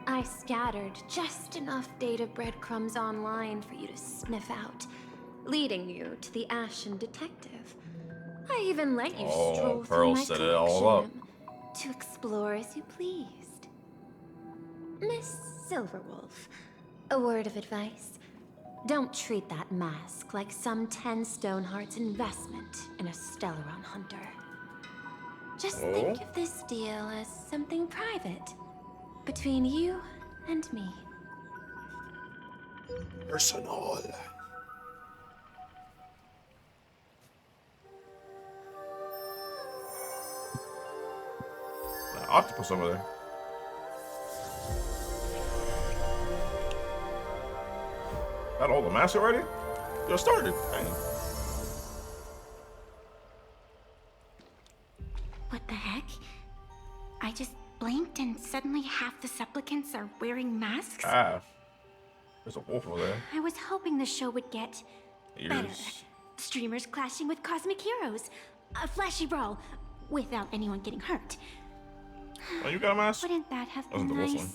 I scattered just enough data breadcrumbs online for you to sniff out, leading you to the Ashen Detective. I even let you stroll through Pearl my set it all collection up. room to explore as you pleased. Miss Silverwolf, a word of advice. Don't treat that mask like some 10 Stonehearts investment in a Stellaron Hunter. Just think of this deal as something private between you and me. Personal. That octopus over there. Got all the masks already? Just started. Dang. What the heck? I just blinked and suddenly half the supplicants are wearing masks? Half. There's a wolf over there. I was hoping the show would get better. Ears. Streamers clashing with cosmic heroes. A flashy brawl without anyone getting hurt. Oh, you got a mask? Wouldn't that have Wasn't been the wolf nice? one.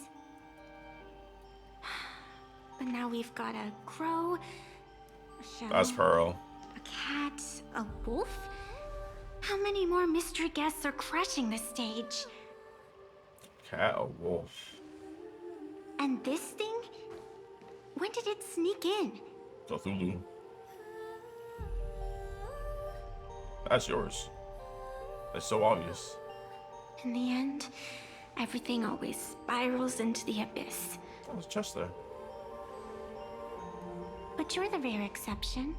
But now we've got a crow, a shell, That's Pearl. a cat, a wolf? How many more mystery guests are crashing the stage? Cat, a wolf. And this thing? When did it sneak in? Cthulhu. That's yours. That's so obvious. In the end, everything always spirals into the abyss. Oh, it's just there. But you're the rare exception.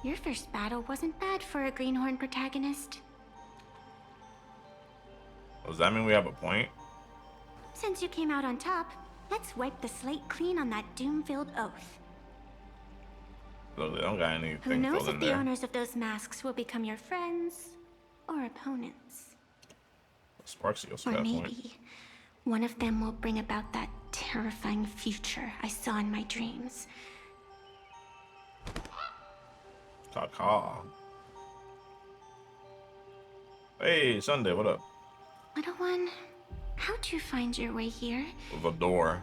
Your first battle wasn't bad for a greenhorn protagonist. Does that mean we have a point? Since you came out on top, let's wipe the slate clean on that doom-filled oath. Look, they don't got Who anything knows filled if in the there. owners of those masks will become your friends or opponents. Sparksy also Or got a maybe point. one of them will bring about that terrifying future I saw in my dreams. Caw. Hey, Sunday, what up? Little one, how'd you find your way here? With a door.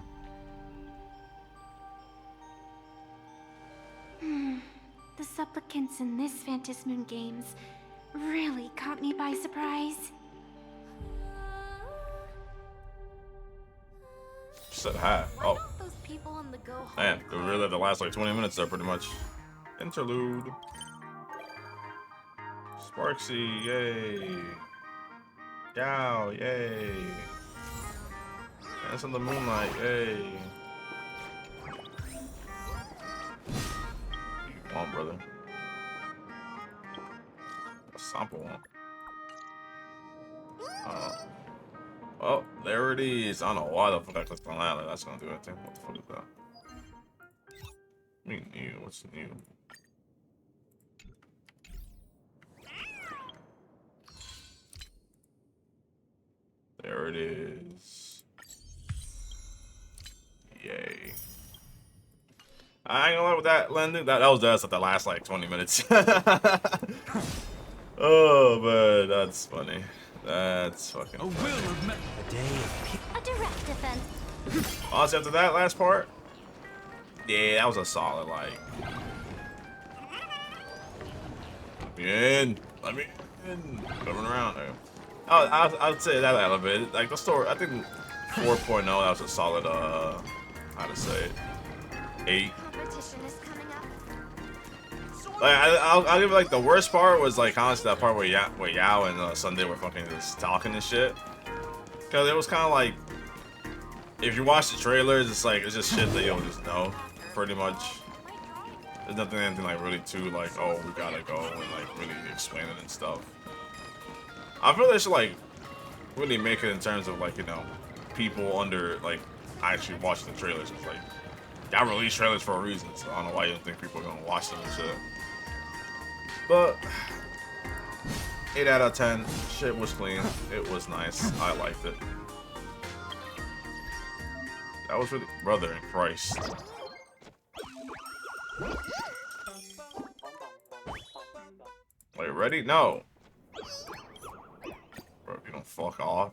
The supplicants in this Phantasmoon Games really caught me by surprise. Said hi. Oh, Those people on the go home. man, we really the last like 20 minutes there pretty much. Interlude. Sparksy, yay. Yow, yay. Dance in the moonlight, yay. What you want, brother? A sample one. Oh, there it is. I don't know why the fuck I clicked on that. Like, that's gonna do anything. What the fuck is that? Me new. What's new? There it is. Yay. I ain't gonna lie with that landing. That was just at the last like 20 minutes. Oh man, that's funny. That's fucking funny. A direct defense. Honestly, after that last part, yeah, that was a solid like. Let me in. Let me in. Coming around there. I'd say that elevated. Like the story, I think 4.0. That was a solid. How to say it? 8. Like I'll give it like the worst part was like honestly that part where Yao and Sunday were fucking just talking and shit. Cause it was kind of like if you watch the trailers, it's like it's just shit that you don't just know, pretty much. There's nothing anything like really too like oh we gotta go and like really explain it and stuff. I feel they should like really make it in terms of like you know people under like actually watching the trailers. It's like y'all release trailers for a reason, so I don't know why you don't think people are gonna watch them and shit. But 8 out of 10. Shit was clean. It was nice. I liked it. That was really brother in Christ. Wait, ready? No. Bro, you don't fuck off.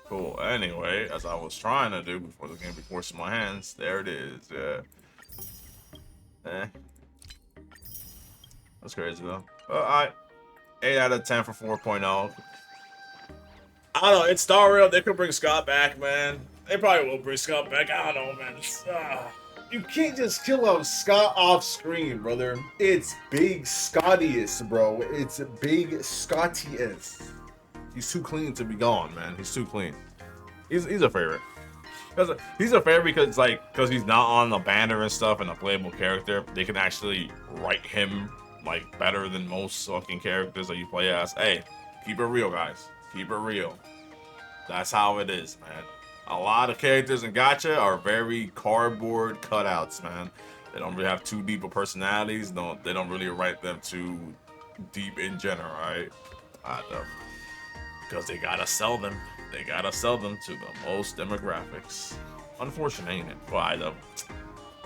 Cool. Anyway, as I was trying to do before the game be forcing my hands, there it is. Yeah. That's crazy though. Alright. 8 out of 10 for 4.0. I don't know. It's Star Rail. They could bring Scott back, man. They probably will bring Scott back. I don't know, man. You can't just kill out Scott off screen, brother. It's Big Scottiest, bro. It's Big Scottiest. He's too clean to be gone, man. He's too clean. He's a favorite. He's a favorite because he's not on the banner and stuff and a playable character. They can actually write him like better than most fucking characters that you play as. Hey, keep it real, guys. Keep it real. That's how it is, man. A lot of characters in Gacha are very cardboard cutouts, man. They don't really have too deep of personalities. They don't really write them too deep in general, right? Because they gotta sell them. They gotta sell them to the most demographics. Unfortunate, ain't it? Why though?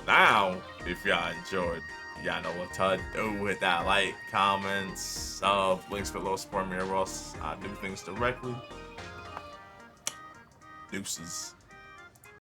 Now, if y'all enjoyed, y'all know what to do with that. Like, comments, sub, links below, support me or else I do things directly. Deuces.